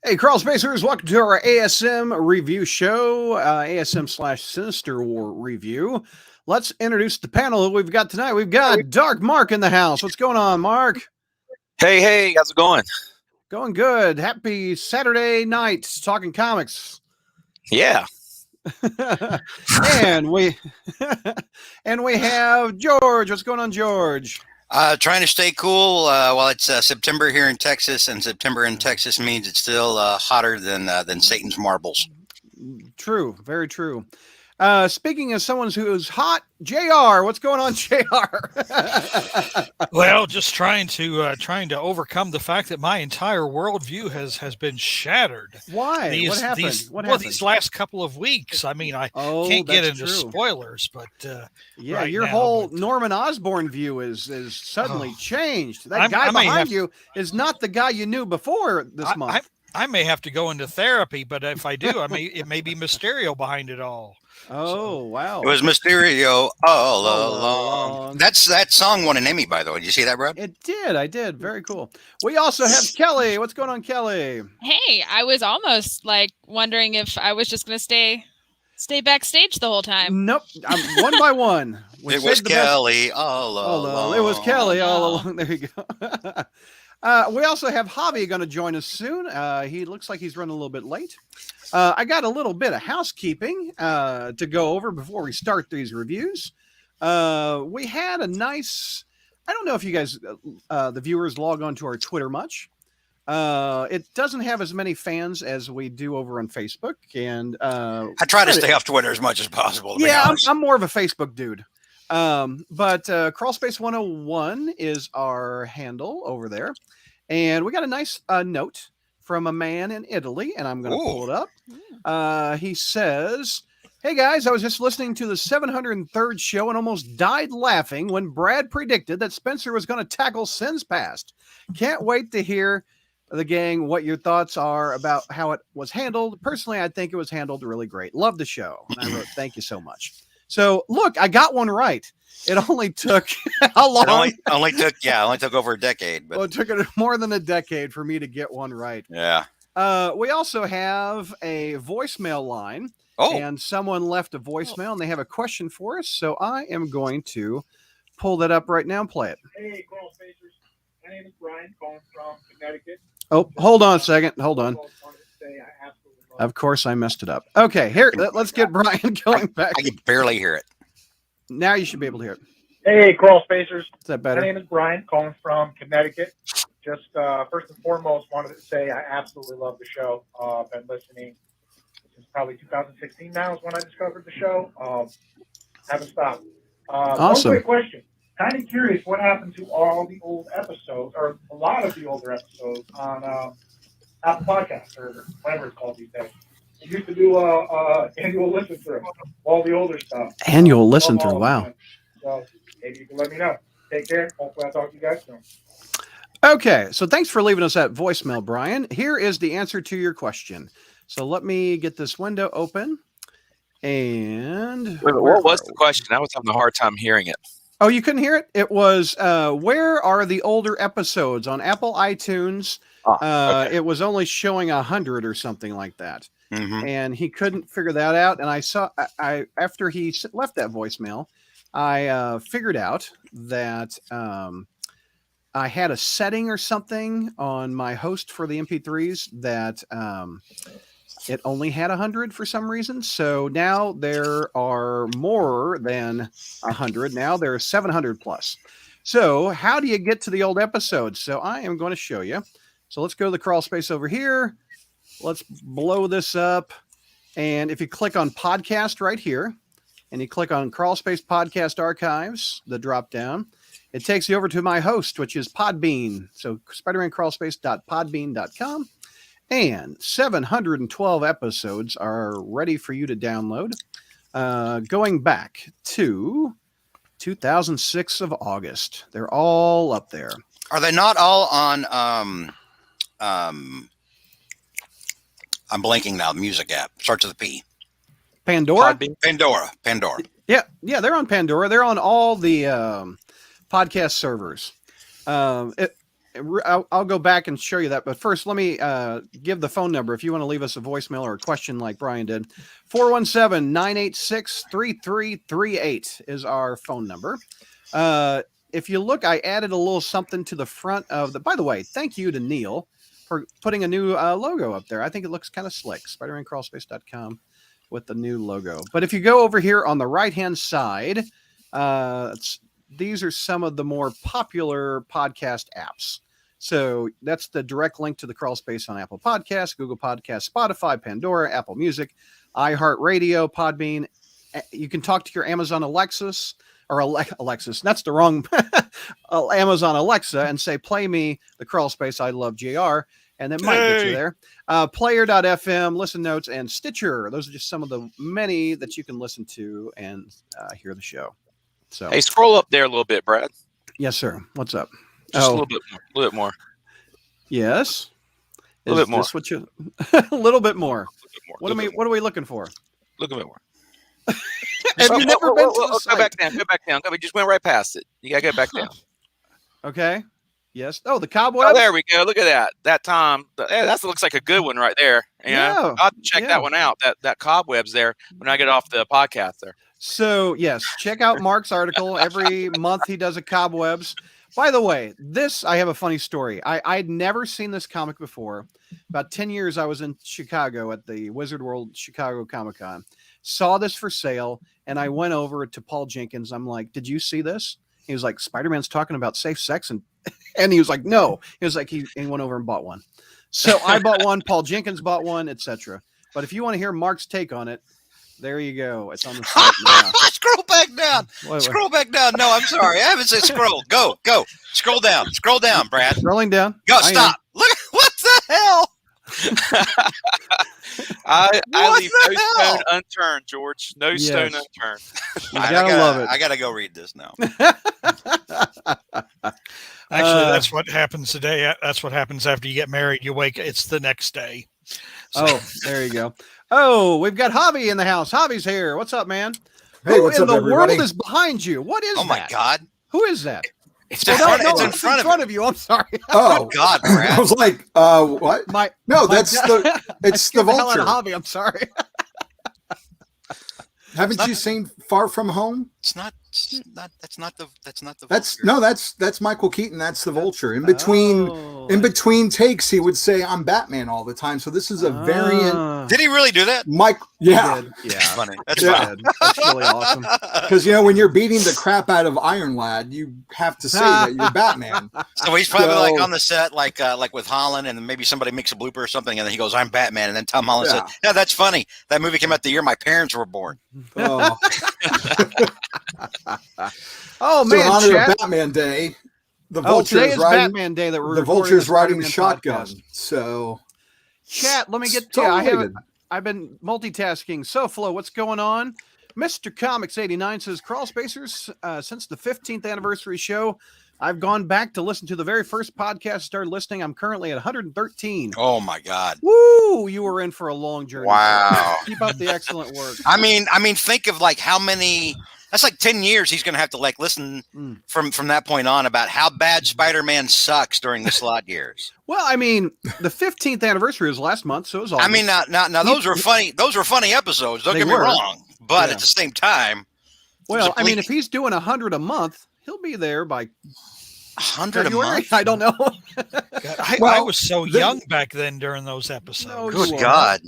Hey, Crawlspacers, welcome to our ASM review show, ASM/Sinister War review. Let's introduce the panel that we've got tonight. We've got Dark Mark in the house. What's going on, Mark? Hey, how's it going? Going good. Happy Saturday night, talking comics. Yeah. and we have George. What's going on, George? Trying to stay cool while it's September here in Texas, and September in Texas means it's still hotter than Satan's marbles. True, very true. Speaking of someone who's hot, JR, what's going on, JR? Well, just trying to overcome the fact that my entire worldview has been shattered. Why? What happened? These last couple of weeks. I mean, I can't get into spoilers, but yeah, your whole Norman Osborn view is suddenly changed. That guy behind you is not the guy you knew before this month. I may have to go into therapy, but if I do, it may be Mysterio behind it all. Oh, wow. It was Mysterio all along. That song won an Emmy, by the way. Did you see that, Brad? It did. I did. Very cool. We also have Kelly. What's going on, Kelly? Hey, I was almost wondering if I was just going to stay backstage the whole time. Nope. One by one. It was Kelly all along. It was Kelly all along. There you go. We also have Javi going to join us soon. He looks like he's running a little bit late. I got a little bit of housekeeping to go over before we start these reviews. We had a nice, I don't know if you guys, the viewers, log on to our Twitter much. It doesn't have as many fans as we do over on Facebook. And I try to stay off Twitter as much as possible. Yeah, I'm more of a Facebook dude. But Crawlspace 101 is our handle over there. And we got a nice note from a man in Italy, and I'm going to pull it up. He says, "Hey guys, I was just listening to the 703rd show and almost died laughing when Brad predicted that Spencer was going to tackle Sins Past. Can't wait to hear the gang what your thoughts are about how it was handled. Personally, I think it was handled really great. Love the show." And I wrote, "Thank you so much." So look, I got one right. It only took how long? It only took over a decade. But well, it took more than a decade for me to get one right. Yeah. We also have a voicemail line. And someone left a voicemail, and they have a question for us. So I am going to pull that up right now and play it. Hey, Crawlspacers. My name is Brian, calling from Connecticut. Oh, hold on a second. Hold on. Of course, I messed it up. Okay, here, let's get Brian going back. I can barely hear it. Now you should be able to hear it. Hey, Crawlspacers. Is that better? My name is Brian, calling from Connecticut. Just first and foremost, wanted to say I absolutely love the show. Been listening since probably 2016 now is when I discovered the show. Haven't stopped. Awesome. One quick question. Kind of curious what happened to all the old episodes, or a lot of the older episodes on Apple Podcasts, or whatever it's called these days. We used to do annual listen through all the older stuff. Annual listen through, wow. So maybe you can let me know. Take care. Hopefully I'll talk to you guys soon. Okay, so thanks for leaving us that voicemail, Brian. Here is the answer to your question. So let me get this window open. And what was the question? I was having a hard time hearing it. Oh, you couldn't hear it? It was, where are the older episodes on Apple iTunes? Okay. It was only showing 100 or something like that. Mm-hmm. And he couldn't figure that out. And I after he left that voicemail, I figured out that I had a setting or something on my host for the MP3s that it only had 100 for some reason. So now there are more than 100. Now there are 700 plus. So how do you get to the old episodes? So I am going to show you. So let's go to the crawl space over here. Let's blow this up. And if you click on podcast right here, and you click on Crawlspace Podcast Archives, the drop down, it takes you over to my host, which is Podbean. So spidermancrawlspace.podbean.com. And 712 episodes are ready for you to download. Going back to 2006 of August. They're all up there. Are they not all on I'm blanking now. Music app starts with a P. Pandora? Pandora. Yeah, they're on Pandora. They're on all the podcast servers. I'll go back and show you that. But first, let me give the phone number if you want to leave us a voicemail or a question like Brian did. 417-986-3338 is our phone number. If you look, I added a little something to the front of the. By the way, thank you to Neil for putting a new logo up there. I think it looks kind of slick. SpidermanCrawlspace.com with the new logo. But if you go over here on the right-hand side, these are some of the more popular podcast apps. So that's the direct link to the Crawlspace on Apple Podcasts, Google Podcasts, Spotify, Pandora, Apple Music, iHeartRadio, Podbean. You can talk to your Amazon Alexis or Alexis. That's the wrong Amazon Alexa and say, play me the Crawlspace. I love JR. And that might get you there. Player.fm, Listen Notes, and Stitcher. Those are just some of the many that you can listen to and hear the show. So, hey, scroll up there a little bit, Brad. Yes, sir. What's up? Just a little bit more. A little bit more. Yes. A little bit more. What you? A little bit more. What are we looking for? Look a bit more. Have you never been to the site? Go back down. Go back down. We just went right past it. You gotta get back down. Okay. Yes. Oh, the cobweb. Oh, there we go. Look at that. That Tom. That looks like a good one right there. Yeah. I'll have to check that one out. That cobweb's there when I get off the podcast there. So yes, check out Mark's article. Every month he does a cobwebs. By the way, I have a funny story. I'd never seen this comic before. About 10 years I was in Chicago at the Wizard World Chicago Comic-Con. Saw this for sale, and I went over to Paul Jenkins. I'm like, did you see this? He was like, Spider-Man's talking about safe sex. And he was like, no. He was like, he went over and bought one. So I bought one. Paul Jenkins bought one, etc. But if you want to hear Mark's take on it, there you go. It's on the site now. Scroll back down. Scroll back down. No, I'm sorry. I haven't said scroll. Go. Scroll down. Scroll down, Brad. Scrolling down. Go. Stop. Look. What the hell? I leave no stone unturned, George. No stone unturned. You gotta love it. I gotta go read this now. Actually, that's what happens today. That's what happens after you get married. You wake. It's the next day. So. Oh, there you go. Oh, we've got Javi in the house. Javi's here. What's up, man? Hey, what's up, everybody? Who in the world is behind you? What is that? Oh my God! Who is that? It's in front of you. I'm sorry. Oh God, Brad. I was like, what? That's the vulture. Javi, I'm sorry. Haven't you seen Far From Home? That's not the That's Michael Keaton. That's the vulture. In between takes, he would say, "I'm Batman" all the time. So this is a variant. Did he really do that? Mike, yeah, yeah, funny. That's funny. That's really awesome. Because when you're beating the crap out of Iron Lad, you have to say that you're Batman. So he's probably like on the set, like with Holland, and then maybe somebody makes a blooper or something, and then he goes, "I'm Batman," and then Tom Holland said, "Yeah, that's funny. That movie came out the year my parents were born." Oh, oh man! So in honor of Batman Day, the vulture today is Batman Day that we're the vulture's riding the shotgun. shotgun. So, chat. Let me get to you. I've been multitasking. So, Flo, what's going on? Mr. Comics 89 says, Crawlspacers, since the 15th anniversary show, I've gone back to listen to the very first podcast, started listening. I'm currently at 113. Oh my God. Woo! You were in for a long journey. Wow. Keep up the excellent work. I mean, think of like how many, that's like 10 years he's going to have to like listen from that point on about how bad Spider-Man sucks during the slot years. Well, I mean, the 15th anniversary was last month, so it was all. I mean, now those were funny. Those were funny episodes. Don't get me wrong. But at the same time. Well, I mean, if he's doing 100 a month, he'll be there by 100 a month. I don't know. God, I was so young back then during those episodes. No, good God.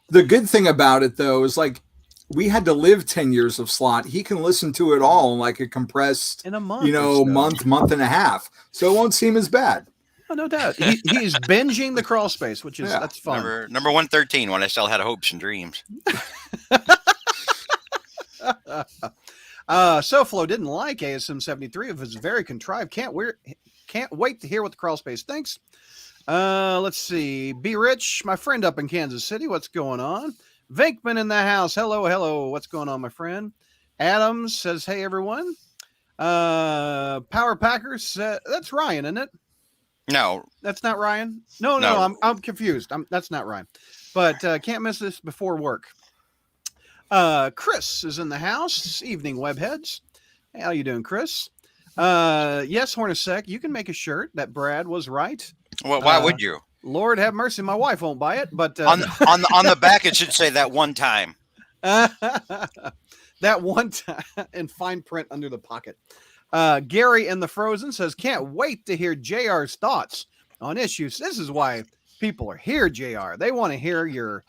The good thing about it, though, is like we had to live 10 years of slot. He can listen to it all in like a compressed, in a month, month and a half. So it won't seem as bad. Oh, no doubt. He's binging the crawl space, which is that's fun. Number 113 when I still had hopes and dreams. SoFlo didn't like ASM 73. It was very contrived. Can't wait to hear what the crawl space thinks. Let's see. Be Rich, my friend up in Kansas City. What's going on? Vinkman in the house. Hello. What's going on, my friend? Adams says, hey, everyone. Power Packers. That's Ryan, isn't it? No. That's not Ryan? No. I'm confused. That's not Ryan. But can't miss this before work. Chris is in the house. Evening, Webheads. How you doing, Chris? Yes, Hornacek, you can make a shirt that Brad was right. Well, why would you? Lord have mercy, my wife won't buy it, but On the back it should say that one time. that one time in fine print under the pocket. Gary in the Frozen says, can't wait to hear JR's thoughts on issues. This is why people are here, JR. They want to hear your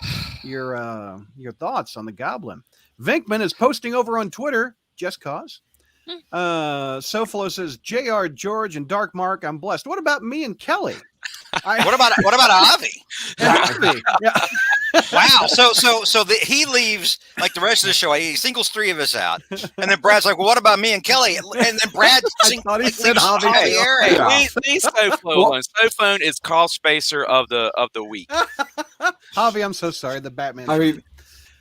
thoughts on the Goblin. Vinkman is posting over on Twitter, just cause. Sofalo says, JR, George, and Dark Mark, I'm blessed. What about me and Kelly? What about Avi? Avi? Yeah. Wow. So he leaves like the rest of the show. He singles 3 of us out, and then Brad's like, "Well, what about me and Kelly?" And then Brad thought he said Avi. These Sophone is Crawlspacer of the week. Javi, I'm so sorry. The Batman. I mean,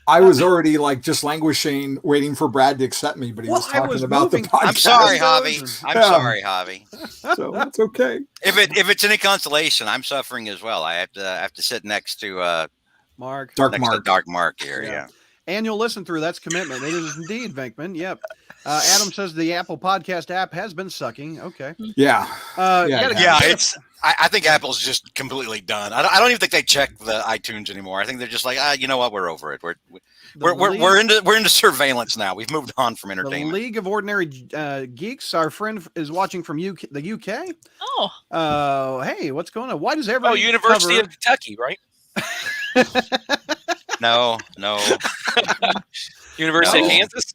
I was already like just languishing, waiting for Brad to accept me, but he was talking about the podcast. I'm sorry, Javi. I'm sorry, Javi. So that's okay. If it's any consolation, I'm suffering as well. I have to sit next to Mark. Dark Mark here. Yeah. Annual listen through. That's commitment. It is indeed, Venkman. Yep. Adam says the Apple Podcast app has been sucking. Okay. Yeah. It's. I think Apple's just completely done. I don't even think they check the iTunes anymore. I think they're just like, you know what, we're over it. We're into surveillance now. We've moved on from entertainment. The League of Ordinary Geeks. Our friend is watching from the UK. Oh. Hey, what's going on? Why does everybody? University of Kentucky, right? No. University of Kansas.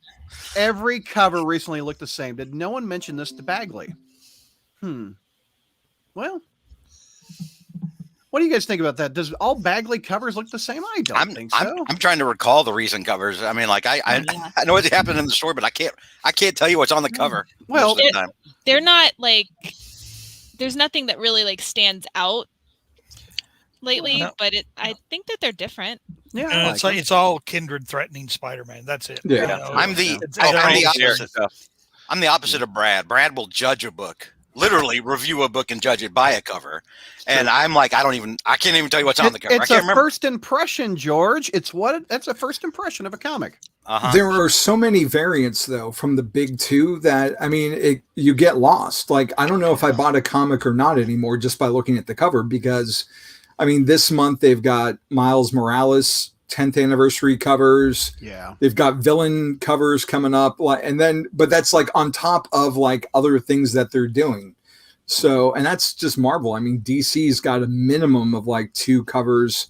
Every cover recently looked the same. Did no one mention this to Bagley? Well, what do you guys think about that? Does all Bagley covers look the same? I don't think so. I'm trying to recall the recent covers. I mean, like I know what happened in the story, but I can't tell you what's on the cover. Well, they're not like. There's nothing that really like stands out lately, but I think that they're different. Yeah, it's all kindred threatening Spider-Man. That's it. Yeah. You know, I'm the opposite of Brad. Brad will judge a book, literally review a book and judge it by a cover. And I'm like, I can't even tell you what's on the cover. It's first impression, George. That's a first impression of a comic. There are so many variants though from the big 2 that I mean, you get lost. Like, I don't know if I bought a comic or not anymore just by looking at the cover, because I mean, this month they've got Miles Morales 10th anniversary covers. Yeah. They've got villain covers coming up. But that's like on top of like other things that they're doing. So, and that's just Marvel. I mean, DC's got a minimum of like 2 covers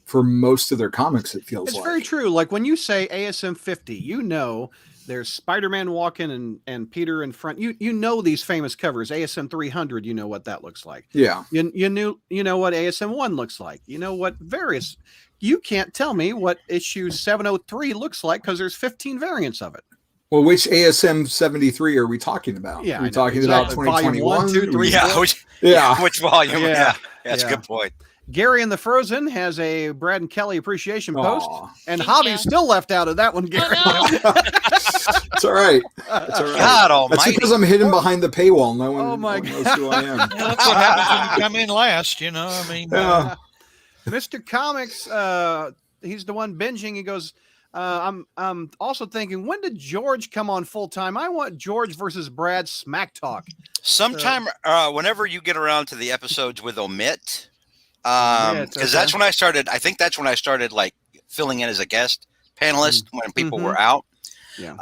for most of their comics, it feels like. It's very true. Like when you say ASM 50, you know there's Spider-Man walking and Peter in front. You know these famous covers. ASM 300, you know what that looks like. Yeah. You know what ASM 1 looks like. You know what various. You can't tell me what issue 703 looks like because there's 15 variants of it. Well, which ASM 73 are we talking about? Yeah, are we talking about 2021? 1, 2, 3, which volume? Yeah. That's a good point. Gary in the Frozen has a Brad and Kelly appreciation post, and Thank Javi's you. still left out of that one, Gary. Oh, It's all right. It's all right. God That's almighty. because I'm hidden behind the paywall. No one, Oh my no one knows who I am. that's what happens when you come in last. You know, I mean, Mr. Comics, he's the one binging. He goes, I'm also thinking, when did George come on full time? I want George versus Brad smack talk. Sometime whenever you get around to the episodes with Omit, because that's when I started. I think that's when I started like filling in as a guest panelist when people were out. Yeah.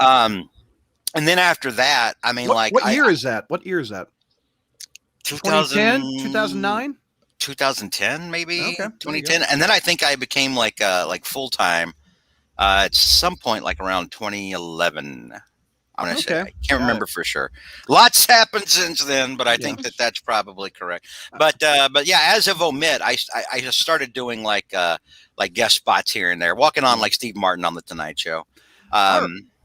And then after that, I mean, what year is that? What year is that? 2010, 2009? 2010, maybe. Okay, 2010. And then I think I became like full time at some point, like around 2011. I'm gonna say I can't remember for sure. Lots happened since then, but I think that's probably correct. But yeah, as of Omit, I just started doing like guest spots here and there, walking on like Steve Martin on the Tonight Show.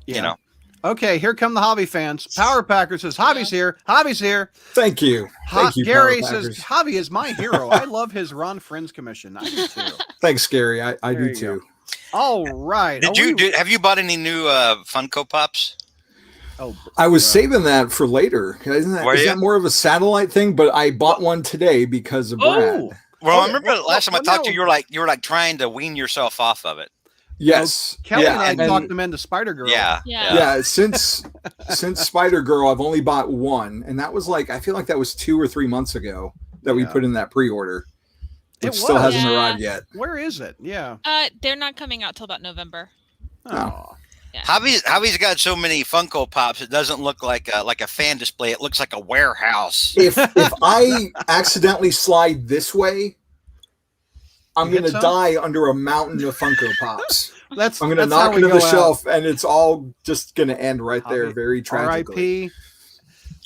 You know. Okay, here come the hobby fans. Power Packer says, Javi's here. Javi's here. Thank you. Thank you, Gary Power says, Packers. Javi is my hero. I love his Ron Friends commission. I do too. Thanks, Gary. I There do you too. go. All right. Have you bought any new Funko Pops? Oh, I was saving that for later. Isn't that more of a satellite thing? But I bought one today because of Brad. Well, I remember last time I talked to you, you were like trying to wean yourself off of it. Yes. Kelly yeah, and I talked them into Spider-Girl. Yeah. Since Spider-Girl, I've only bought one, and that was I feel like that was 2 or 3 months ago that we put in that pre-order. It still hasn't arrived yet. Where is it? Yeah. They're not coming out till about November. Oh. Yeah. Hobby's got so many Funko Pops. It doesn't look like a fan display. It looks like a warehouse. If I accidentally slide this way, I'm going to die under a mountain of Funko Pops. I'm going to knock into the shelf, and it's all just going to end right there, very tragically. R.I.P.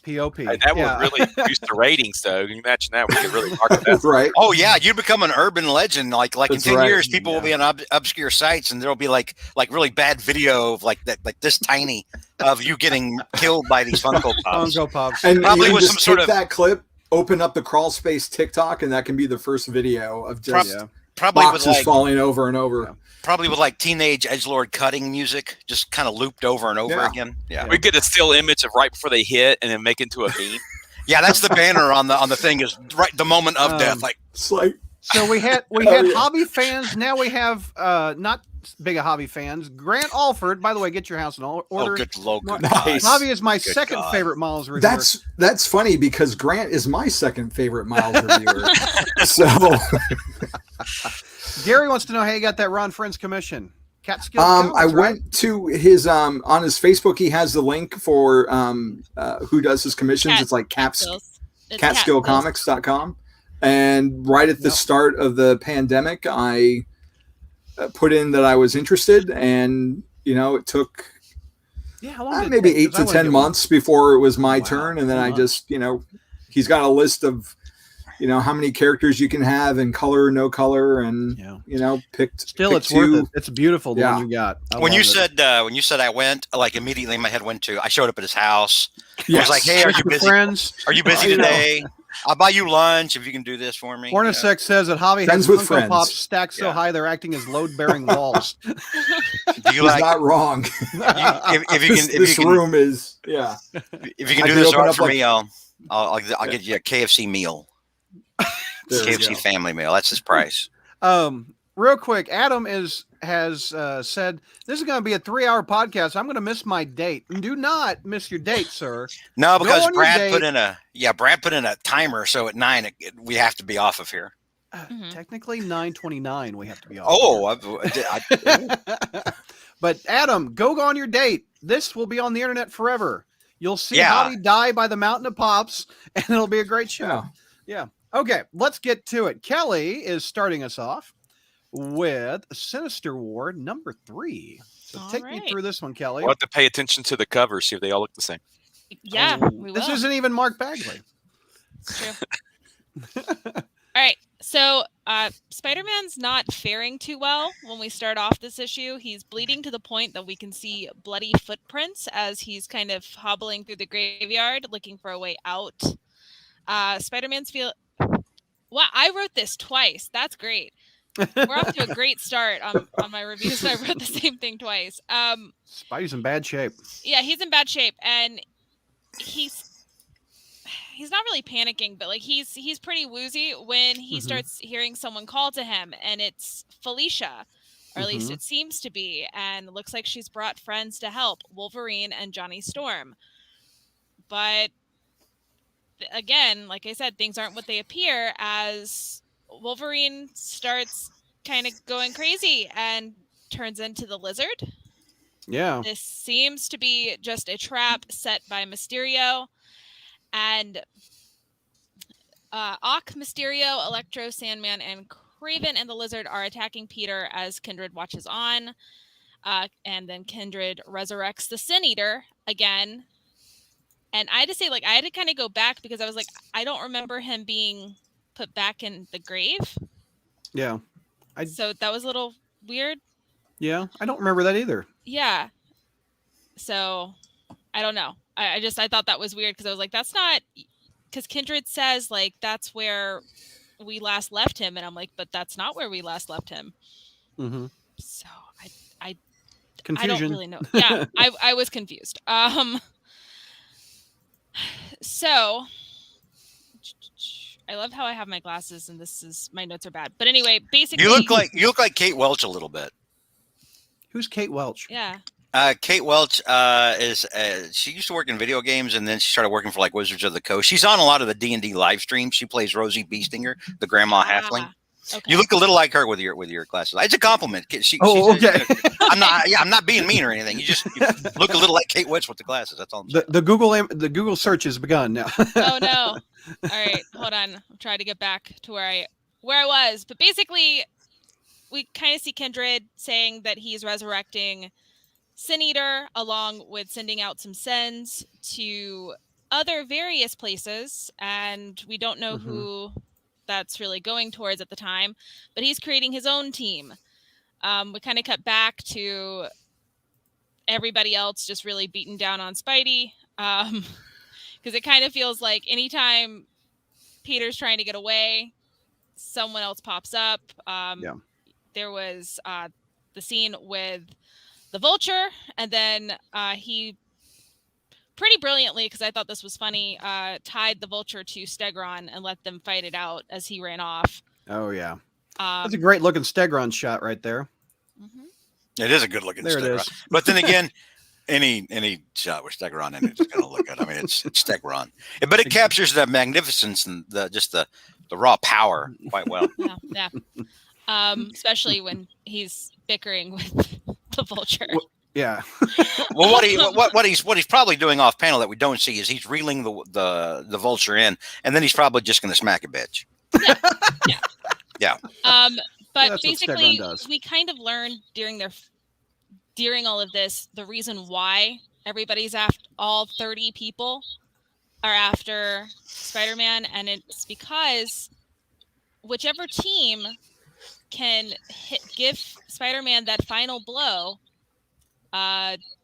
P.O.P. That would really boost the ratings, though. Can you imagine that? We could really market that. Right. Oh yeah, you'd become an urban legend. Like in 10 years, people will be on obscure sites, and there'll be like really bad video of like this tiny of you getting killed by these Funko Pops. Funko Pops. And probably you with just some sort of that clip, open up the Crawlspace TikTok, and that can be the first video of just probably boxes with falling over and over. Yeah. Probably with like teenage edgelord cutting music, just kind of looped over and over again. Yeah, we get a still image of right before they hit, and then make it into a beam. Yeah, that's the banner on the thing is right the moment of death. Like it's like so we had hobby fans. Now we have not big hobby fans. Grant Alford, by the way, get your house in order. Oh, good Lord. Nice. Hobby is my second favorite Miles reviewer. That's funny because Grant is my second favorite Miles reviewer. So Gary wants to know how you got that Ron Friends commission. Catskill. I went to his on his Facebook. He has the link for who does his commissions. It's like catskillcomics.com. And right at the start of the pandemic, I put in that I was interested, and it took maybe 8 to 10 months before it was my turn, and then I just he's got a list of how many characters you can have in color, no color, and picked. It's worth it. It's beautiful. The one you got. When you said I went, like immediately my head went to I showed up at his house. I was like, hey, are you busy? Friends? Are you busy today? I'll buy you lunch if you can do this for me. Hornacek says that Hobby has Funko Pops stacked so high they're acting as load-bearing walls. Do you He's not wrong. This room is If you can do this art for me, I'll get you a KFC meal. KFC family meal. That's his price. Real quick, Adam has said this is going to be a 3-hour podcast. I'm going to miss my date. Do not miss your date, sir. No, because Brad put in a timer. So at 9 we have to be off of here. Technically 9:29 we have to be off. Oh, but Adam, go on your date. This will be on the internet forever. You'll see Hobby die by the mountain of pops, and it'll be a great show. Yeah. Okay, let's get to it. Kelly is starting us off with Sinister War number 3. So take me through this one, Kelly. We'll have to pay attention to the covers, see if they all look the same. Yeah, we will. This isn't even Mark Bagley. It's true. All right, so Spider-Man's not faring too well when we start off this issue. He's bleeding to the point that we can see bloody footprints as he's kind of hobbling through the graveyard looking for a way out. Spider-Man's Wow, I wrote this twice. That's great. We're off to a great start on my reviews. I wrote the same thing twice. Spidey's in bad shape. Yeah, he's in bad shape, and he's not really panicking, but like he's pretty woozy when he starts hearing someone call to him, and it's Felicia, or at least it seems to be, and it looks like she's brought friends to help, Wolverine and Johnny Storm. But again, like I said, things aren't what they appear as Wolverine starts kind of going crazy and turns into the Lizard. Yeah. This seems to be just a trap set by Mysterio. And Ock, Mysterio, Electro, Sandman, and Kraven and the Lizard are attacking Peter as Kindred watches on. And then Kindred resurrects the Sin Eater again. And I had to say, I had to kind of go back because I was like, I don't remember him being put back in the grave. Yeah. So that was a little weird. Yeah, I don't remember that either. Yeah. So I don't know. I thought that was weird because I was like, that's not, because Kindred says that's where we last left him. And I'm like, but that's not where we last left him. Mm-hmm. So I don't really know. Yeah, I was confused. So I love how I have my glasses and my notes are bad. But anyway, basically you look like Kate Welch a little bit. Who's Kate Welch? Yeah. Kate Welch is she used to work in video games, and then she started working for like Wizards of the Coast. She's on a lot of the D&D live streams. She plays Rosie Beestinger, the grandma halfling. Okay. You look a little like her with your glasses. It's a compliment. Okay. I'm not being mean or anything. You look a little like Kate Welch with the glasses. That's all I'm saying. The Google search has begun now. Oh no. All right, hold on. I'm trying to get back to where I was. But basically, we kind of see Kindred saying that he's resurrecting Sin Eater, along with sending out some sends to other various places, and we don't know who that's really going towards at the time, but he's creating his own team. We kind of cut back to everybody else just really beating down on Spidey, because it kind of feels like anytime Peter's trying to get away, someone else pops up. There was the scene with the Vulture, and then he pretty brilliantly, because I thought this was funny, tied the Vulture to Stegron and let them fight it out as he ran off. Oh yeah, that's a great looking Stegron shot right there. It is a good looking there Stegron. It is. But then again, any shot with Stegron in it is going to look good. I mean, it's Stegron, but it captures the magnificence and the raw power quite well. Yeah. Especially when he's bickering with the Vulture. Yeah. Well, what he's probably doing off panel that we don't see is he's reeling the Vulture in, and then he's probably just going to smack a bitch. Yeah. But basically, we kind of learned during all of this the reason why everybody's after, all 30 people are after Spider-Man, and it's because whichever team can give Spider-Man that final blow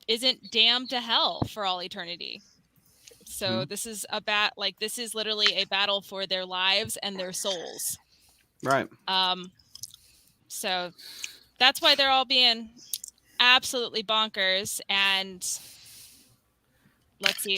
isn't damned to hell for all eternity. So this is this is literally a battle for their lives and their souls. Right. So that's why they're all being absolutely bonkers. And let's see,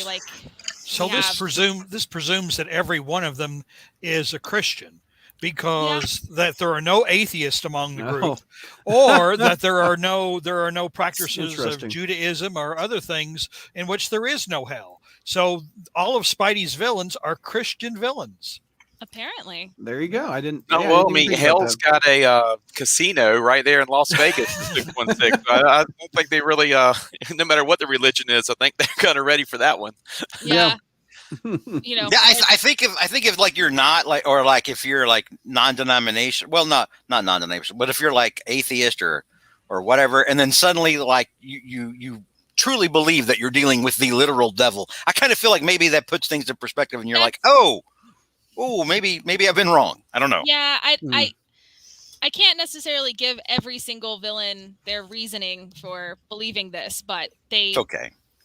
so this presumes that every one of them is a Christian, because that there are no atheists among the group, or that there are no practices of Judaism or other things in which there is no hell. So all of Spidey's villains are Christian villains. Apparently. There you go. I didn't. Oh, well, I mean, hell's got a casino right there in Las Vegas. 616. I don't think they really, no matter what the religion is, I think they're kind of ready for that one. Yeah. I think if like you're not like, or like if you're like non-denomination, well, not non-denomination, but if you're like atheist or whatever, and then suddenly like you truly believe that you're dealing with the literal devil, I kind of feel like maybe that puts things in perspective, and you're like, oh, maybe I've been wrong. I don't know. Yeah, I can't necessarily give every single villain their reasoning for believing this, but they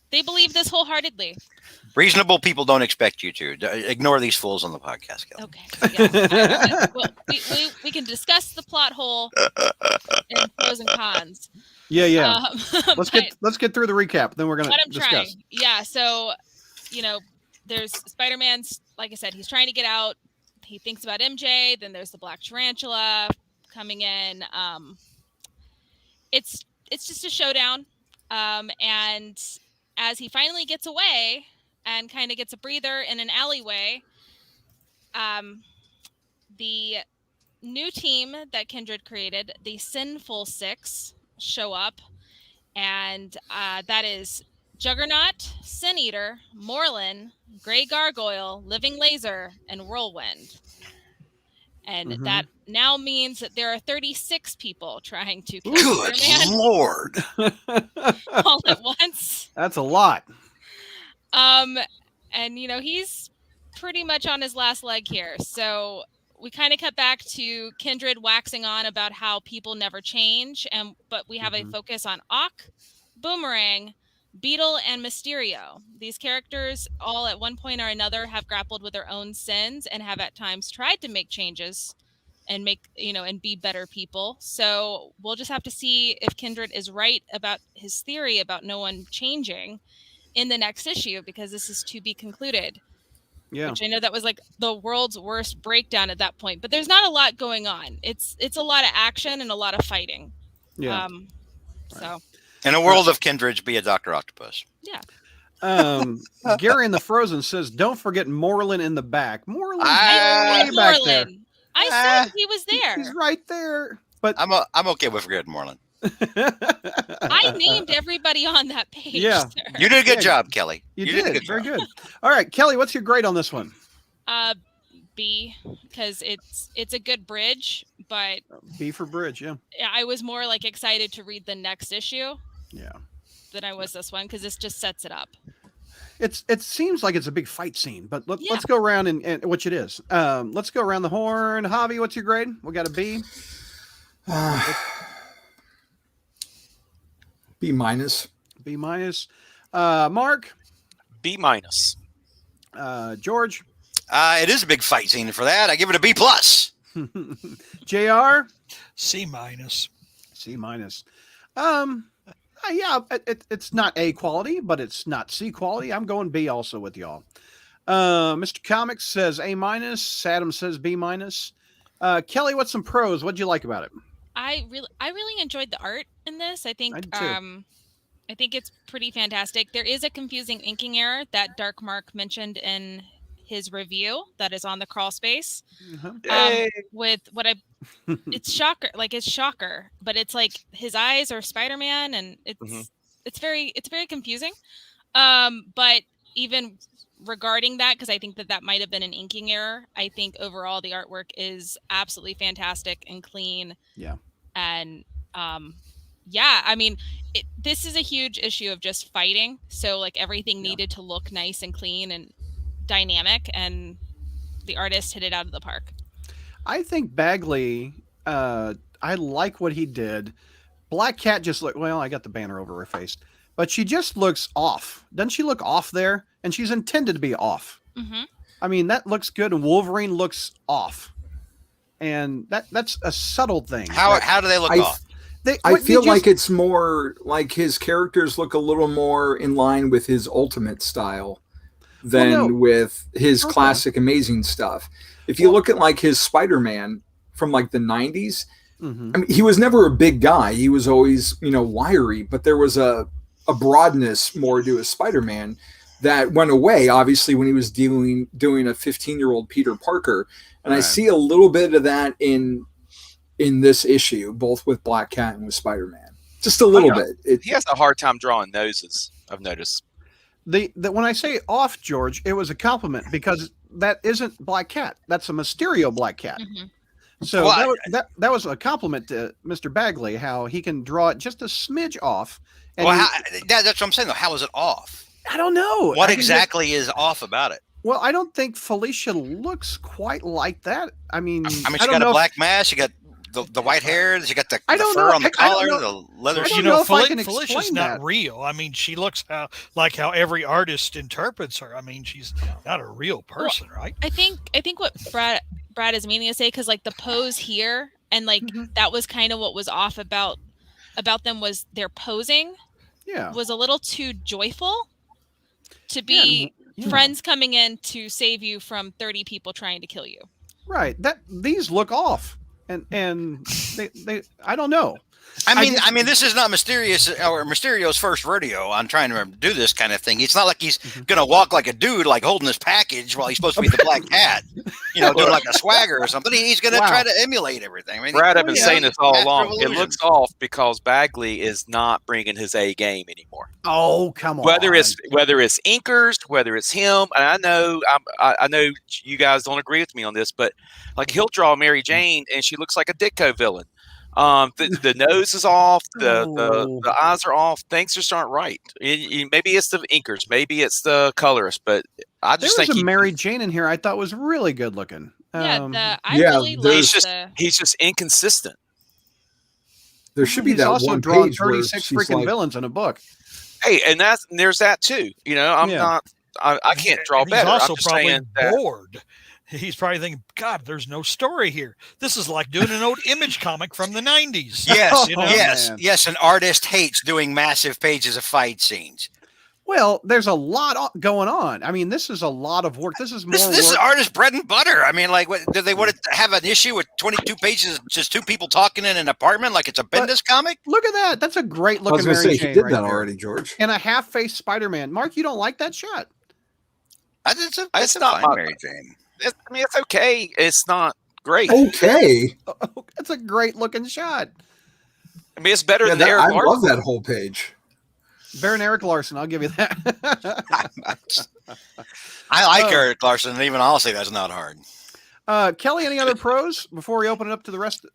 believe this wholeheartedly. Reasonable people don't expect you to. Ignore these fools on the podcast. Okay. Yeah. Well, we can discuss the plot hole and pros and cons. Yeah. Let's get through the recap. Then we're gonna discuss. Trying. Yeah. So, there's Spider-Man's. Like I said, he's trying to get out. He thinks about MJ. Then there's the Black Tarantula coming in. It's just a showdown. And as he finally gets away and kind of gets a breather in an alleyway, the new team that Kindred created, the Sinful Six, show up, and that is Juggernaut, Sin Eater, Morlun, Grey Gargoyle, Living Laser, and Whirlwind. And that now means that there are 36 people trying to kill Spider-Man. Good Lord. All at once. That's a lot. And he's pretty much on his last leg here. So we kind of cut back to Kindred waxing on about how people never change, but we have a focus on Ock, Boomerang, Beetle, and Mysterio. These characters all at one point or another have grappled with their own sins and have at times tried to make changes and and be better people. So we'll just have to see if Kindred is right about his theory about no one changing in the next issue, because this is to be concluded. Yeah. Which I know that was like the world's worst breakdown at that point, but there's not a lot going on. It's a lot of action and a lot of fighting. Yeah. So, in a world of kindreds, be a Dr. Octopus. Yeah. Gary in the Frozen says, "Don't forget Moreland in the back." Moreland, I back there. I said he was there. He's right there. But I'm okay with forgetting Moreland. I named everybody on that page. Yeah. Sir. You did a good job, Kelly. You did a did. good Very job. good. All right, Kelly, what's your grade on this one? B, because it's a good bridge, but B for bridge, yeah. I was more like excited to read the next issue. Yeah. Than I was this one, because this just sets it up. It seems like it's a big fight scene, but let's go around and which it is. Let's go around the horn. Javi, what's your grade? We got a B. B minus. B minus. Mark. B minus. George. It is a big fight scene for that. I give it a B plus. JR. C minus. C minus. Yeah, it's not A quality, but it's not C quality. I'm going B also with y'all. Mr. Comics says A minus. Adam says B minus. Kelly, what's some pros? What'd you like about it? I really enjoyed the art in this. I think I think it's pretty fantastic. There is a confusing inking error that Dark Mark mentioned in his review that is on the Crawlspace. With what it's Shocker, but it's like his eyes are Spider-Man, and it's very confusing. But even regarding that, because I think that might have been an inking error, I think overall the artwork is absolutely fantastic and clean. Yeah. And I mean, this is a huge issue of just fighting. So like everything needed to look nice and clean and dynamic, and the artist hit it out of the park. I think Bagley, I like what he did. Black Cat just looked, well, I got the banner over her face, but she just looks off. Doesn't she look off there? And she's intended to be off. Mm-hmm. I mean, that looks good. And Wolverine looks off. And that's a subtle thing. How do they look off? I feel like it's more like his characters look a little more in line with his Ultimate style than with his classic Amazing stuff. If you look at like his Spider-Man from like the 90s, I mean, he was never a big guy. He was always, wiry, but there was a broadness more to his Spider-Man that went away, obviously, when he was doing a 15-year-old Peter Parker. And I see a little bit of that in this issue, both with Black Cat and with Spider-Man. Just a little bit. He has a hard time drawing noses, I've noticed. When I say off, George, it was a compliment, because that isn't Black Cat. That's a Mysterio Black Cat. Mm-hmm. So that was a compliment to Mr. Bagley, how he can draw it just a smidge off. And that's what I'm saying, though. How is it off? I don't know. What exactly is off about it? Well, I don't think Felicia looks quite like that. I mean, she got a black mask. You got the white hair. You got the fur on the collar, the leather. Felicia's not real. I mean, she looks like how every artist interprets her. I mean, she's not a real person, right? I think what Brad is meaning to say, because like the pose here and like that was kind of what was off about them, was their posing. Yeah, was a little too joyful to be friends coming in to save you from 30 people trying to kill you. Right. These look off. And they I don't know. I mean, this is not Mysterio's first rodeo on trying to do this kind of thing. It's not like he's gonna walk like a dude, like holding his package while he's supposed to be the Black Cat, doing like a swagger or something. He's gonna try to emulate everything. I mean, Brad, I've been saying this all along. It looks off because Bagley is not bringing his A game anymore. Oh, come on. Whether it's inkers, whether it's him, and I know you guys don't agree with me on this, but like he'll draw Mary Jane and she looks like a Ditko villain. The nose is off, the eyes are off. Things just aren't right. Maybe it's the inkers, maybe it's the colorist, but I just think there's a Mary Jane in here I thought was really good looking. He's just inconsistent. There should be that also one drawn page 36 freaking villains in a book. Hey, and there's that too. I can't draw better. He's also I'm just probably saying that bored. He's probably thinking, God, there's no story here. This is like doing an old Image comic from the 90s. Yes, yes. An artist hates doing massive pages of fight scenes. Well, there's a lot going on. I mean, this is a lot of work. This is more. This is artist bread and butter. I mean, like, what, do they want to have an issue with 22 pages, just two people talking in an apartment, like it's a Bendis comic? Look at that. That's a great I looking was going to Mary say, Jane he did right that there. already, George. And a half-faced Spider-Man. Mark, you don't like that shot? It's not fine, Mary Jane. I mean, it's okay. It's not great. Okay. That's a great looking shot. I mean, it's better than I Eric Larson. love that whole page. Baron Eric Larson, I'll give you that. I like Eric Larson, and even I'll say that's not hard. Kelly, any other pros before we open it up to the rest?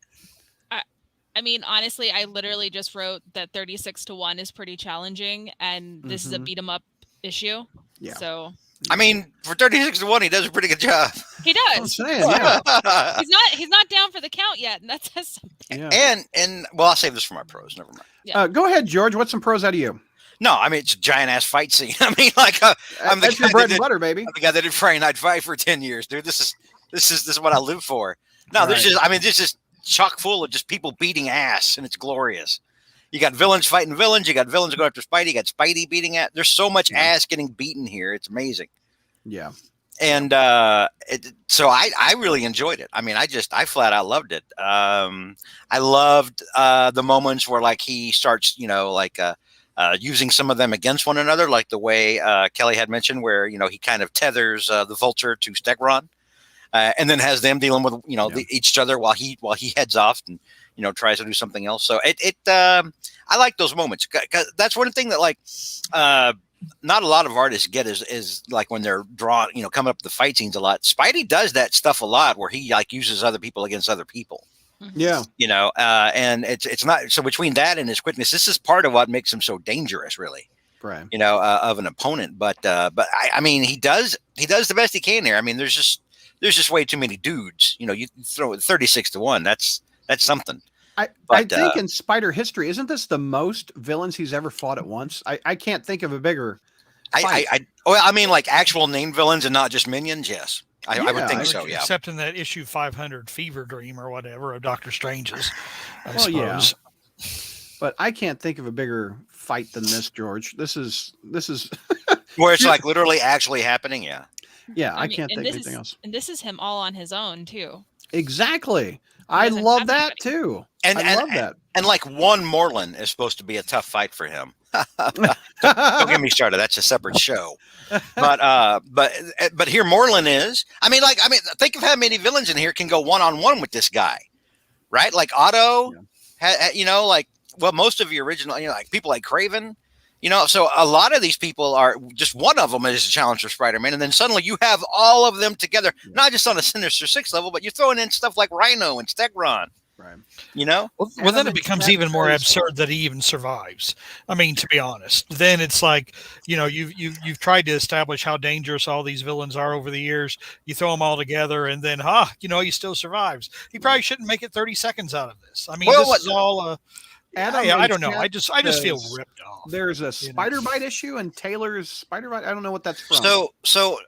I mean, honestly, I literally just wrote that 36-1 is pretty challenging, and this is a beat 'em up issue. Yeah. So. I mean, for 36-1, he does a pretty good job. He does. I'm saying, yeah. He's not down for the count yet, and that says something. Yeah. And well, I'll save this for my pros. Never mind. Yeah. Go ahead, George. What's some pros out of you? No, I mean, it's a giant ass fight scene. I mean, like, I'm the That's guy your bread that and butter, baby. I'm the guy that did Friday Night Fight for 10 years, dude. This is what I live for. No, there's just chock full of just people beating ass, and it's glorious. You got villains fighting villains. You got villains going after Spidey. You got Spidey beating ass. There's so much ass getting beaten here. It's amazing. Yeah. And so I really enjoyed it. I mean, I flat out loved it. I loved the moments where, like, he starts, using some of them against one another, like the way Kelly had mentioned, where, he kind of tethers the Vulture to Stegron, and then has them dealing with, each other while he heads off and, tries to do something else. So I like those moments. 'Cause that's one thing that, like, not a lot of artists get is like when they're drawing, coming up with the fight scenes a lot. Spidey does that stuff a lot where he, like, uses other people against other people. Yeah. And it's not, so between that and his quickness, this is part of what makes him so dangerous, really. Right. Of an opponent. But I mean, he does the best he can here. I mean, there's just way too many dudes. You throw it 36-1. That's something. I think in Spider history, isn't this the most villains he's ever fought at once? I can't think of a bigger fight. I mean, like actual named villains and not just minions. Yes, I would think so. Yeah, except in that issue 500 Fever Dream or whatever of Doctor Strange's. I suppose. Yeah. But I can't think of a bigger fight than this, George. This is where it's like literally actually happening. Yeah. Yeah, I can't think of anything else. And this is him all on his own too. Exactly. I love that too. I love that. And like one Moreland is supposed to be a tough fight for him. Don't get me started. That's a separate show. But here Moreland is. I mean, think of how many villains in here can go one-on-one with this guy, right? Like Otto, most of the original, like people like Craven. So a lot of these people are just one of them is a challenge for Spider-Man. And then suddenly you have all of them together, not just on a Sinister Six level, but you're throwing in stuff like Rhino and Stegron. Right. Well, then it becomes even more absurd that he even survives. I mean, to be honest, then it's like, you've tried to establish how dangerous all these villains are over the years. You throw them all together and then, he still survives. He probably shouldn't make it 30 seconds out of this. I mean, this is all I don't know. I just feel ripped off. There's a Spider Bite issue and Taylor's Spider Bite. I don't know what that's from. So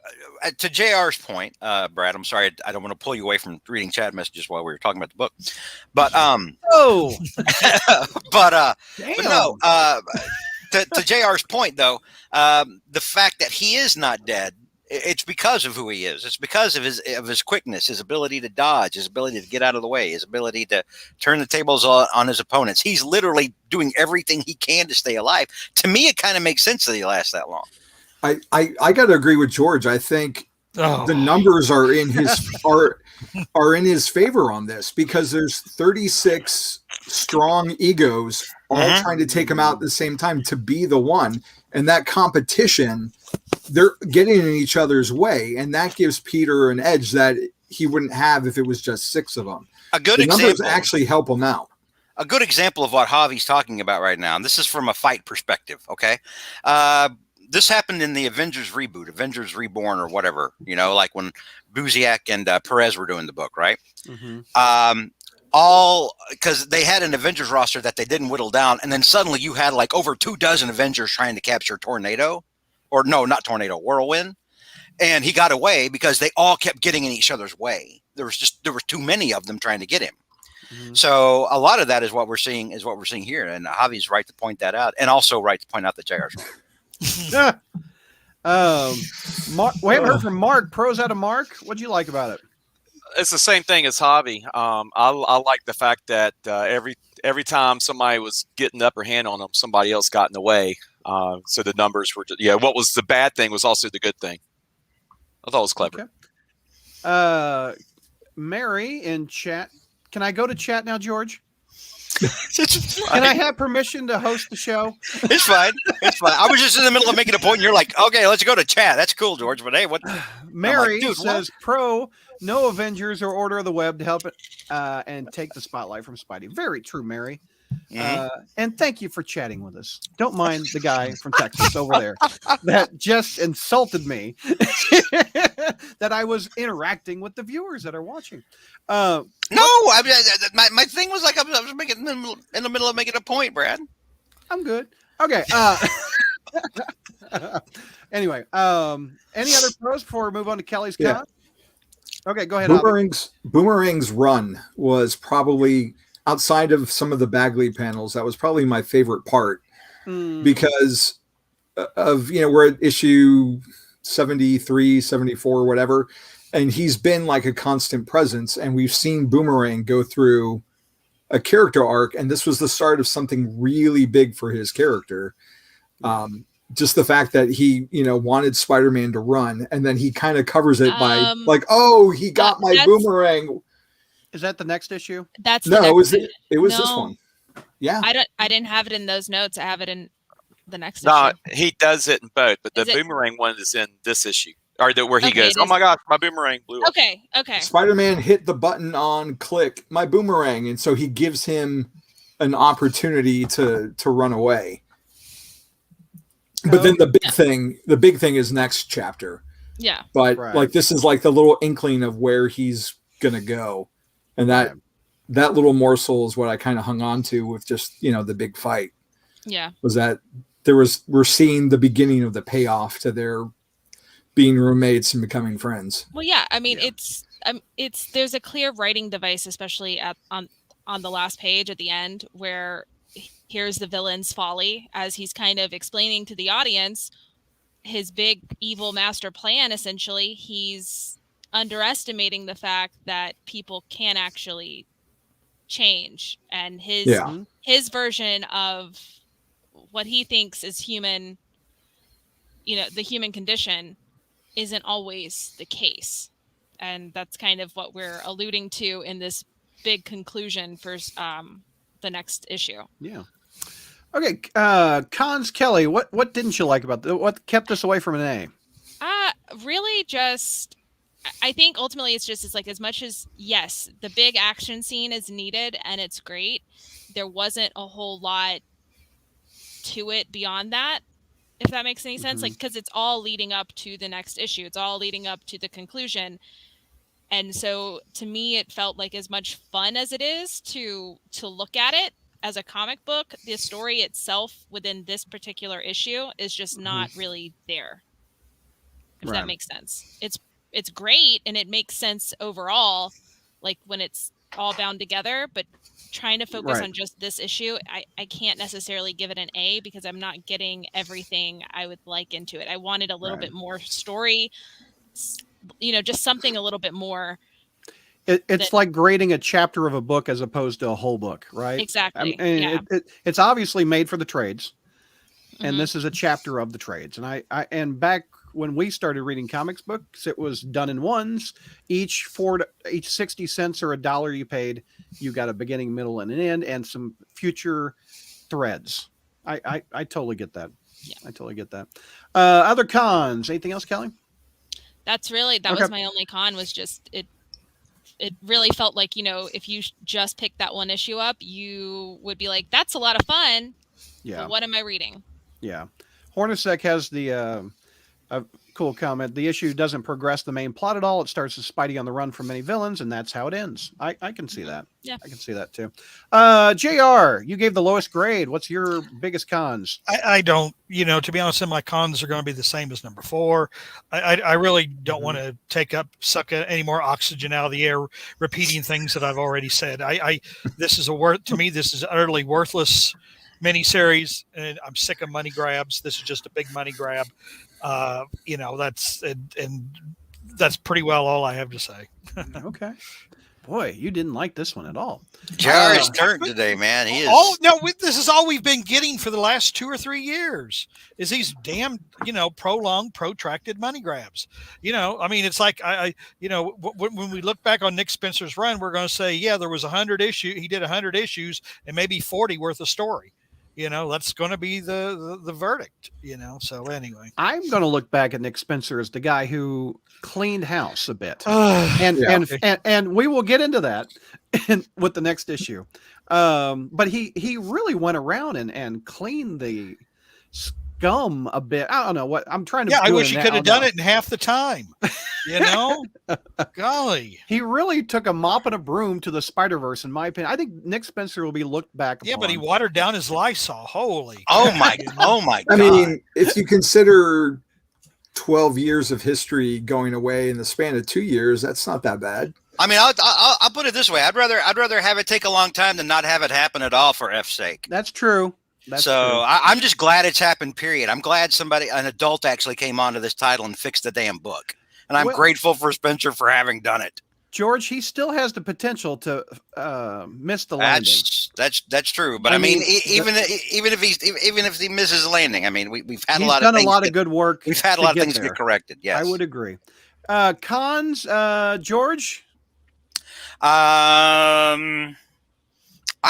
to JR's point, Brad, I'm sorry, I don't want to pull you away from reading chat messages while we were talking about the book, but to JR's point though, the fact that he is not dead. It's because of who he is. It's because of his quickness, his ability to dodge, his ability to get out of the way, his ability to turn the tables on his opponents. He's literally doing everything he can to stay alive. To me, it kind of makes sense that he lasts that long. I got to agree with George. I think the numbers are in his are in his favor on this because there's 36 strong egos all trying to take him out at the same time to be the one, and that competition. They're getting in each other's way, and that gives Peter an edge that he wouldn't have if it was just 6 of them. The numbers actually help him out. A good example of what Javi's talking about right now, and this is from a fight perspective, okay? This happened in the Avengers reboot, Avengers Reborn or whatever, like when Buziak and Perez were doing the book, right? Mm-hmm. All because they had an Avengers roster that they didn't whittle down, and then suddenly you had like over 24 Avengers trying to capture Tornado. Or no, not Tornado, Whirlwind. And he got away because they all kept getting in each other's way. There was too many of them trying to get him. Mm-hmm. So a lot of that is what we're seeing here. And Javi's right to point that out. And also right to point out that JR's wrong. We haven't heard from Mark. Pros out of Mark. What'd you like about it? It's the same thing as Hobby. I like the fact that every time somebody was getting the upper hand on them, somebody else got in the way. So the numbers were what was the bad thing was also the good thing. I thought it was clever. Okay. Mary in chat. Can I go to chat now, George? Can I have permission to host the show? It's fine. It's fine. I was just in the middle of making a point, and you're like, "Okay, let's go to chat." That's cool, George. But hey, what? Mary says, "Pro, no Avengers or Order of the Web to help it and take the spotlight from Spidey." Very true, Mary. And thank you for chatting with us. Don't mind the guy from Texas over there that just insulted me that I was interacting with the viewers that are watching. No, my thing was like I was making in the middle of making a point, Brad. I'm good. Okay. Anyway, any other pros before we move on to Kelly's con? Okay, go ahead. Boomerang's run was probably, outside of some of the Bagley panels, that was probably my favorite part because of, we're at issue 73, 74, whatever. And he's been like a constant presence, and we've seen Boomerang go through a character arc, and this was the start of something really big for his character. Just the fact that he, wanted Spider-Man to run, and then he kind of covers it by like, "Oh, he got my boomerang." Is that the next issue? That's it was this one. Yeah, I didn't have it in those notes. I have it in the next no, issue. He does it in both, but the boomerang one is in this issue. Or where he goes, "Oh my gosh, my boomerang blew up." Okay. Spider-Man hit the button on click, my boomerang, and so he gives him an opportunity to run away. But then the big thing is next chapter. Yeah. But like this is like the little inkling of where he's gonna go, and that little morsel is what I kind of hung on to with just the big fight. Yeah. Was that we're seeing the beginning of the payoff to their being roommates and becoming friends. Well, yeah. I mean, it's there's a clear writing device, especially on the last page at the end, where here's the villain's folly as he's kind of explaining to the audience his big evil master plan. Essentially, he's underestimating the fact that people can actually change, and his version of what he thinks is human, the human condition, isn't always the case. And that's kind of what we're alluding to in this big conclusion for the next issue. Yeah. Okay. Cons, Kelly, what didn't you like about what kept us away from an A? Really just, I think ultimately it's like, as much as, yes, the big action scene is needed and it's great, there wasn't a whole lot to it beyond that. If that makes any sense, like, because it's all leading up to the next issue. It's all leading up to the conclusion. And so to me, it felt like, as much fun as it is to look at it as a comic book, the story itself within this particular issue is just not really there. If that makes sense. It's great and it makes sense overall, like when it's all bound together, but trying to focus on just this issue, I can't necessarily give it an A because I'm not getting everything I would like into it. I wanted a little bit more story, just something a little bit more. It's like grading a chapter of a book as opposed to a whole book, right? Exactly. It's obviously made for the trades, and this is a chapter of the trades. And and back when we started reading comics books, it was done in ones. Each 60 cents or $1 you paid, you got a beginning, middle, and an end, and some future threads. I totally get that. Yeah. I totally get that. Other cons? Anything else, Kelly? That was my only con. Was just it really felt like, if you just picked that one issue up, you would be like, that's a lot of fun. Yeah. But what am I reading? Yeah. Hornacek has the cool comment. The issue doesn't progress the main plot at all. It starts with Spidey on the run from many villains, and that's how it ends. I can see that. Yeah. I can see that too. JR, you gave the lowest grade. What's your biggest cons? I don't, to be honest, my cons are going to be the same as number 4. I really don't want to suck any more oxygen out of the air, repeating things that I've already said. This is to me, this is utterly worthless miniseries, and I'm sick of money grabs. This is just a big money grab. That's pretty well all I have to say. Okay. Boy, you didn't like this one at all. JR's turn today, man. He is. Oh no, this is all we've been getting for the last 2 or 3 years. Is these damn, prolonged, protracted money grabs. It's like when we look back on Nick Spencer's run, we're going to say, yeah, there was 100 issues. He did 100 issues and maybe 40 worth of story. That's going to be the verdict. So anyway, I'm going to look back at Nick Spencer as the guy who cleaned house a bit, and we will get into that with the next issue. But he really went around and cleaned the scum a bit. I don't know what I'm trying to. Yeah, I wish he could have done it in half the time. Golly, he really took a mop and a broom to the Spider-Verse, in my opinion. I think Nick Spencer will be looked back upon. Yeah, but he watered down his Lysol. Holy! Oh my God! I mean, if you consider 12 years of history going away in the span of 2 years, that's not that bad. I mean, I'll put it this way: I'd rather have it take a long time than not have it happen at all, for F's sake. That's true. True. I'm just glad it's happened. Period. I'm glad an adult actually came onto this title and fixed the damn book, and I'm grateful for Spencer for having done it. George, he still has the potential to miss the landing. That's true. But I mean even if he misses the landing, I mean we've had He's a lot done of a lot of good work. We've had a lot of things to get corrected. Yes, I would agree. Cons, George. I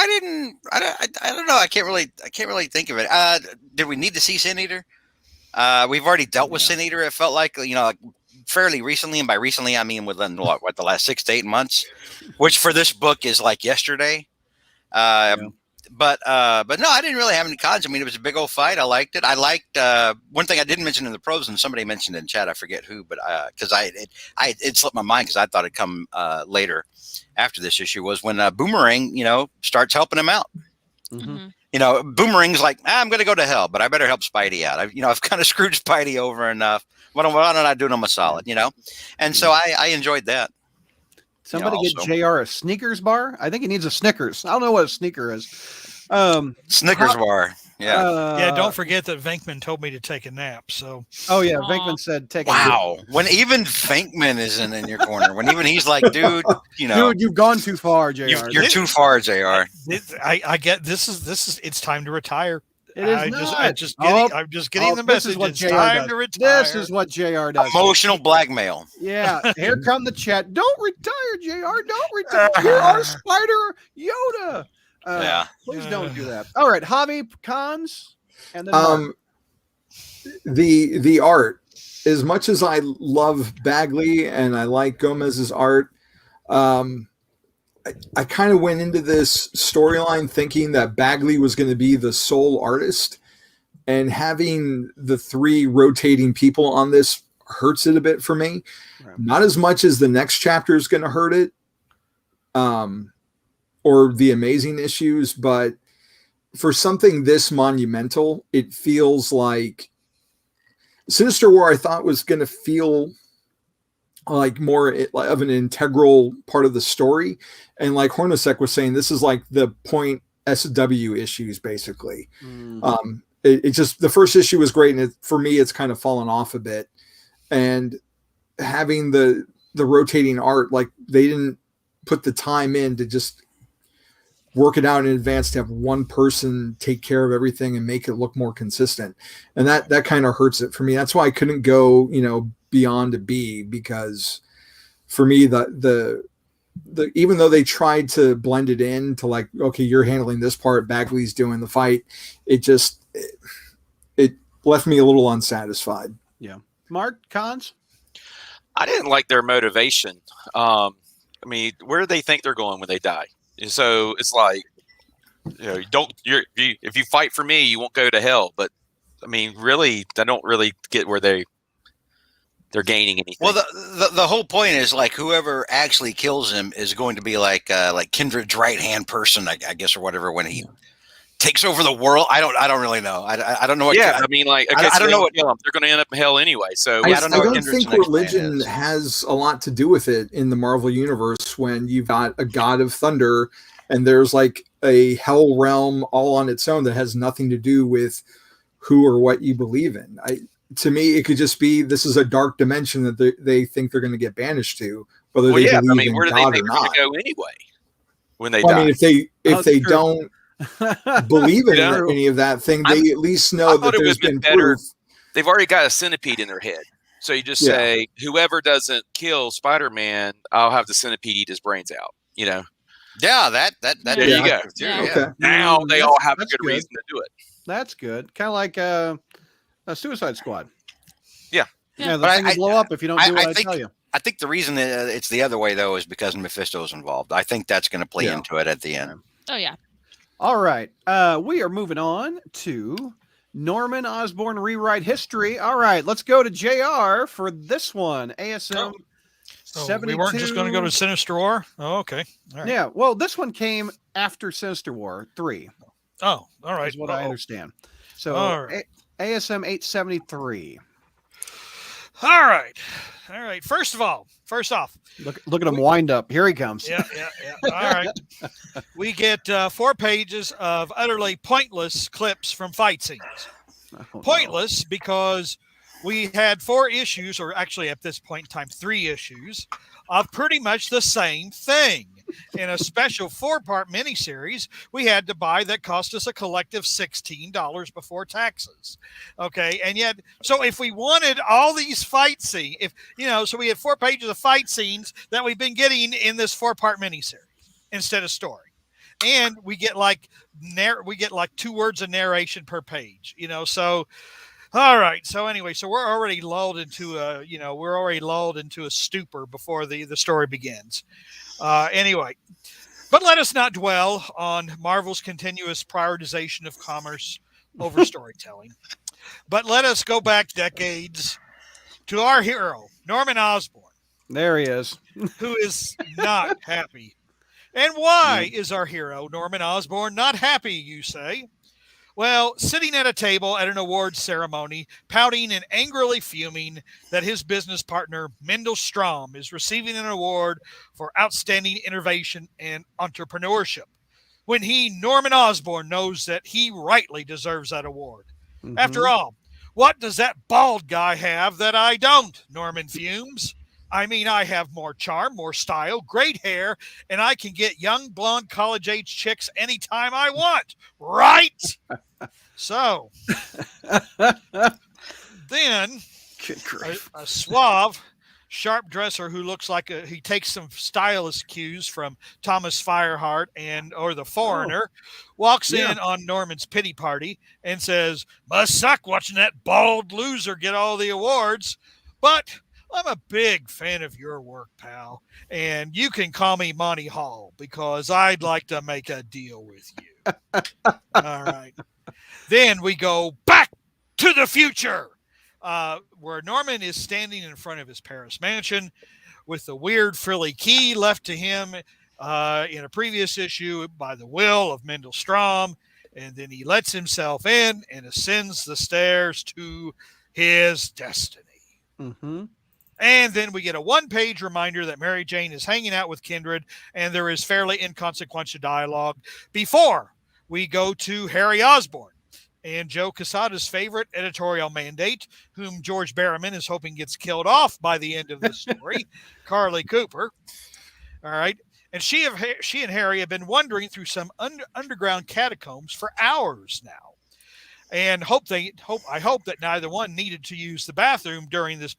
don't know. I can't really think of it. Did we need to see Sin Eater? We've already dealt with Sin Eater. It felt like, fairly recently, and by recently I mean within the last 6 to 8 months, which for this book is like yesterday. But no, I didn't really have any cons. I mean, it was a big old fight. I liked it. I liked one thing I didn't mention in the pros, and somebody mentioned in chat. I forget who, but because it slipped my mind because I thought it'd come later after this issue, was when Boomerang, starts helping him out. Mm-hmm. Boomerang's like, I'm going to go to hell, but I better help Spidey out. I've kind of screwed Spidey over enough. Why don't I do him a solid, And so I enjoyed that. Somebody get JR a Snickers bar. I think he needs a Snickers. I don't know what a sneaker is. Snickers bar. Yeah. Don't forget that Venkman told me to take a nap. So. Oh yeah, Venkman said take. Wow. When even Venkman isn't in your corner, when even he's like, dude, dude, you've gone too far, JR. You're too far, JR. I get this is it's time to retire. It is not. I'm just getting the message. It's time to retire. This is what JR does. Emotional blackmail. Yeah. Here come the chat. Don't retire, JR. Don't retire. You are Spider Yoda. Please don't do that. All right, Javi, cons, and then the art. As much as I love Bagley and I like Gomez's art, I kind of went into this storyline thinking that Bagley was going to be the sole artist, and having the 3 rotating people on this hurts it a bit for me. Right. Not as much as the next chapter is going to hurt it, or the amazing issues, but for something this monumental, it feels like Sinister War, I thought, was going to feel like more of an integral part of the story. And like Hornacek was saying, this is like the point SW issues, basically. It just, the first issue was great. And for me, it's kind of fallen off a bit. And having the rotating art, like they didn't put the time in to just work it out in advance to have one person take care of everything and make it look more consistent. And that kind of hurts it for me. That's why I couldn't go, beyond a B, because for me, the even though they tried to blend it in to like, okay, you're handling this part, Bagley's doing the fight, it left me a little unsatisfied. Yeah. Mark, cons? I didn't like their motivation. Where do they think they're going when they die? So it's like, if you fight for me, you won't go to hell. But really, I don't really get where they're gaining anything. Well, the whole point is like whoever actually kills him is going to be like Kindred's right hand person, I guess, or whatever, when he takes over the world. I don't really know. I don't know what. Yeah, I don't know what. They're going to end up in hell anyway. So I don't think religion has a lot to do with it in the Marvel universe when you've got a god of thunder and there's like a hell realm all on its own that has nothing to do with who or what you believe in. To me, it could just be this is a dark dimension that they think they're going to get banished to, whether they believe in where do they God think or they're going not. to go anyway when they Well, die? I mean, if they don't believe in Yeah. any of that thing, they at least know that there's been better. proof. They've already got a centipede in their head. So you just say, whoever doesn't kill Spider-Man, I'll have the centipede eat his brains out, you know? Yeah, that There you go. Yeah. Okay. Now they all have a good good. reason to do it. That's good. Kind of like a Suicide Squad. Yeah. Yeah, the But thing will blow up if you don't do what I tell you. I think the reason it's the other way, though, is because Mephisto's involved. I think that's going to play into it at the end. Oh, yeah. All right. We are moving on to Norman Osborn Rewrite History. All right. Let's go to JR for this one. ASM 72. We weren't just going to go to Sinister War? Oh, okay. All right. Yeah. Well, this one came after Sinister War 3. Oh, all right. Is what I understand. So All right. ASM 873. All right. First off, Look at him wind up. Here he comes. Yeah. All right. We get 4 pages of utterly pointless clips from fight scenes. Oh, Pointless because we had 4 issues, or actually at this point in time, 3 issues of pretty much the same thing in a special 4-part miniseries we had to buy that cost us a collective $16 before taxes. Okay. And yet, so if we wanted all these fight scenes, so we had 4 pages of fight scenes that we've been getting in this 4-part miniseries instead of story. And we get like 2 words of narration per page, so all right. So anyway, we're already lulled into a stupor before the story begins. Anyway, but let us not dwell on Marvel's continuous prioritization of commerce over storytelling. But let us go back decades to our hero, Norman Osborn. There he is. Who is not happy. And why is our hero, Norman Osborn, not happy, you say? Well, sitting at a table at an awards ceremony, pouting and angrily fuming that his business partner, Mendel Strom, is receiving an award for outstanding innovation and entrepreneurship, when he, Norman Osborn, knows that he rightly deserves that award. Mm-hmm. After all, what does that bald guy have that I don't, Norman fumes? I mean, I have more charm, more style, great hair, and I can get young, blonde, college-age chicks anytime I want, right? So, then a suave, sharp dresser who looks like he takes some stylist cues from Thomas Fireheart or The Foreigner, walks in on Norman's pity party and says, "Must suck watching that bald loser get all the awards, but I'm a big fan of your work, pal, and you can call me Monty Hall because I'd like to make a deal with you." All right. Then we go back to the future, where Norman is standing in front of his Paris mansion with the weird frilly key left to him in a previous issue by the will of Mendel Strom, and then he lets himself in and ascends the stairs to his destiny. Mm-hmm. And then we get a 1-page reminder that Mary Jane is hanging out with Kindred, and there is fairly inconsequential dialogue before we go to Harry Osborn and Joe Quesada's favorite editorial mandate, whom George Berriman is hoping gets killed off by the end of the story, Carly Cooper. All right. And she and Harry have been wandering through some underground catacombs for hours now. And I hope that neither one needed to use the bathroom during this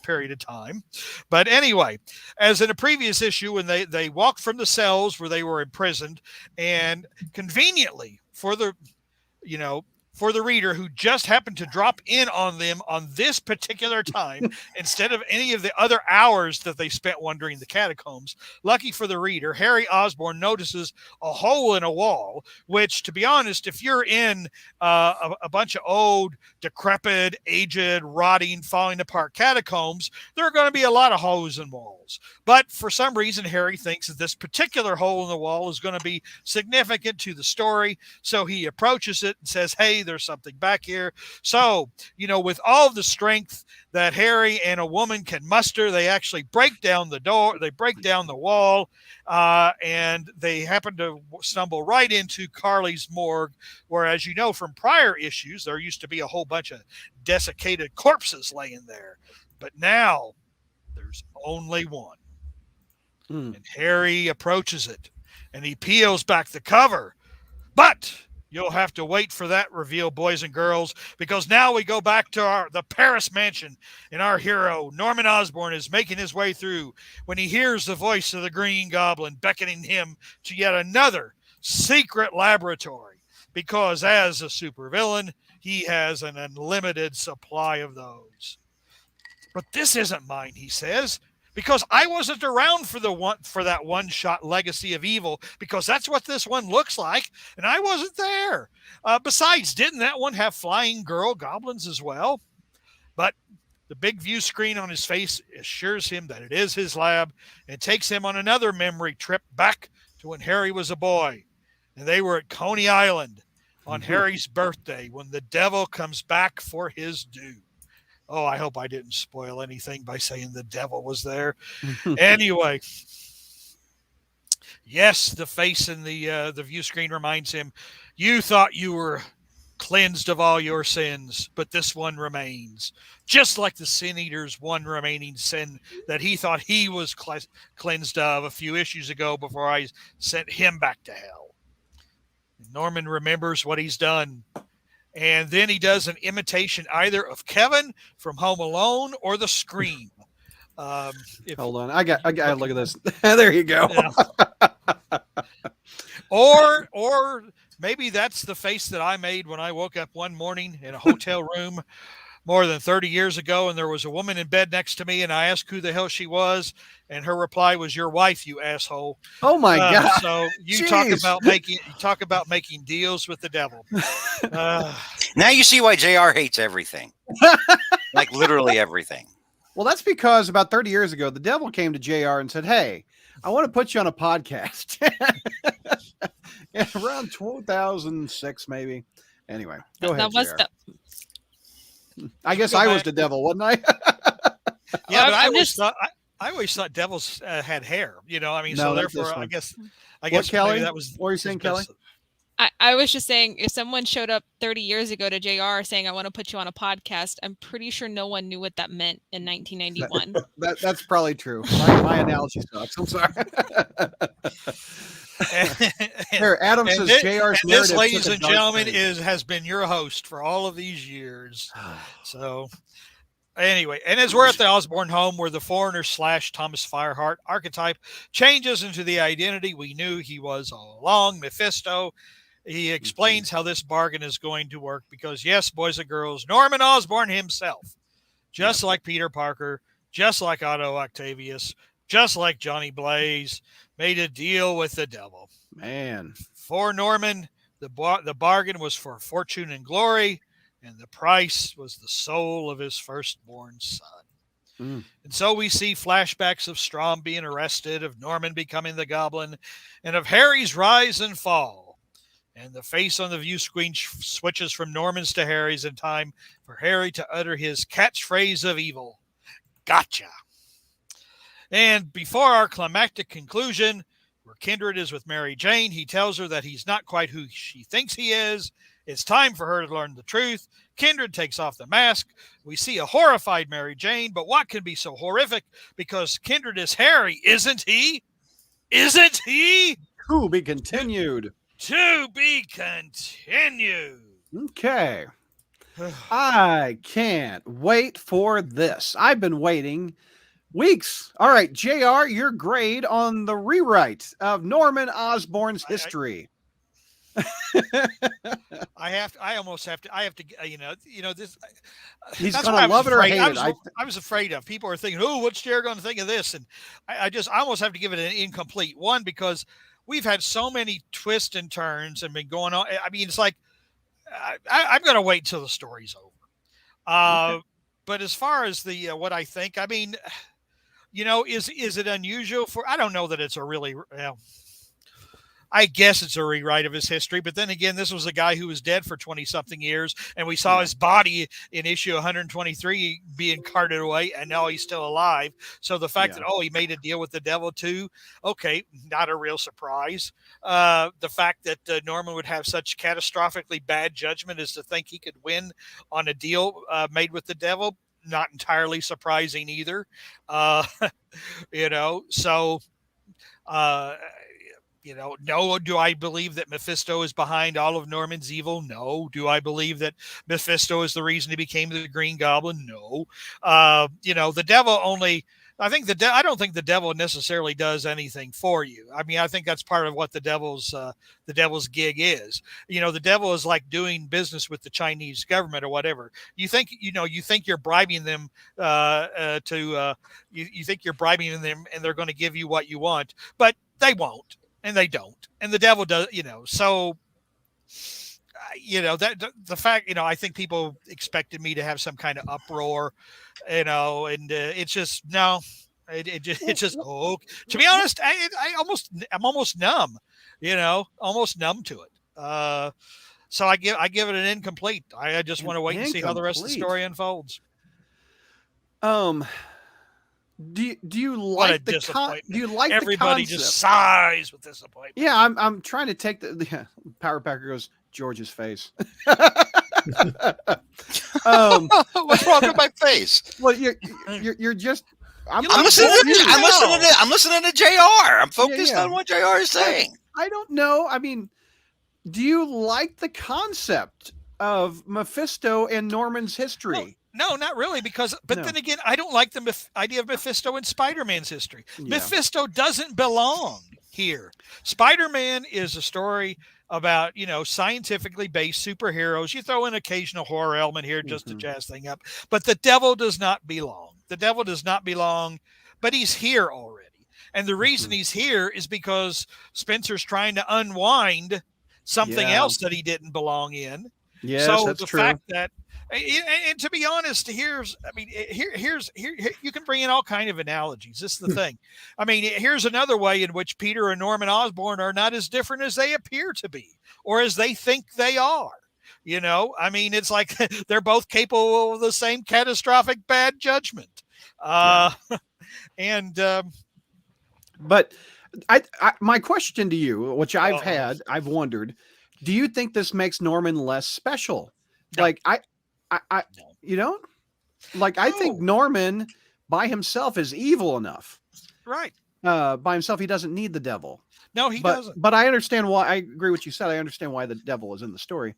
period of time. But anyway, as in a previous issue, when they walked from the cells where they were imprisoned, and conveniently for the reader who just happened to drop in on them on this particular time, instead of any of the other hours that they spent wandering the catacombs, lucky for the reader, Harry Osborn notices a hole in a wall, which, to be honest, if you're in a bunch of old, decrepit, aged, rotting, falling apart catacombs, there are going to be a lot of holes in walls. But for some reason, Harry thinks that this particular hole in the wall is going to be significant to the story, so he approaches it and says, "Hey, there's something back here. So, with all the strength that Harry and a woman can muster, they actually break down the door, they break down the wall, and they happen to stumble right into Carly's morgue, where, as you know from prior issues, there used to be a whole bunch of desiccated corpses laying there. But now there's only one. And Harry approaches it, and he peels back the cover. But you'll have to wait for that reveal, boys and girls, because now we go back to the Paris mansion, and our hero, Norman Osborn, is making his way through when he hears the voice of the Green Goblin beckoning him to yet another secret laboratory, because as a supervillain, he has an unlimited supply of those. But this isn't mine, he says, because I wasn't around for that one-shot Legacy of Evil, because that's what this one looks like, and I wasn't there. Besides, didn't that one have flying girl goblins as well? But the big view screen on his face assures him that it is his lab, and takes him on another memory trip back to when Harry was a boy, and they were at Coney Island on Harry's birthday when the devil comes back for his due. Oh, I hope I didn't spoil anything by saying the devil was there. Anyway, yes, the face in the view screen reminds him, you thought you were cleansed of all your sins, but this one remains. Just like the Sin Eater's one remaining sin that he thought he was cleansed of a few issues ago before I sent him back to hell. Norman remembers what he's done. And then he does an imitation either of Kevin from Home Alone or The Scream. Hold on, I got to look at this. There you go. Yeah. Or maybe that's the face that I made when I woke up one morning in a hotel room more than 30 years ago, and there was a woman in bed next to me, and I asked who the hell she was, and her reply was, "Your wife, you asshole." Oh my God! So you Jeez. talk about making deals with the devil. Now you see why JR hates everything, like literally everything. Well, that's because about 30 years ago, the devil came to JR and said, "Hey, I want to put you on a podcast." Yeah, around 2006, maybe. Anyway, go ahead. That was JR. I guess I was the devil, wasn't I? Yeah, but I always thought devils had hair. I mean, No, so that's therefore, this I one. guess Kelly? maybe that was. What were you saying, Kelly? I was just saying, if someone showed up 30 years ago to JR saying, "I want to put you on a podcast," I'm pretty sure no one knew what that meant in 1991. That's probably true. My analogy sucks. I'm sorry. Here, Adam says JR's this, narrative ladies took a and dark gentlemen, turn. has been your host for all of these years. So, anyway, and as we're at the Osborn home, where the foreigner / Thomas Fireheart archetype changes into the identity we knew he was all along, Mephisto. He explains how this bargain is going to work because, yes, boys and girls, Norman Osborn himself, just like Peter Parker, just like Otto Octavius, just like Johnny Blaze, made a deal with the devil. Man. For Norman, the bargain was for fortune and glory, and the price was the soul of his firstborn son. And so we see flashbacks of Strom being arrested, of Norman becoming the Goblin, and of Harry's rise and fall. And the face on the view screen switches from Norman's to Harry's in time for Harry to utter his catchphrase of evil. Gotcha. And before our climactic conclusion, where Kindred is with Mary Jane, he tells her that he's not quite who she thinks he is. It's time for her to learn the truth. Kindred takes off the mask. We see a horrified Mary Jane, but what can be so horrific? Because Kindred is Harry, isn't he? Isn't he? To be continued. To be continued. Okay. I can't wait for this. I've been waiting weeks. All right, JR, your grade on the rewrite of Norman Osborn's history. I have to, this. He's going to love it or hate it. I was afraid of. People are thinking, oh, what's JR going to think of this? And I almost have to give it an incomplete one because we've had so many twists and turns and been going on. I mean, it's like, I'm going to wait till the story's over. Okay. But as far as the, what I think, I mean, is it unusual for, I don't know that it's a really, I guess it's a rewrite of his history. But then again, this was a guy who was dead for 20-something years, and we saw his body in issue 123 being carted away, and now he's still alive. So the fact that, he made a deal with the devil too, okay, not a real surprise. The fact that Norman would have such catastrophically bad judgment as to think he could win on a deal made with the devil, not entirely surprising either. So no, do I believe that Mephisto is behind all of Norman's evil? No. Do I believe that Mephisto is the reason he became the Green Goblin? No. The devil only, I don't think the devil necessarily does anything for you. I mean, I think that's part of what the devil's gig is. The devil is like doing business with the Chinese government or whatever. You think you're bribing them you think you're bribing them and they're going to give you what you want, but they won't. And they don't, and the devil does, so, that the fact, I think people expected me to have some kind of uproar, and it's just, no, it's just, to be honest, I'm almost numb, almost numb to it. So I give it an incomplete. I just want to wait and see how the rest of the story unfolds. Do you like the everybody concept? Just sighs with disappointment? Yeah, I'm trying to take the Power Packer goes George's face. What's wrong with my face? Well, you're just. I'm listening to JR. I'm focused on what JR is saying. I don't know. I mean, do you like the concept of Mephisto and Norman's history? No, not really, then again, I don't like the idea of Mephisto in Spider-Man's history. Yeah. Mephisto doesn't belong here. Spider-Man is a story about, scientifically based superheroes. You throw an occasional horror element here just to jazz thing up, but the devil does not belong. The devil does not belong, but he's here already. And the reason he's here is because Spencer's trying to unwind something else that he didn't belong in. Yes, so that's the true. fact that, and to be honest, here you can bring in all kind of analogies. This is the thing. I mean, here's another way in which Peter and Norman Osborn are not as different as they appear to be, or as they think they are. I mean, it's like they're both capable of the same catastrophic bad judgment. But my question to you, which I've wondered, do you think this makes Norman less special? No. Like you don't? Like, I think Norman by himself is evil enough. Right. By himself, he doesn't need the devil. No, he doesn't. But I understand why. I agree with what you said. I understand why the devil is in the story.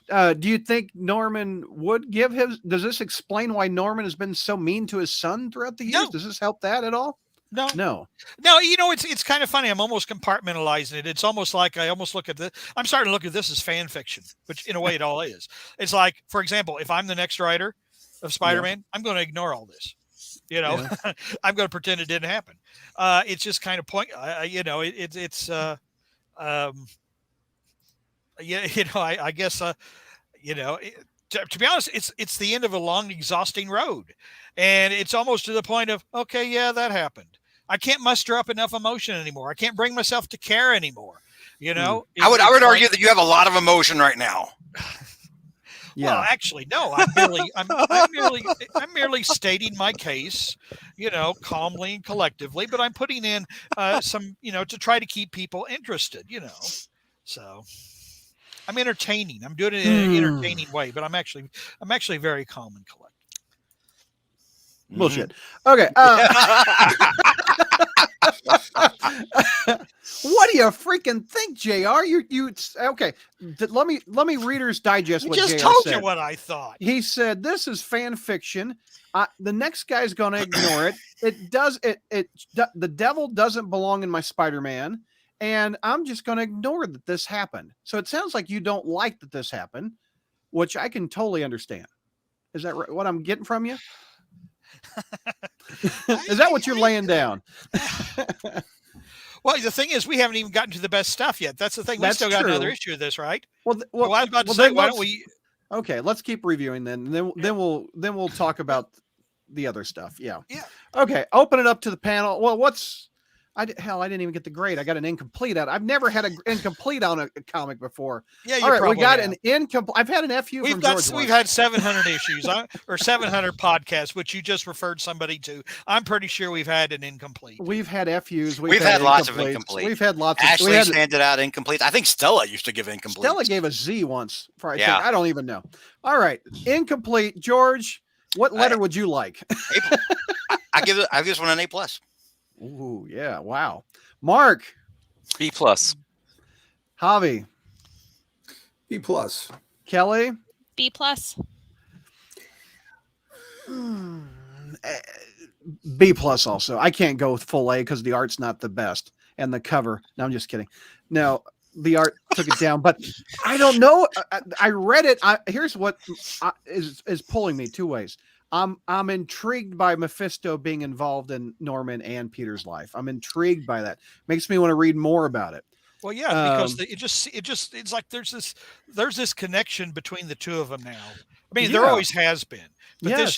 Do you think Norman would give does this explain why Norman has been so mean to his son throughout the years? No. Does this help that at all? No. It's kind of funny. I'm almost compartmentalizing it. It's almost like I'm starting to look at this as fan fiction, which in a way it all is. It's like, for example, if I'm the next writer of Spider-Man, I'm going to ignore all this. I'm going to pretend it didn't happen. It's just kind of I guess, to be honest, it's the end of a long, exhausting road. And it's almost to the point of, okay, yeah, that happened. I can't muster up enough emotion anymore. I can't bring myself to care anymore. I would argue that you have a lot of emotion right now. Yeah. Well, actually, no. I'm merely stating my case, calmly and collectively. But I'm putting in some, to try to keep people interested. So I'm entertaining. I'm doing it in an entertaining way. But I'm actually very calm and collected. Bullshit. Okay. What do you freaking think, JR? You okay? Let me Reader's Digest. What just JR told said. You what I thought. He said this is fan fiction. The next guy's going to ignore it. The devil doesn't belong in my Spider-Man, and I'm just going to ignore that this happened. So it sounds like you don't like that this happened, which I can totally understand. Is that right, what I'm getting from you? Is that what you're laying down? Well, the thing is, we haven't even gotten to the best stuff yet. That's the thing. We still got another issue of this, right? Well, I was about to say, why don't we? Okay, let's keep reviewing then. Then we'll talk about the other stuff. Yeah. Yeah. Okay, open it up to the panel. Well, Hell, I didn't even get the grade. I got an incomplete out. I've never had an incomplete on a comic before. Yeah, all right, we got an incomplete. I've had an FU from George. We've had 700 issues or 700 podcasts, which you just referred somebody to. I'm pretty sure we've had an incomplete. We've had FUs. We've had lots of incomplete. We've had lots. Ashley's handed out incomplete. I think Stella used to give incomplete. Stella gave a Z once. I don't even know. All right, incomplete. George, what letter would you like? I give this one an A+. Ooh, yeah. Wow. Mark. B+. Javi. B+. Kelly. B+. B+ also. I can't go with full A because the art's not the best. And the cover. No, I'm just kidding. No, the art took it down. But I don't know. I read it. Here's what is pulling me two ways. I'm intrigued by Mephisto being involved in Norman and Peter's life. I'm intrigued by that. Makes me want to read more about it. Well, yeah, because it's like there's this connection between the two of them now. I mean, there always has been. But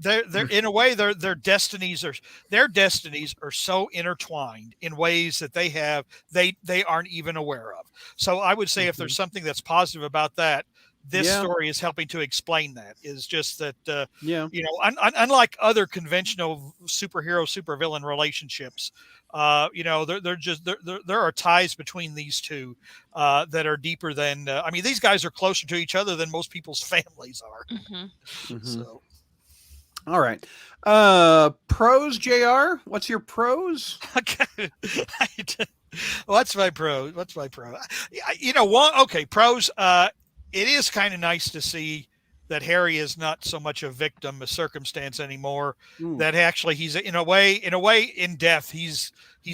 they're in a way their destinies are so intertwined in ways that they aren't even aware of. So I would say if there's something that's positive about that, this story is helping to explain that. Is just that unlike other conventional supervillain relationships, there are ties between these two that are deeper than these guys are closer to each other than most people's families are. So all right, pros. JR, what's your pros? Okay. What's my pro? Pros. It is kind of nice to see that Harry is not so much a victim of circumstance anymore. That actually he's in a way in death he's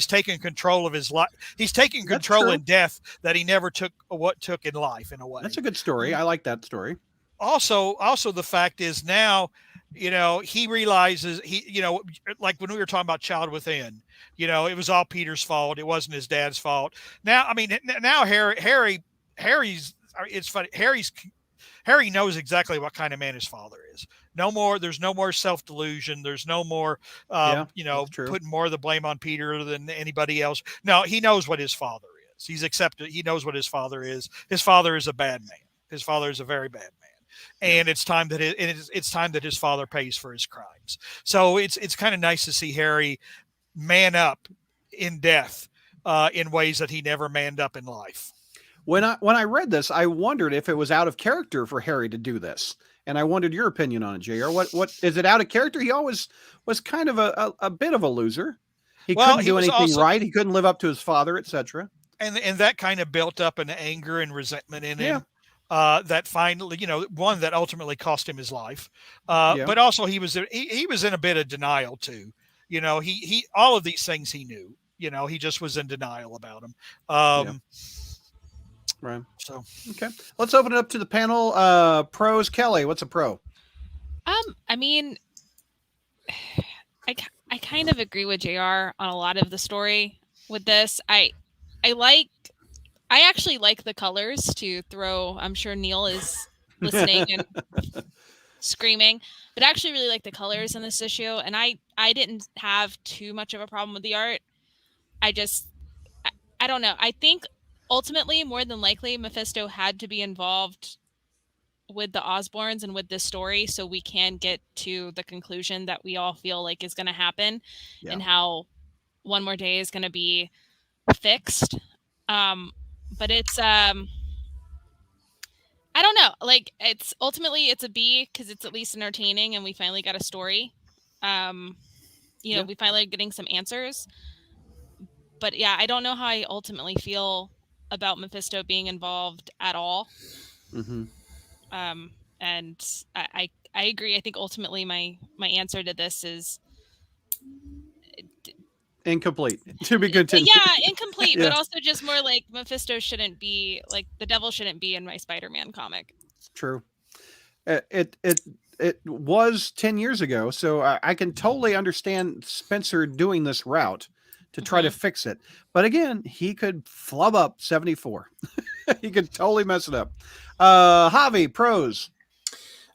taken control of his life. He's taking control in death that he never took in life. In a way, that's a good story. I like that story. Also, the fact is now, he realizes like when we were talking about Child Within, it was all Peter's fault. It wasn't his dad's fault. Now, now Harry's. It's funny. Harry knows exactly what kind of man his father is. There's no more self-delusion. There's no more, putting more of the blame on Peter than anybody else. No, he knows what his father is. He's accepted. He knows what his father is. His father is a bad man. His father is a very bad man. And it's time that it's time that his father pays for his crimes. So it's kind of nice to see Harry man up in death in ways that he never manned up in life. When I read this, I wondered if it was out of character for Harry to do this, and I wondered your opinion on it, JR. What is it out of character? He always was kind of a bit of a loser. He couldn't do anything right. He couldn't live up to his father, etc. And that kind of built up an anger and resentment in him. That finally, one that ultimately cost him his life. But also he was in a bit of denial too. He all of these things he knew. He just was in denial about them. Right. So, okay. Let's open it up to the panel. Pros. Kelly, what's a pro? I kind of agree with JR on a lot of the story with this. I actually like the colors to throw. I'm sure Neil is listening and screaming, but I actually really like the colors in this issue. And I didn't have too much of a problem with the art. I don't know. I think ultimately, more than likely, Mephisto had to be involved with the Osborns and with this story so we can get to the conclusion that we all feel like is going to happen and how One More Day is going to be fixed. But it's, I don't know. Like, it's a B because it's at least entertaining and we finally got a story. We finally getting some answers. But yeah, I don't know how I ultimately feel about Mephisto being involved at all. And I agree. I think ultimately my answer to this is incomplete. To be continued. Yeah, incomplete, but also just more like Mephisto shouldn't be like the devil shouldn't be in my Spider-Man comic. True. It was 10 years ago, so I can totally understand Spencer doing this route to try to fix it. But again, he could flub up 74. He could totally mess it up. Javi, pros.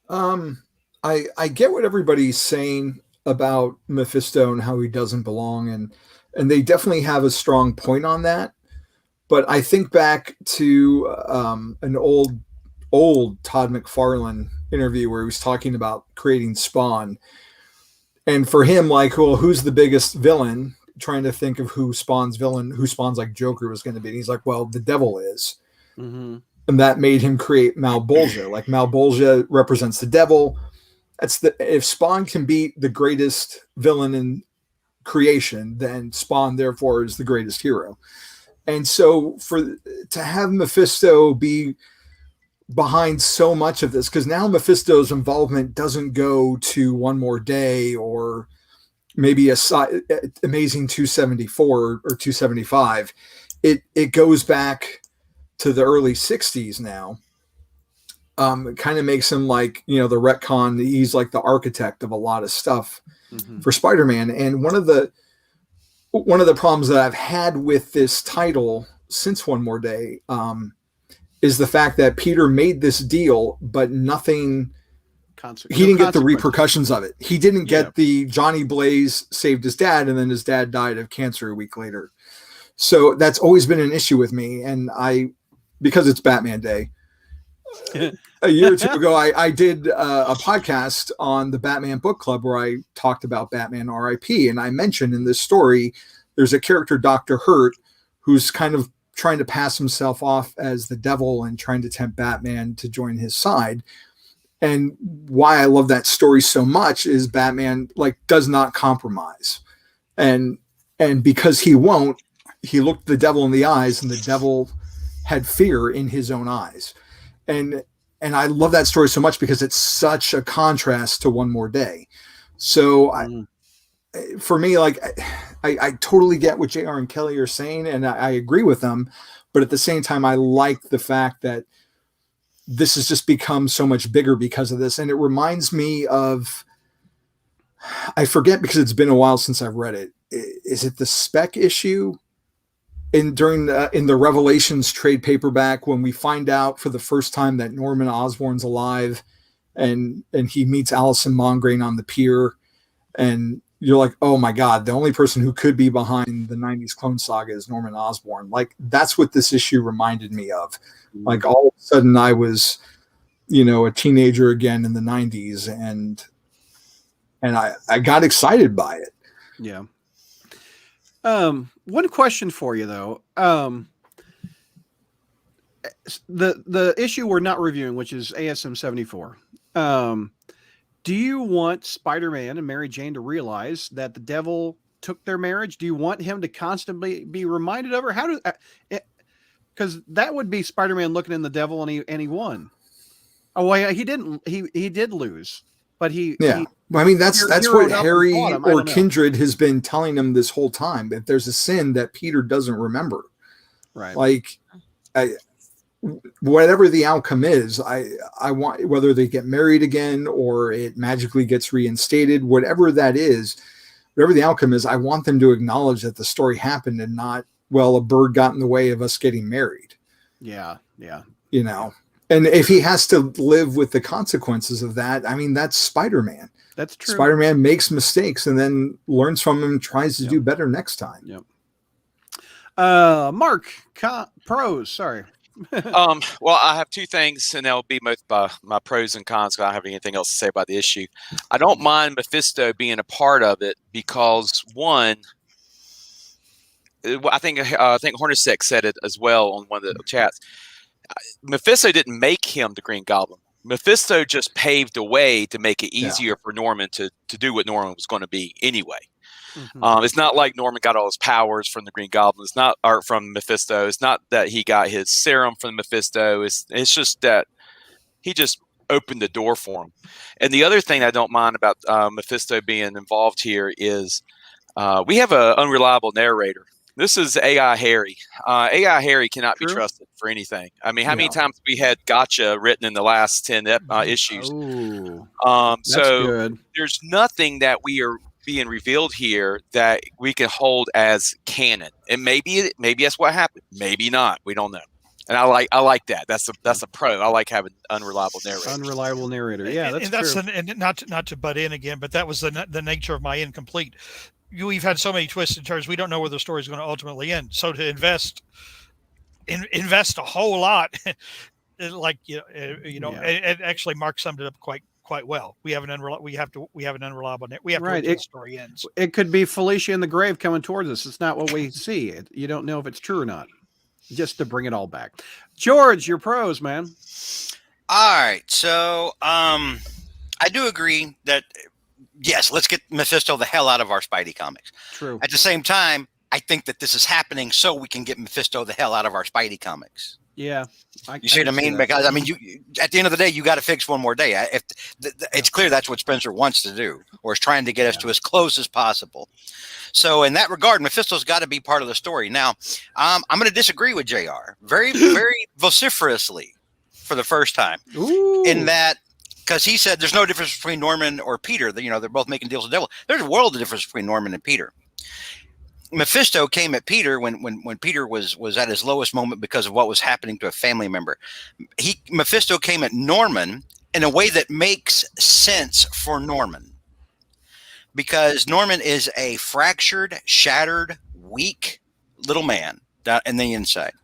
I get what everybody's saying about Mephisto and how he doesn't belong. And and they definitely have a strong point on that. But I think back to an old Todd McFarlane interview where he was talking about creating Spawn. And for him, like, well, who's the biggest villain? Trying to think of who Spawn's like Joker was going to be. And he's like, well, the devil is. Mm-hmm. And that made him create Malbolgia. Like, Malbolgia represents the devil. If Spawn can be the greatest villain in creation, then Spawn, therefore, is the greatest hero. And so to have Mephisto be behind so much of this, because now Mephisto's involvement doesn't go to One More Day or maybe Amazing 274 or 275. It goes back to the early 60s now. It kind of makes him like, the retcon. He's like the architect of a lot of stuff for Spider-Man. And one of the problems that I've had with this title since One More Day is the fact that Peter made this deal, but nothing. He didn't get the repercussions of it. He didn't get the Johnny Blaze saved his dad, and then his dad died of cancer a week later. So that's always been an issue with me. And because it's Batman Day, a year or two ago, I did a podcast on the Batman Book Club where I talked about Batman R.I.P. And I mentioned in this story, there's a character, Dr. Hurt, who's kind of trying to pass himself off as the devil and trying to tempt Batman to join his side. And why I love that story so much is Batman does not compromise. And because he won't, he looked the devil in the eyes, and the devil had fear in his own eyes. And I love that story so much because it's such a contrast to One More Day. So for me, I totally get what JR and Kelly are saying, and I agree with them. But at the same time, I like the fact that this has just become so much bigger because of this. And it reminds me of, I forget because it's been a while since I've read it. Is it the Spec issue in the Revelations trade paperback when we find out for the first time that Norman Osborn's alive and he meets Allison Mongrain on the pier, and you're like, oh my God, the only person who could be behind the 90s Clone Saga is Norman Osborn. Like, that's what this issue reminded me of. Like, all of a sudden I was, a teenager again in the 90s, and I got excited by it. Yeah. One question for you though. The issue we're not reviewing, which is ASM 74. Do you want Spider-Man and Mary Jane to realize that the devil took their marriage? Do you want him to constantly be reminded of her? How do because that would be Spider-Man looking in the devil and he won. Oh, well, he didn't. He did lose, but he. Yeah, I mean that's what Harry or Kindred has been telling him this whole time. That there's a sin that Peter doesn't remember. Right. Like, whatever the outcome is, I want, whether they get married again or it magically gets reinstated, whatever that is, whatever the outcome is, I want them to acknowledge that the story happened and not, well, a bird got in the way of us getting married. Yeah. Yeah. And if he has to live with the consequences of that, I mean, that's Spider-Man. That's true. Spider-Man makes mistakes and then learns from them and tries to do better next time. Yep. Mark, pros, sorry. Well, I have two things, and they'll be both my pros and cons. I don't have anything else to say about the issue. I don't mind Mephisto being a part of it because, one, I think Hornacek said it as well on one of the chats. Mephisto didn't make him the Green Goblin. Mephisto just paved the way to make it easier for Norman to do what Norman was going to be anyway. Mm-hmm. It's not like Norman got all his powers from the Green Goblin. It's not art from Mephisto. It's not that he got his serum from Mephisto. It's just that he just opened the door for him. And the other thing I don't mind about Mephisto being involved here is we have an unreliable narrator. This is AI Harry. AI Harry cannot be trusted for anything. I mean, how many times we had gotcha written in the last 10 issues? That's good. There's nothing that we are being revealed here that we can hold as canon. And maybe that's what happened. Maybe not. We don't know. And I like that. That's a pro. I like having unreliable narrator. Unreliable narrator. Yeah, that's true. And not to butt in again, but that was the nature of my incomplete. we've had so many twists and turns. We don't know where the story is going to ultimately end. So to invest a whole lot, like it actually Mark summed it up quite well. We have an unreliable we have to wait till the story ends. It could be Felicia in the grave coming towards us. It's not what we see. You don't know if it's true or not. Just to bring it all back. George, your pros, man. All right. So I do agree that, yes, let's get Mephisto the hell out of our Spidey comics. True. At the same time, I think that this is happening so we can get Mephisto the hell out of our Spidey comics. Yeah. You see what I mean? Because, I mean, you at the end of the day, you got to fix one more day. It's clear that's what Spencer wants to do, or is trying to get us to as close as possible. So in that regard, Mephisto's got to be part of the story. Now, I'm going to disagree with JR very, very vociferously for the first time. Ooh. In that, because he said there's no difference between Norman or Peter. They're both making deals with the devil. There's a world of difference between Norman and Peter. Mephisto came at Peter when Peter was at his lowest moment because of what was happening to a family member. Mephisto came at Norman in a way that makes sense for Norman, because Norman is a fractured, shattered, weak little man in the inside,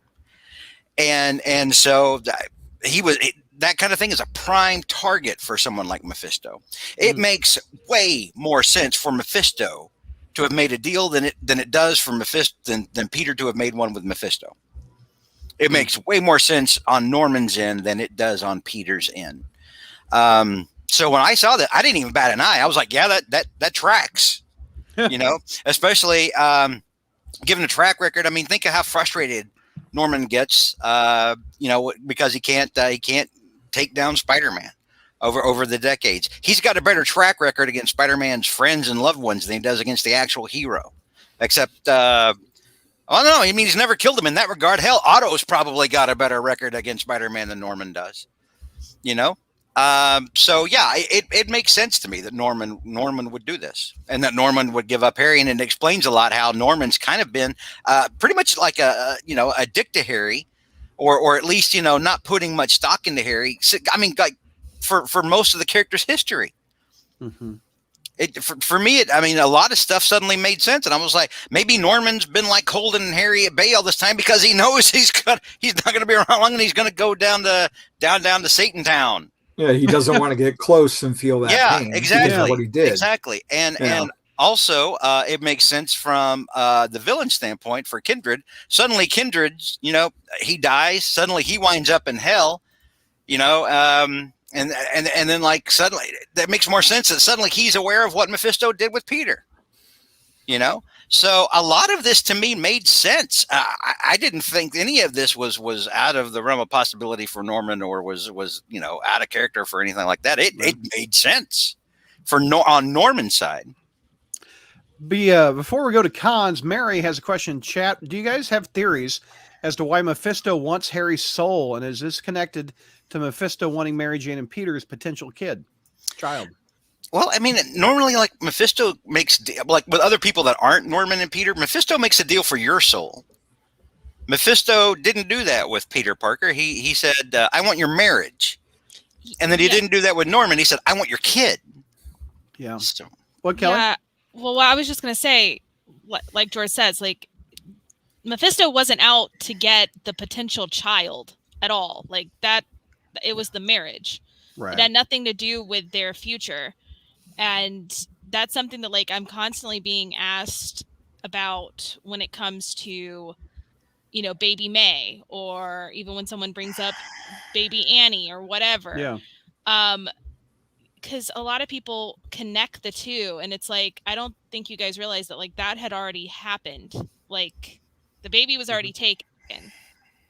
and so that kind of thing is a prime target for someone like Mephisto. It makes way more sense for Mephisto to have made a deal than it does for Mephisto than Peter to have made one with Mephisto. It makes way more sense on Norman's end than it does on Peter's end. So when I saw that, I didn't even bat an eye. I was like, yeah, that tracks. Especially given the track record. I mean, think of how frustrated Norman gets, because he can't take down Spider-Man over the decades. He's got a better track record against Spider-Man's friends and loved ones than he does against the actual hero. Except, I don't know. I mean, he's never killed him in that regard. Hell, Otto's probably got a better record against Spider-Man than Norman does. So yeah, it makes sense to me that Norman would do this, and that Norman would give up Harry, and it explains a lot how Norman's kind of been pretty much like a dick to Harry, or at least not putting much stock into Harry. I mean, like for most of the character's history. Mm-hmm. For me, a lot of stuff suddenly made sense, and I was like, maybe Norman's been like holding Harry at bay all this time because he knows he's not going to be around long, and he's going to go down to Satan Town. Yeah, he doesn't want to get close and feel that pain. Exactly. What he did. Exactly. And also, it makes sense from the villain standpoint for Kindred. Suddenly, Kindred, he dies. Suddenly, he winds up in hell. And then like suddenly that makes more sense that suddenly he's aware of what Mephisto did with Peter. So a lot of this to me made sense. I didn't think any of this was out of the realm of possibility for Norman, or was out of character for anything like that. It made sense on Norman's side. Before we go to cons, Mary has a question in chat. Do you guys have theories as to why Mephisto wants Harry's soul, and is this connected to Mephisto wanting Mary Jane and Peter's potential child? Well, I mean, normally, like Mephisto makes like with other people that aren't Norman and Peter, Mephisto makes a deal for your soul. Mephisto didn't do that with Peter Parker. He said, "I want your marriage," and then he didn't do that with Norman. He said, "I want your kid." Yeah. So, what, Kelly? Yeah. Well, I was just gonna say, like George says, like Mephisto wasn't out to get the potential child at all. Like that, it was the marriage. Right. It had nothing to do with their future. And that's something that like I'm constantly being asked about when it comes to, baby May, or even when someone brings up baby Annie or whatever. Yeah. Because a lot of people connect the two, and it's like, I don't think you guys realize that like that had already happened. Like the baby was already taken,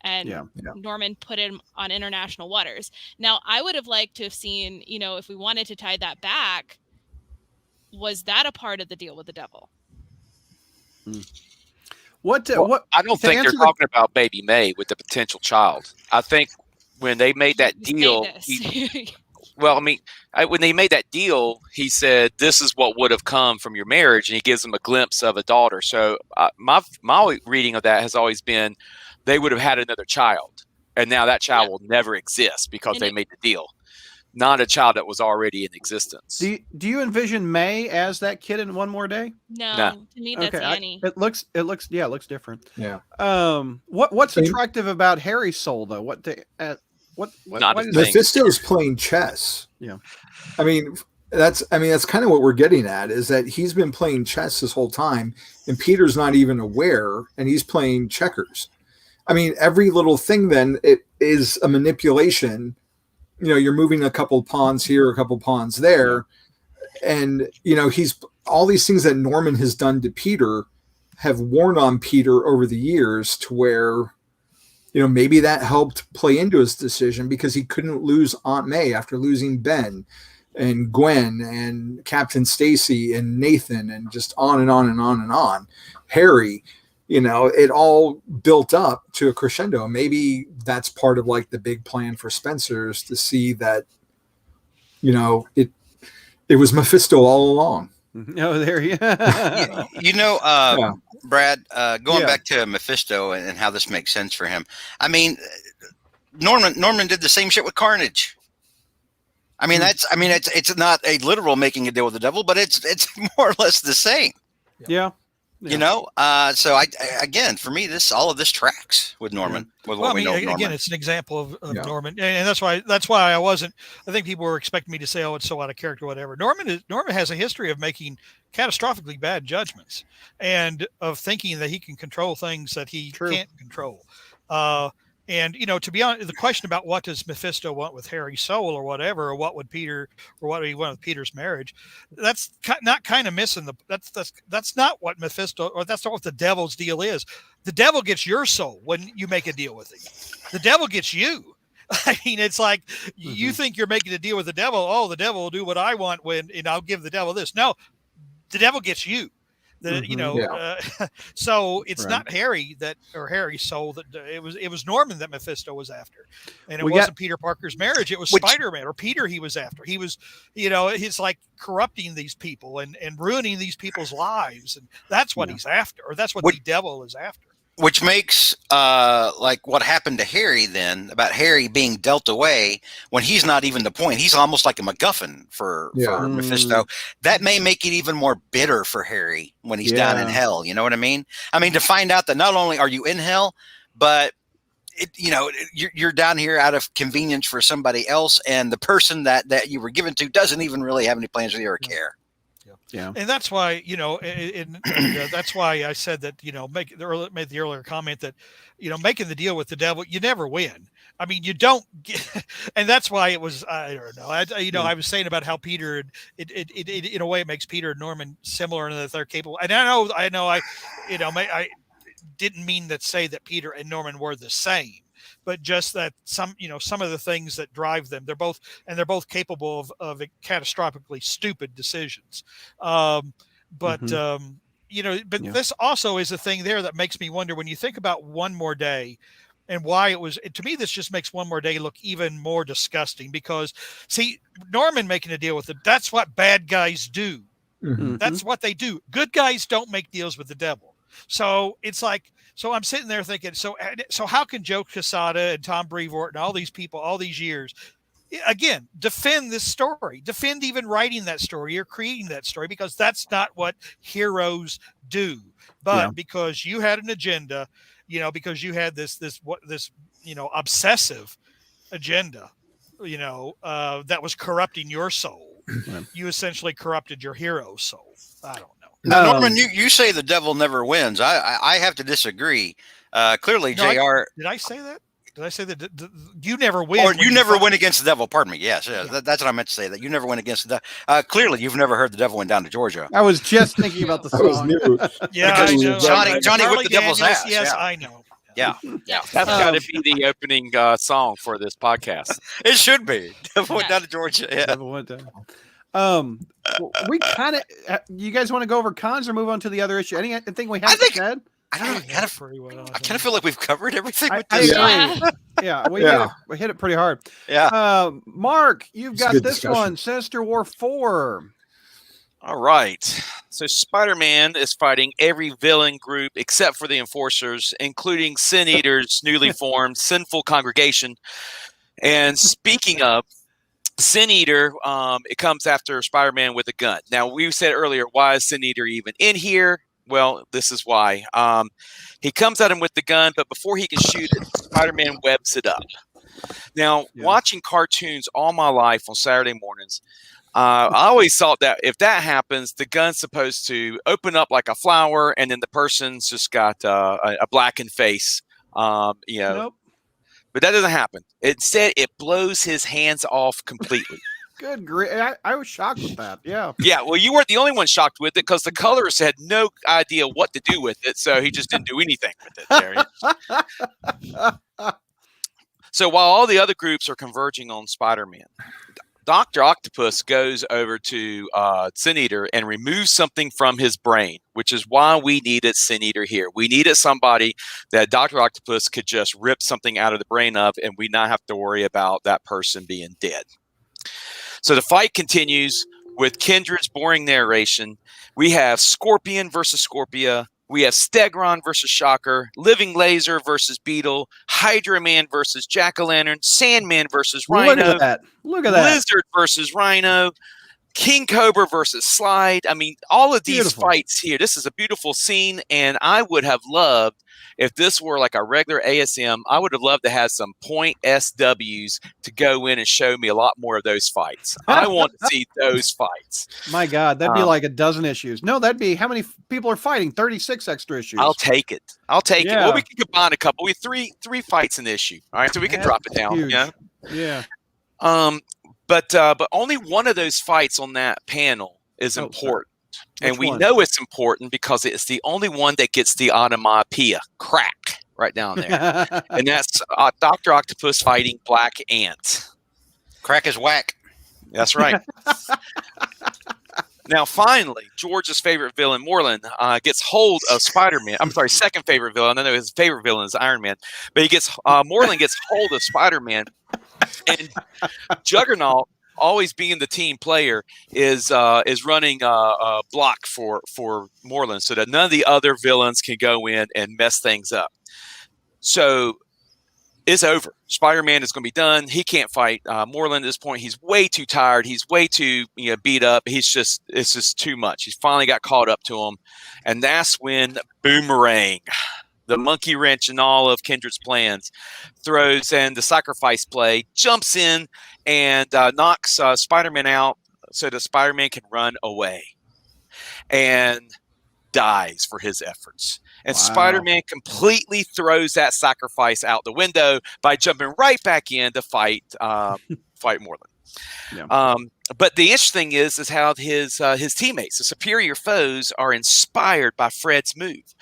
and Norman put him on international waters. Now, I would have liked to have seen, if we wanted to tie that back, was that a part of the deal with the devil? What I don't think they're talking about baby May with the potential child. I think when they made that deal, well, I mean, when they made that deal, he said, "This is what would have come from your marriage," and he gives them a glimpse of a daughter. So my reading of that has always been they would have had another child, and now that child will never exist because they made the deal. not a child that was already in existence. Do you envision May as that kid in One More Day? No. To me, that's Annie. It looks different. Yeah. What's attractive about Harry's soul though? Mephisto's playing chess. Yeah. I mean, that's kind of what we're getting at, is that he's been playing chess this whole time, and Peter's not even aware, and he's playing checkers. I mean, every little thing then it is a manipulation. You know, you're moving a couple pawns here, a couple pawns there. And, you know, all these things that Norman has done to Peter have worn on Peter over the years to where, you know, maybe that helped play into his decision, because he couldn't lose Aunt May after losing Ben and Gwen and Captain Stacy and Nathan and just on and on and on and on. Harry, you know, it all built up to a crescendo. Maybe that's part of like the big plan for Spencer's, to see that, you know, it was Mephisto all along. Oh, there you Brad, going back to Mephisto and how this makes sense for him. I mean, Norman did the same shit with Carnage. I mean, it's not a literal making a deal with the devil, but it's more or less the same. Yeah. You know, so again, for me, all of this tracks with Norman. With what we know of Norman. Again, it's an example of Norman, and that's why I wasn't. I think people were expecting me to say, "Oh, it's so out of character," whatever. Norman has a history of making catastrophically bad judgments, and of thinking that he can control things that he can't control. And, you know, to be honest, the question about what does Mephisto want with Harry's soul or whatever, or what would he want with Peter's marriage, that's not kind of missing that's not what Mephisto, or that's not what the devil's deal is. The devil gets your soul when you make a deal with him. The devil gets you. I mean, it's like you think you're making a deal with the devil. Oh, the devil will do what I want and I'll give the devil this. No, the devil gets you. So it's not Harry's soul that it was Norman that Mephisto was after, and it wasn't Peter Parker's marriage. It was Spider-Man or Peter he was after. He was, you know, he's like corrupting these people and ruining these people's lives, and that's what he's after, or that's what the devil is after. Which makes like what happened to Harry then, about Harry being dealt away when he's not even the point. He's almost like a MacGuffin for Mephisto. That may make it even more bitter for Harry when he's down in hell. You know what I mean? I mean, to find out that not only are you in hell, but you're down here out of convenience for somebody else, and the person that you were given to doesn't even really have any plans with you or care. Yeah, and that's why, you know, that's why I said that, you know, made the earlier comment that, you know, making the deal with the devil, you never win. I mean, you don't get, and that's why it was, I don't know. I was saying about how Peter, it in a way it makes Peter and Norman similar in that they're capable. And I know, I didn't mean to say that Peter and Norman were the same, but just that some of the things that drive them, they're both capable of catastrophically stupid decisions. This also is a thing there that makes me wonder, when you think about One More Day and why to me, this just makes One More Day look even more disgusting, because see, Norman making a deal with it, that's what bad guys do. Mm-hmm. That's what they do. Good guys don't make deals with the devil. So it's like, so I'm sitting there thinking, so how can Joe Quesada and Tom Brevoort and all these people, all these years, again, defend this story, defend even writing that story or creating that story, because that's not what heroes do. But because you had an agenda, you know, because you had this obsessive agenda, you know, that was corrupting your soul, you essentially corrupted your hero's soul. I don't know. Now, Norman, you say the devil never wins. I have to disagree. Clearly, no, JR. Did I say that? Did I say that you never win? Or you never win against the devil. Pardon me. Yes, that's what I meant to say. That you never win against the devil. Clearly, you've never heard the devil went down to Georgia. I was just thinking about the song. I know. Johnny whipped the devil's ass. Yes, I know. Yeah. That's got to be the opening song for this podcast. It should be. Devil went down to Georgia. Yeah. Devil went down. We kind of. You guys want to go over cons or move on to the other issue? Anything we haven't said? I don't know. I kind of feel like we've covered everything with this. We hit it pretty hard. Yeah. Mark, you've got this one, Sinister War 4. All right. So Spider-Man is fighting every villain group except for the Enforcers, including Sin Eater's newly formed sinful congregation. And speaking of, Sin Eater, it comes after Spider-Man with a gun. Now, we said earlier, why is Sin Eater even in here? Well, this is why. He comes at him with the gun, but before he can shoot it, Spider-Man webs it up. Now, watching cartoons all my life on Saturday mornings, I always thought that if that happens, the gun's supposed to open up like a flower, and then the person's just got a blackened face. Nope. But that doesn't happen. Instead, it blows his hands off completely. Good grief. I was shocked with that. Yeah. Yeah, well, you weren't the only one shocked with it because the colorist had no idea what to do with it, so he just didn't do anything with it, Terry. So while all the other groups are converging on Spider-Man, Dr. Octopus goes over to Sin Eater and removes something from his brain, which is why we needed Sin Eater here. We needed somebody that Dr. Octopus could just rip something out of the brain of, and we not have to worry about that person being dead. So the fight continues with Kindred's boring narration. We have Scorpion versus Scorpia. We have Stegron versus Shocker, Living Laser versus Beetle, Hydra Man versus Jack-O-Lantern, Sandman versus Rhino. Look at that. Look at that. Lizard versus Rhino, King Cobra versus Slide. I mean, all of these fights here. This is a beautiful scene, and I would have loved, if this were like a regular ASM, I would have loved to have some point SWs to go in and show me a lot more of those fights. I want to see those fights. My God, that'd be like a dozen issues. No, that'd be how many people are fighting? 36 extra issues. I'll take it. I'll take it. Well, we can combine a couple. We have three fights in the issue. All right, so we can drop it down. Huge. Yeah. But only one of those fights on that panel is important. And we know it's important because it's the only one that gets the onomatopoeia crack right down there. And that's Dr. Octopus fighting Black Ant. Crack is whack. That's right. Now, finally, George's favorite villain, Moreland, gets hold of Spider-Man. I'm sorry, second favorite villain. I know his favorite villain is Iron Man. But Moreland gets hold of Spider-Man. And Juggernaut, always being the team player, is running a block for Moreland so that none of the other villains can go in and mess things up. So it's over. Spider-Man is going to be done. He can't fight Moreland at this point. He's way too tired. He's way too beat up. It's just too much. He's finally got caught up to him, and that's when Boomerang, the monkey wrench in all of Kindred's plans, throws in the sacrifice play, jumps in, and knocks Spider-Man out so that Spider-Man can run away, and dies for his efforts. And Spider-Man completely throws that sacrifice out the window by jumping right back in to fight Moreland. Yeah. But the interesting thing is how his teammates, the superior foes, are inspired by Fred's move.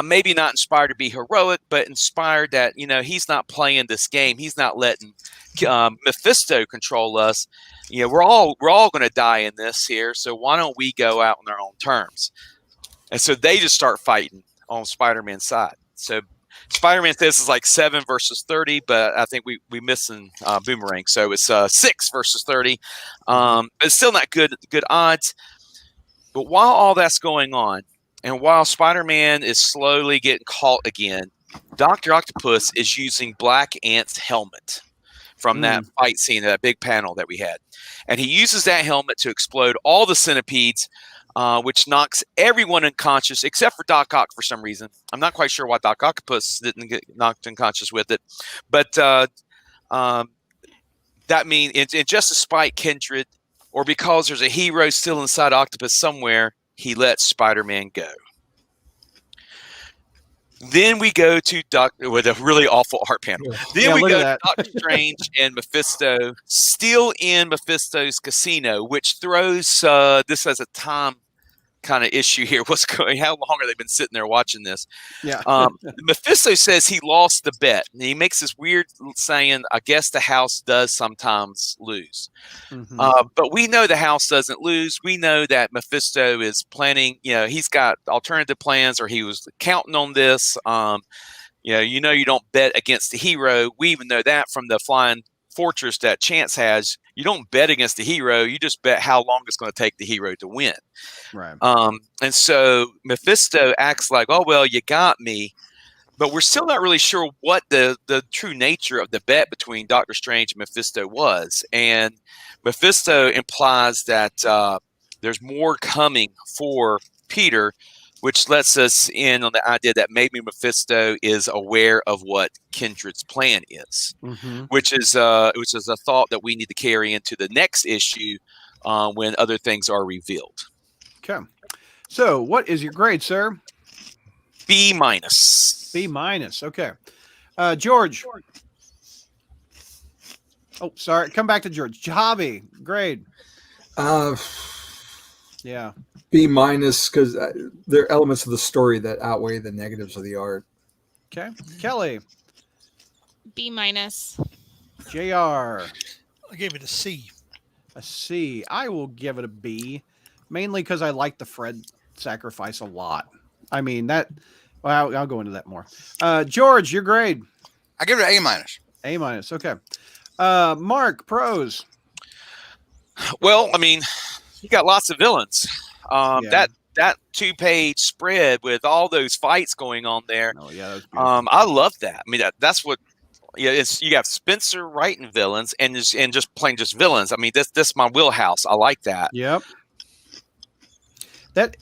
Maybe not inspired to be heroic, but inspired that he's not playing this game. He's not letting Mephisto control us. We're all going to die in this here. So why don't we go out on our own terms? And so they just start fighting on Spider-Man's side. So Spider-Man says it's like 7 versus 30, but I think we missing Boomerang. So it's 6 versus 30. It's still not good odds. But while all that's going on, and while Spider-Man is slowly getting caught again, Dr. Octopus is using Black Ant's helmet from that fight scene, that big panel that we had. And he uses that helmet to explode all the centipedes, which knocks everyone unconscious except for Doc Ock for some reason. I'm not quite sure why Doc Octopus didn't get knocked unconscious with it. But that means, and just to spite Kindred, or because there's a hero still inside Octopus somewhere, he lets Spider-Man go. Then we go to with a really awful art panel. Then we go to Doctor Strange and Mephisto, still in Mephisto's casino, which throws this as a time kind of issue here. How long have they been sitting there watching this? Yeah. Mephisto says he lost the bet, and he makes this weird saying, I guess the house does sometimes lose. Mm-hmm. But we know the house doesn't lose. We know that Mephisto is planning, he's got alternative plans, or he was counting on this. You don't bet against the hero. We even know that from the Flying Fortress that Chance has. You don't bet against the hero. You just bet how long it's going to take the hero to win. Right. And so Mephisto acts like, oh, well, you got me. but we're still not really sure what the true nature of the bet between Doctor Strange and Mephisto was. And Mephisto implies that there's more coming for Peter, which lets us in on the idea that maybe Mephisto is aware of what Kindred's plan is, which is a thought that we need to carry into the next issue when other things are revealed. Okay. So what is your grade, sir? B minus. B minus. Okay. George. Oh, sorry. Come back to George. Javi, grade. Yeah. B minus, because there are elements of the story that outweigh the negatives of the art. Okay. Kelly. B minus. JR. I gave it a C. A C. I will give it a B, mainly because I like the Fred sacrifice a lot. I mean, that. Well, I'll go into that more. George, your grade. I give it an A minus. A minus. Okay. Mark, pros. Well, I mean, you got lots of villains. That 2-page spread with all those fights going on there. Oh yeah, that was I love that. I mean, that's what. Yeah, it's you have Spencer writing villains and just plain just villains. I mean, that's my wheelhouse. I like that. Yep. That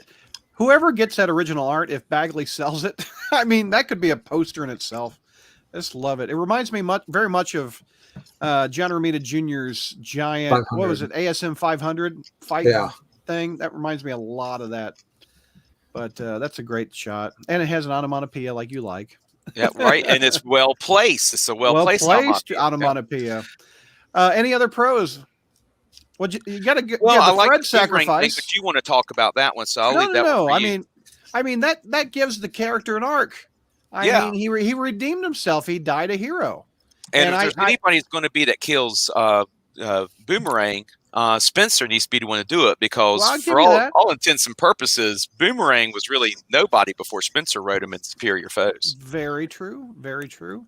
whoever gets that original art, if Bagley sells it, I mean, that could be a poster in itself. I just love it. It reminds me very much of John Romita Jr.'s giant. 500. What was it? ASM 500 fight thing. That reminds me a lot of that. But that's a great shot, and it has an onomatopoeia like you like. Yeah, right. And it's well placed. It's a well placed onomatopoeia. Any other pros? Well, you got to get. Well, I like Fred the sacrifice. Thing, but you want to talk about that one, so I'll leave that one for you. I mean that gives the character an arc. I mean, he redeemed himself. He died a hero. And if there's anybody's going to be that kills Boomerang, Spencer needs to be the one to do it because for all intents and purposes, Boomerang was really nobody before Spencer wrote him in Superior Foes. Very true. Very true.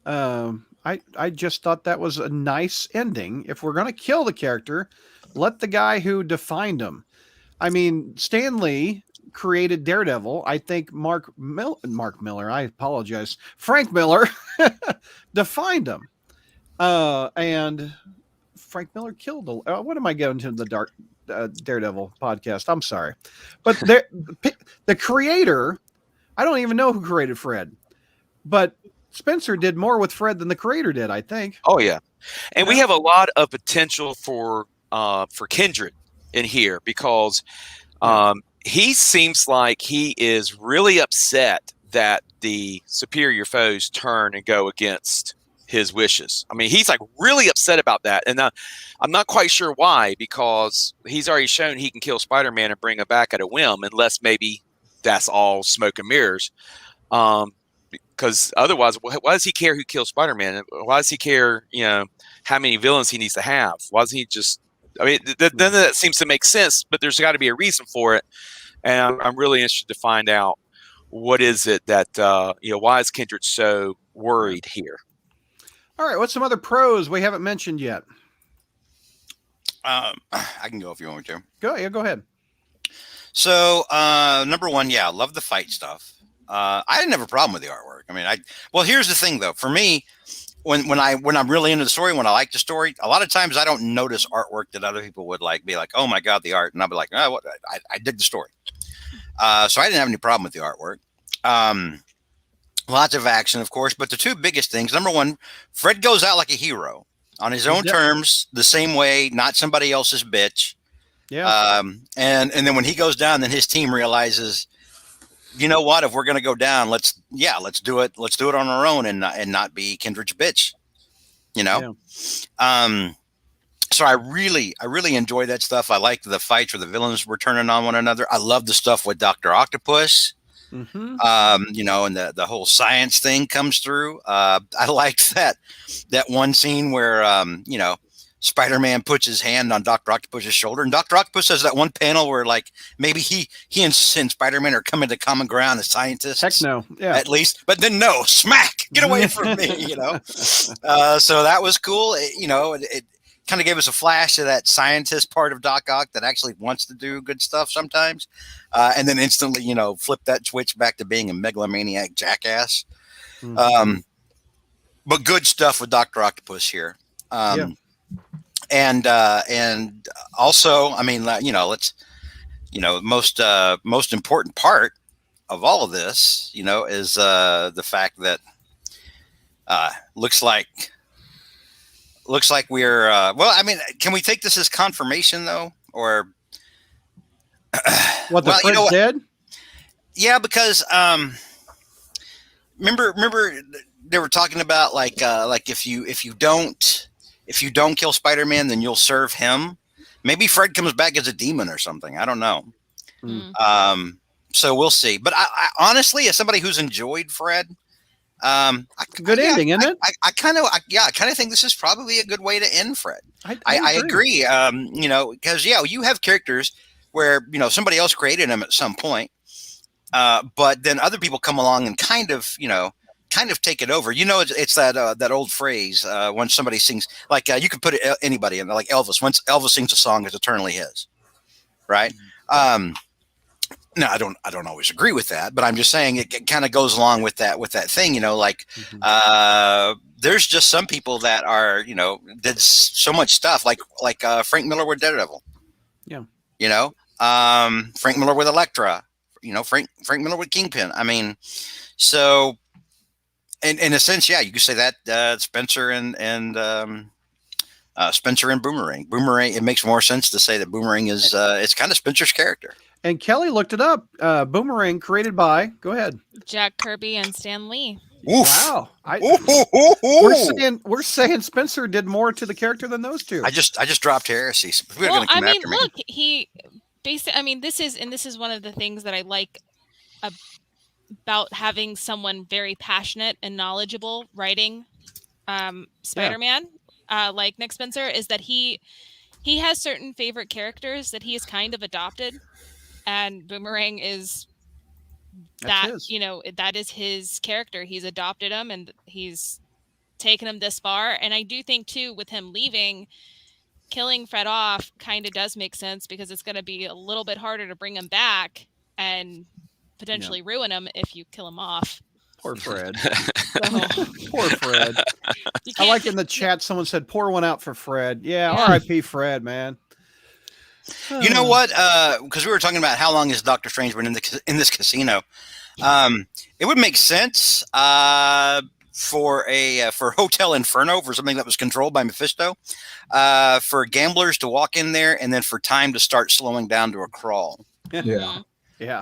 I just thought that was a nice ending. If we're going to kill the character, let the guy who defined him. I mean, Stan Lee created Daredevil. I think Mark Miller, I apologize, Frank Miller defined him. And Frank Miller killed what am I going to the dark Daredevil podcast? I'm sorry. But the creator, I don't even know who created Fred, but Spencer did more with Fred than the creator did, I think. Oh yeah. And we have a lot of potential for Kindred in here because he seems like he is really upset that the Superior Foes turn and go against his wishes. I mean, he's like really upset about that. And I'm not quite sure why, because he's already shown he can kill Spider-Man and bring him back at a whim, unless maybe that's all smoke and mirrors. Because otherwise, why does he care who kills Spider-Man? Why does he care, how many villains he needs to have? Why doesn't he just, I mean, then that seems to make sense, but there's got to be a reason for it. And I'm really interested to find out what is it that, why is Kindred so worried here? All right. What's some other pros we haven't mentioned yet? I can go if you want me to. Go ahead. So, number one, love the fight stuff. I didn't have a problem with the artwork. I mean, well, here's the thing though. For me, when I'm really into the story, when I like the story, a lot of times I don't notice artwork that other people would be like, oh my God, the art. And I'll be like, oh, what? I dig the story. So I didn't have any problem with the artwork. Lots of action, of course, but the two biggest things, number one, Fred goes out like a hero on his own terms, the same way, not somebody else's bitch. Yeah. And then when he goes down, then his team realizes, you know what, if we're going to go down, let's do it. Let's do it on our own and not be Kindred's bitch, Yeah. So I really enjoy that stuff. I like the fights where the villains were turning on one another. I love the stuff with Dr. Octopus. Mm-hmm. And the whole science thing comes through. I liked that one scene where, Spider-Man puts his hand on Dr. Octopus's shoulder, and Dr. Octopus has that one panel where maybe he and Spider-Man are coming to common ground as scientists. Heck no. Yeah. At least, but then no, smack, get away from me, So that was cool. It kind of gave us a flash of that scientist part of Doc Ock that actually wants to do good stuff sometimes. And then instantly, flip that switch back to being a megalomaniac jackass. But good stuff with Dr. Octopus here. And also, I mean, most important part of all of this, is the fact that looks like we're well, I mean, can we take this as confirmation though, or what the Fred's dead? Yeah, because remember they were talking about like if you don't kill Spider-Man, then you'll serve him. Maybe Fred comes back as a demon or something. I don't know. So we'll see. But I honestly, as somebody who's enjoyed Fred, good ending, isn't it? I kind of think this is probably a good way to end Fred. I agree. Because you have characters where somebody else created him at some point, but then other people come along and kind of take it over. It's that old phrase when somebody sings, like you could put anybody in, like Elvis. Once Elvis sings a song, it's eternally his, right? No, I don't always agree with that, but I'm just saying it kind of goes along with that thing, there's just some people that are, did so much stuff like Frank Miller with Daredevil. Yeah. Frank Miller with Elektra, Frank Miller with Kingpin. I mean, so in a sense, you could say that Spencer and Boomerang. It makes more sense to say that Boomerang is it's kind of Spencer's character. And Kelly looked it up. Boomerang created by, go ahead, Jack Kirby and Stan Lee. Oof. Wow. We're saying Spencer did more to the character than those two. I just dropped heresy. So look, he basically, this is one of the things that I like about having someone very passionate and knowledgeable writing Spider-Man, like Nick Spencer, is that he has certain favorite characters that he has kind of adopted, and Boomerang is that is his character. He's adopted him and he's taken him this far. And I do think too, with him leaving, killing Fred off kind of does make sense, because it's going to be a little bit harder to bring him back and potentially ruin him if you kill him off. Poor Fred. Poor Fred. I like in the chat someone said, pour one out for Fred. Yeah. R.I.P. Fred, man. You know what? Because we were talking about how long has Doctor Strange been in this casino. It would make sense for Hotel Inferno, for something that was controlled by Mephisto, for gamblers to walk in there, and then for time to start slowing down to a crawl. Yeah.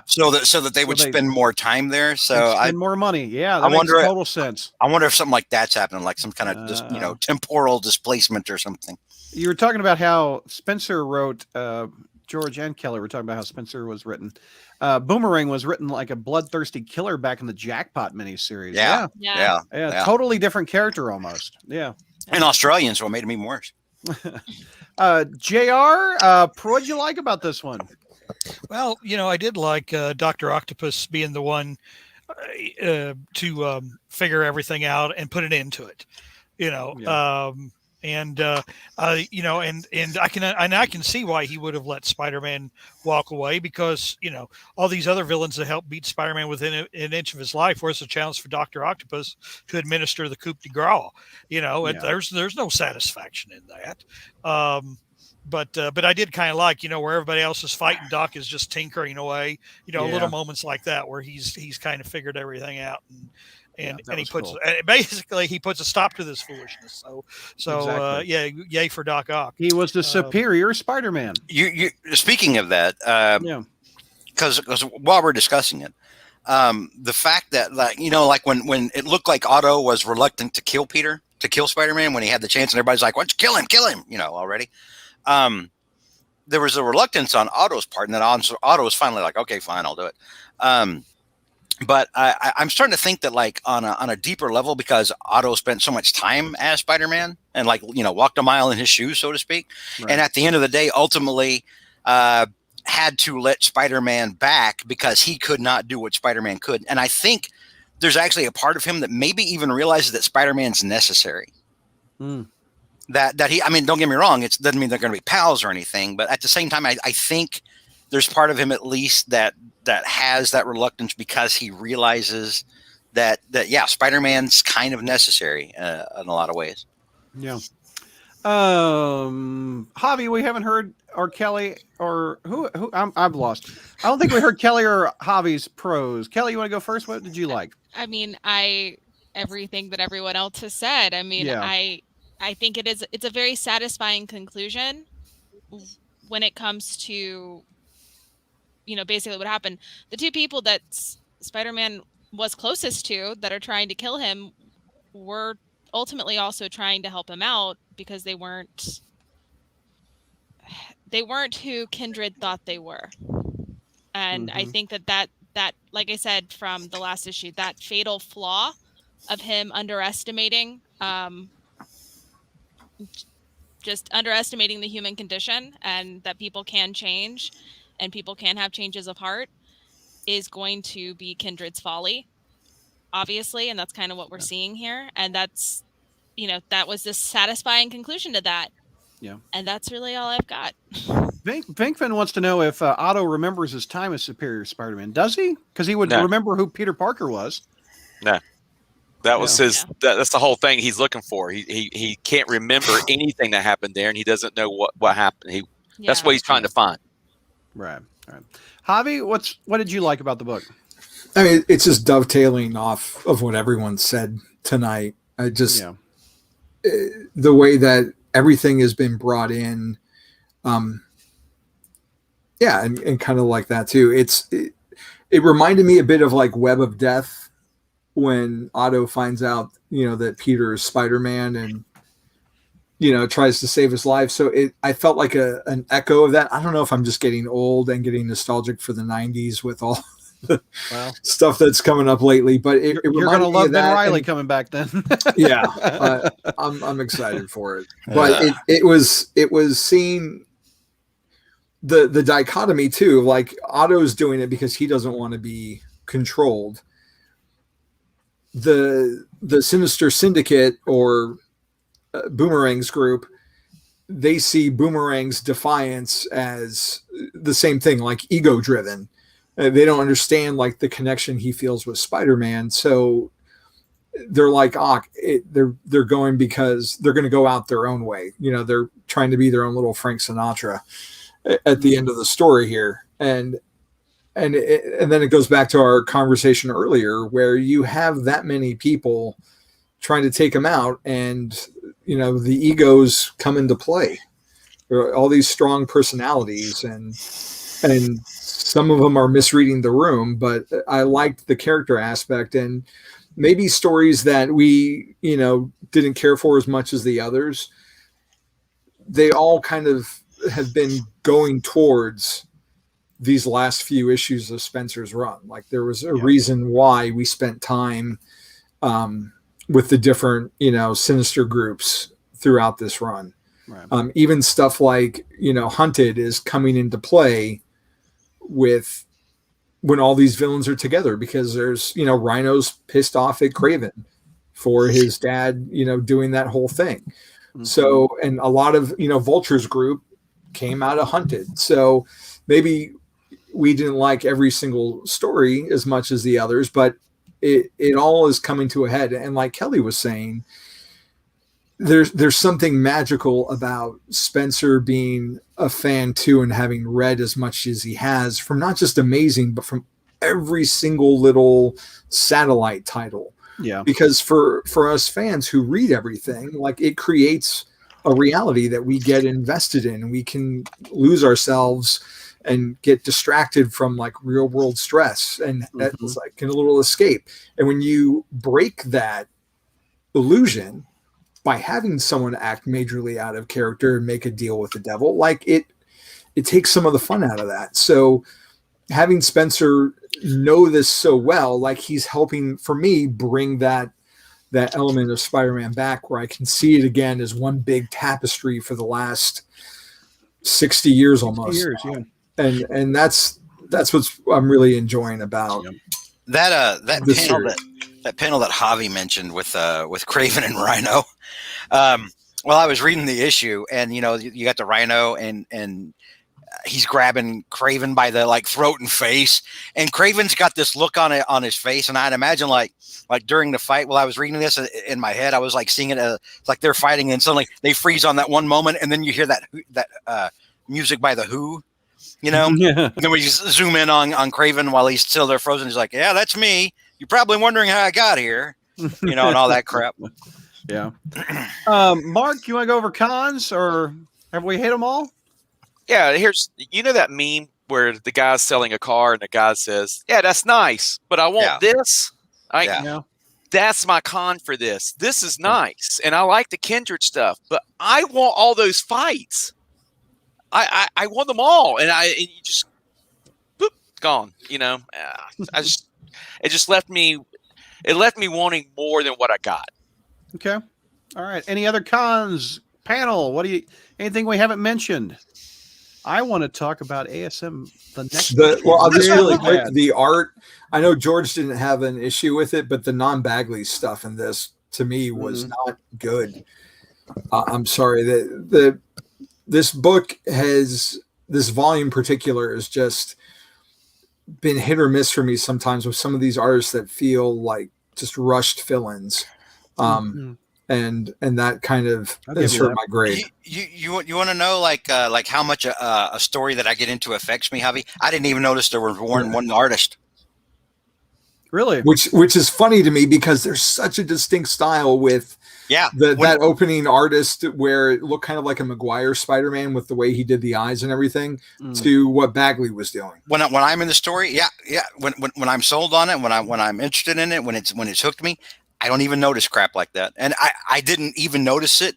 So that they would spend more time there. So spend more money. Yeah. That makes total sense. I wonder if something like that's happening, like some kind of temporal displacement or something. You were talking about how Spencer wrote, George and Kelly were talking about how Spencer was written. Boomerang was written like a bloodthirsty killer back in the Jackpot miniseries. Yeah. Totally different character almost. Yeah. And Australian, so it made him even worse. JR, what'd you like about this one? Well, I did like Dr. Octopus being the one to figure everything out and put an end to it. And I can see why he would have let Spider-Man walk away, because all these other villains that helped beat Spider-Man within an inch of his life, where's the challenge for Dr. Octopus to administer the coup de grace? There's no satisfaction in that. But I did kind of like, where everybody else is fighting, Doc is just tinkering away. Little moments like that where he's kind of figured everything out, and he puts basically he puts a stop to this foolishness. So yay for Doc Ock. He was the superior Spider-Man. You speaking of that, because while we're discussing it, the fact that like when it looked like Otto was reluctant to kill Spider-Man when he had the chance, and everybody's like, "Why don't you kill him?" Already. There was a reluctance on Otto's part, and then Otto was finally like, "Okay, fine, I'll do it." But I'm starting to think that, like, on a deeper level, because Otto spent so much time as Spider-Man and walked a mile in his shoes, so to speak, and at the end of the day, ultimately had to let Spider-Man back because he could not do what Spider-Man could. And I think there's actually a part of him that maybe even realizes that Spider-Man's necessary. That he, don't get me wrong, it doesn't mean they're going to be pals or anything, but at the same time, I think there's part of him at least that has that reluctance, because he realizes that yeah, Spider-Man's kind of necessary in a lot of ways. Yeah. Javi, we haven't heard, or Kelly, or who I've lost. I don't think we heard Kelly or Javi's pros. Kelly, you want to go first? What did you like? I mean, everything that everyone else has said. I mean, Yeah. I think it's a very satisfying conclusion when it comes to, basically what happened. The two people that Spider-Man was closest to that are trying to kill him were ultimately also trying to help him out, because they weren't who Kindred thought they were. And I think that like I said from the last issue, that fatal flaw of him underestimating just underestimating the human condition, and that people can change and people can have changes of heart, is going to be Kindred's folly, obviously. And that's kind of what we're seeing here. And that's, that was this satisfying conclusion to that. Yeah. And that's really all I've got. Vinkman wants to know if Otto remembers his time as Superior Spider-Man. Does he? Because he would remember who Peter Parker was. No. That was his. That's the whole thing he's looking for. He can't remember anything that happened there, and he doesn't know what happened. That's what he's trying to find. Right. Javi, what did you like about the book? I mean, it's just dovetailing off of what everyone said tonight. I just the way that everything has been brought in, and kind of like that too. It reminded me a bit of like Web of Death, when Otto finds out, that Peter is Spider-Man and, tries to save his life. So I felt like an echo of that. I don't know if I'm just getting old and getting nostalgic for the 90s with all the stuff that's coming up lately, but you're going to love Ben Reilly coming back then. Yeah. I'm excited for it, but it was seeing the dichotomy too. Like Otto's doing it because he doesn't want to be controlled. The Sinister Syndicate or Boomerang's group, they see Boomerang's defiance as the same thing, like ego driven. They don't understand like the connection he feels with Spider-Man. So they're like, they're going because they're going to go out their own way. They're trying to be their own little Frank Sinatra at the end of the story here. And then it goes back to our conversation earlier, where you have that many people trying to take him out, and the egos come into play. There are all these strong personalities, and some of them are misreading the room. But I liked the character aspect, and maybe stories that we didn't care for as much as the others. They all kind of have been going towards these last few issues of Spencer's run. Like there was a reason why we spent time with the different, Sinister groups throughout this run. Right. Even stuff like, Hunted is coming into play with when all these villains are together, because there's, Rhino's pissed off at Kraven for his dad, doing that whole thing. Mm-hmm. So, and a lot of, Vulture's group came out of Hunted. So maybe we didn't like every single story as much as the others, but it all is coming to a head. And like Kelly was saying, there's something magical about Spencer being a fan too, and having read as much as he has from not just Amazing, but from every single little satellite title. Yeah. Because for us fans who read everything, like it creates a reality that we get invested in, and we can lose ourselves and get distracted from like real world stress, and it's like a little escape. And when you break that illusion by having someone act majorly out of character and make a deal with the devil, like it takes some of the fun out of that. So having Spencer know this so well, like he's helping for me bring that element of Spider-Man back, where I can see it again as one big tapestry for the last 60 years almost. 60 years, yeah. And that's what I'm really enjoying about that panel that Javi mentioned with Kraven and Rhino. Well, I was reading the issue, and you got the Rhino and he's grabbing Craven by the like throat and face, and Craven's got this look on his face, and I'd imagine like during the fight while I was reading this in my head, I was like seeing it as like they're fighting, and suddenly they freeze on that one moment, and then you hear that music by the Who, you know. Yeah. And then we zoom in on Craven while he's still there frozen. He's like, "Yeah, that's me. You're probably wondering how I got here," you know, and all that crap. Yeah. Mark, you want to go over cons, or have we hit them all? Yeah, here's that meme where the guy's selling a car and the guy says, "Yeah, that's nice, but I want this." That's my con for this. This is nice, and I like the Kindred stuff, but I want all those fights. I want them all, and you just boop, gone. You know, it just left me wanting more than what I got. Okay. All right. Any other cons? Panel, anything we haven't mentioned? I want to talk about ASM I'll just really quick. The art, I know George didn't have an issue with it, but the non-Bagley stuff in this to me was not good. I'm sorry that this book has, this volume in particular has just been hit or miss for me sometimes with some of these artists that feel like just rushed fill-ins. And that kind of has hurt my grade. You want to know like how much a story that I get into affects me, Javi? I didn't even notice there was one artist. Really? Which is funny to me because there's such a distinct style with that opening artist where it looked kind of like a Maguire Spider-Man with the way he did the eyes and everything to what Bagley was doing. When I'm in the story, when I'm sold on it, when I'm interested in it, when it's hooked me, I don't even notice crap like that. And I didn't even notice it,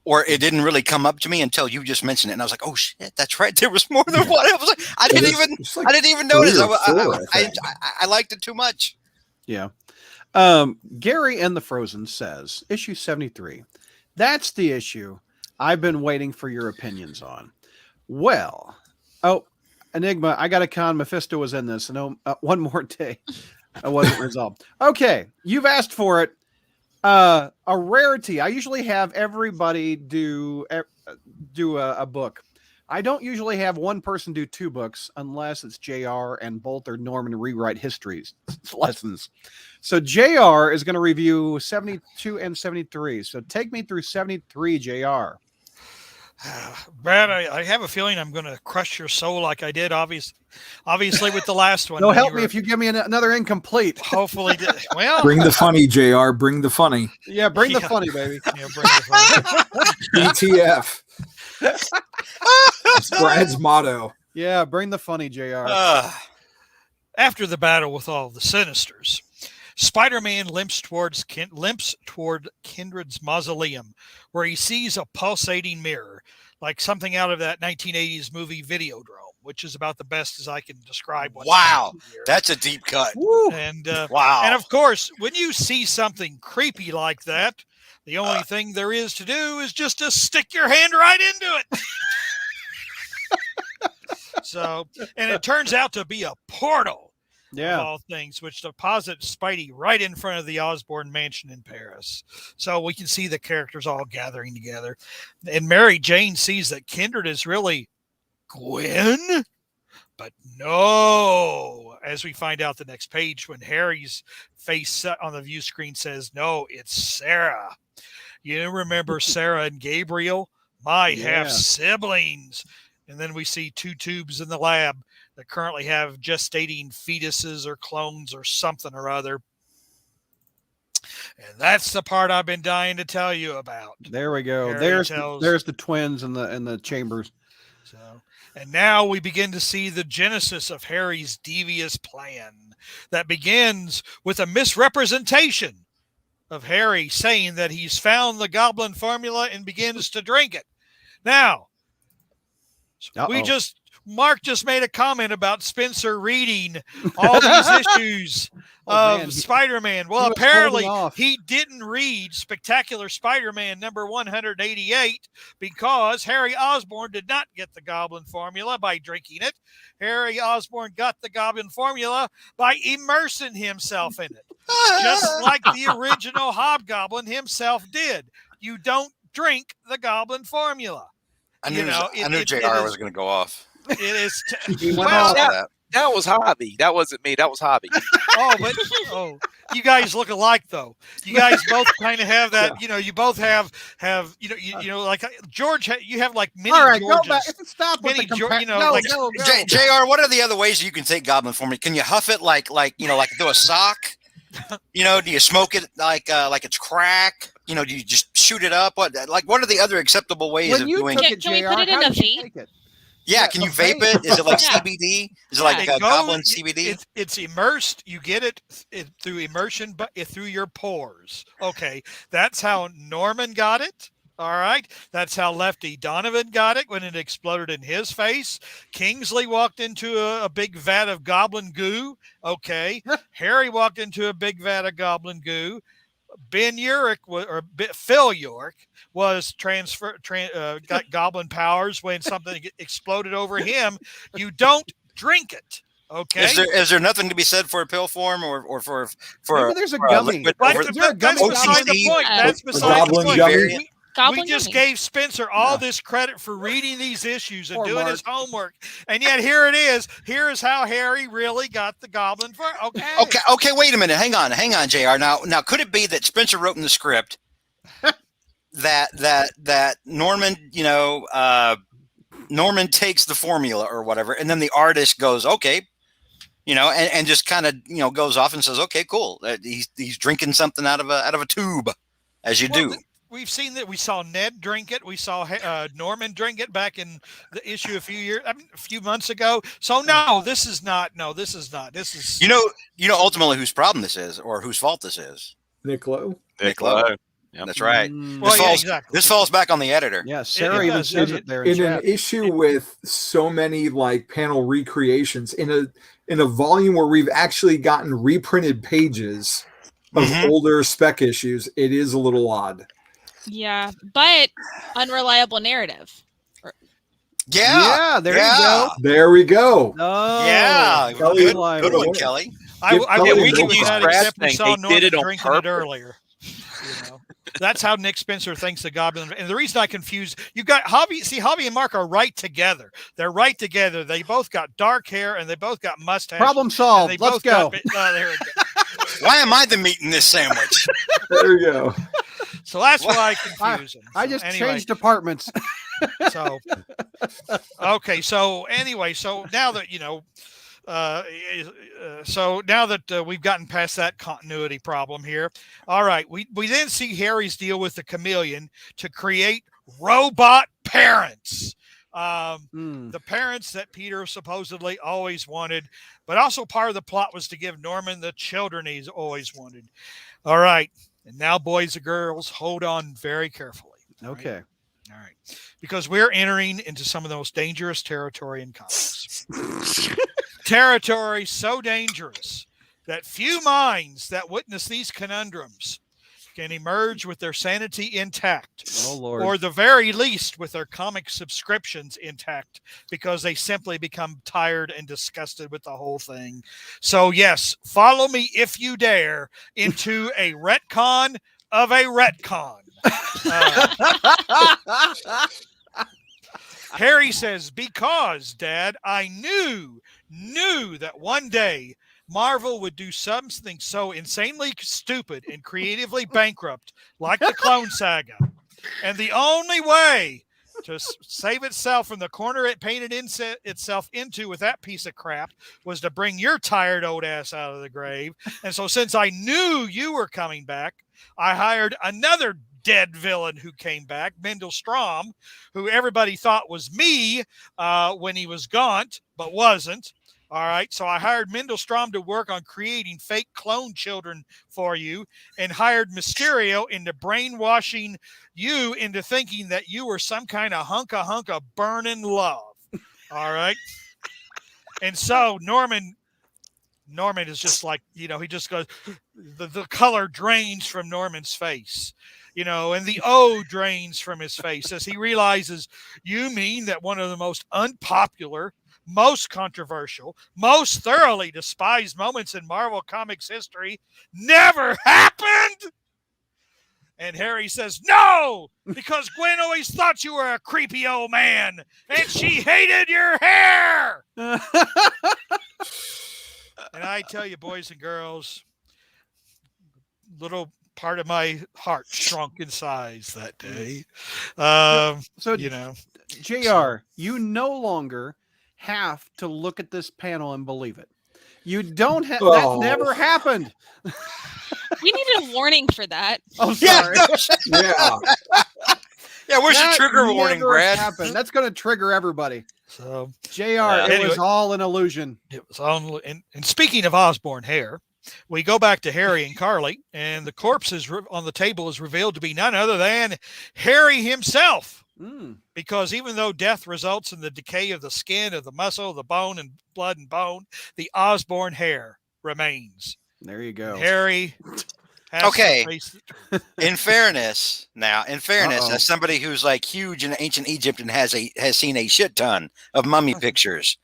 or it didn't really come up to me until you just mentioned it. And I was like, oh shit, that's right. There was more than one. I was like, I didn't even notice. I liked it too much. Yeah. Gary and the Frozen says, issue 73. That's the issue I've been waiting for your opinions on. Well, Enigma, I got a con. Mephisto was in this. No, one more day. It wasn't resolved. Okay, you've asked for it. A rarity. I usually have everybody do a book. I don't usually have one person do two books unless it's JR and Bolt or Norman rewrite histories lessons. So JR is going to review 72 and 73. So take me through 73, JR. Brad, I have a feeling I'm going to crush your soul like I did, obviously with the last one. No, help me if you give me another incomplete. Hopefully, well, bring the funny, JR. Bring the funny. Yeah, bring the funny, baby. Yeah, bring the funny. ETF. That's Brad's motto. Yeah, bring the funny, JR. After the battle with all the Sinisters, Spider-Man limps toward Kindred's mausoleum, where he sees a pulsating mirror, like something out of that 1980s movie Videodrome, which is about the best as I can describe. Wow, that's a deep cut. And wow. And of course, when you see something creepy like that, the only thing there is to do is just to stick your hand right into it. So, and it turns out to be a portal. Of all things, which deposits Spidey right in front of the Osborn mansion in Paris. So we can see the characters all gathering together. And Mary Jane sees that Kindred is really Gwen, but no, as we find out the next page when Harry's face on the view screen says, no, it's Sarah. You remember Sarah and Gabriel, my half siblings. And then we see two tubes in the lab that currently have gestating fetuses or clones or something or other. And that's the part I've been dying to tell you about. There we go. There's the twins in the chambers. So, and now we begin to see the genesis of Harry's devious plan that begins with a misrepresentation of Harry saying that he's found the goblin formula and begins to drink it. Now, Mark just made a comment about Spencer reading all these issues of Spider-Man. Well, apparently he didn't read Spectacular Spider-Man number 188 because Harry Osborn did not get the Goblin formula by drinking it. Harry Osborn got the Goblin formula by immersing himself in it, just like the original Hobgoblin himself did. You don't drink the Goblin formula. I knew JR was going to go off. It is. Well, that was Hobby. That wasn't me. That was Hobby. You guys look alike though. You guys both kind of have that. You know, you both have. You know, like George. You have like mini. All right, Georges. go back. Stop with the You know, no, like go. JR, what are the other ways you can take goblin form? Can you huff it like through a sock? You know, do you smoke it like it's crack? You know, do you just shoot it up? What are the other acceptable ways of doing it? Can we put it in a vape? Yeah, can you vape it? Is it like CBD? Is it like goblin CBD? It's immersed. You get it through immersion, but through your pores. Okay, that's how Norman got it. All right, that's how Lefty Donovan got it when it exploded in his face. Kingsley walked into a big vat of goblin goo. Okay, Harry walked into a big vat of goblin goo. Phil Urick was got goblin powers when something exploded over him. You don't drink it. Okay. Is there nothing to be said for a pill form or for maybe there's a gummy? That's beside the point. That's beside the point. We just gave Spencer all this credit for reading these issues and doing his homework, and yet here it is. Here is how Harry really got the goblin for. Okay. Wait a minute. Hang on, JR. Now, could it be that Spencer wrote in the script that Norman, Norman takes the formula or whatever, and then the artist goes, okay, and just kind of goes off and says, okay, cool. He's drinking something out of a tube, as you do. We've seen that. We saw Ned drink it. We saw Norman drink it back in the issue a few months ago. So no, this is not. This is. Ultimately whose problem this is or whose fault this is. Nick Lowe. Yep. That's right. This falls back on the editor. Yeah, Sarah even says it there in an issue with so many like panel recreations in a volume where we've actually gotten reprinted pages of older spec issues. It is a little odd. Yeah, but unreliable narrative. Yeah, there you go. There we go. Oh, yeah, good one, Kelly. We can use Brad thing. They did it on purpose earlier. That's how Nick Spencer thinks the goblin. And the reason I confuse you got Hobby and Mark are right together. They're right together. They both got dark hair and they both got mustaches. Problem solved. Let's go. There we go. Why am I the meat in this sandwich? There we go. So that's why I confuse them. I just changed departments. So now that we've gotten past that continuity problem here, all right, we then see Harry's deal with the chameleon to create robot parents. The parents that Peter supposedly always wanted, but also part of the plot was to give Norman the children he's always wanted. All right. And now, boys and girls, hold on very carefully. Okay. All right. Because we're entering into some of the most dangerous territory in comics. Territory so dangerous that few minds that witness these conundrums can emerge with their sanity intact. Oh, Lord. Or the very least with their comic subscriptions intact, because they simply become tired and disgusted with the whole thing. So yes, follow me if you dare into a retcon of a retcon. Harry says, because, Dad, I knew that one day Marvel would do something so insanely stupid and creatively bankrupt like the Clone Saga. And the only way to save itself from the corner it painted itself into with that piece of crap was to bring your tired old ass out of the grave. And so since I knew you were coming back, I hired another dead villain who came back, Mendel Strom, who everybody thought was me when he was Gaunt, but wasn't. All right, so I hired Mendel Strom to work on creating fake clone children for you and hired Mysterio into brainwashing you into thinking that you were some kind of hunk of burning love. All right. And so Norman is just like, he just goes, the color drains from Norman's face, and the O drains from his face as he realizes, you mean that one of the most unpopular, most controversial, most thoroughly despised moments in Marvel Comics history never happened? And Harry says, no, because Gwen always thought you were a creepy old man, and she hated your hair. And I tell you, boys and girls, little part of my heart shrunk in size that day. So you know, JR, you no longer have to look at this panel and believe it. You don't have that never happened. We needed a warning for that. Oh, sorry. Yeah. Yeah, where's That the trigger warning, never Brad? happened. That's going to trigger everybody. so JR, it anyway. was all an illusion. it was on. And speaking of Osborne hair, we go back to Harry and Carly, and the corpse on the table is revealed to be none other than Harry himself. Because even though death results in the decay of the skin, of the muscle, the bone, and blood and bone, the Osborne hair remains. There you go. Harry has Okay. to face In fairness, Uh-oh. as somebody who's like huge in ancient Egypt and has seen a shit ton of mummy pictures,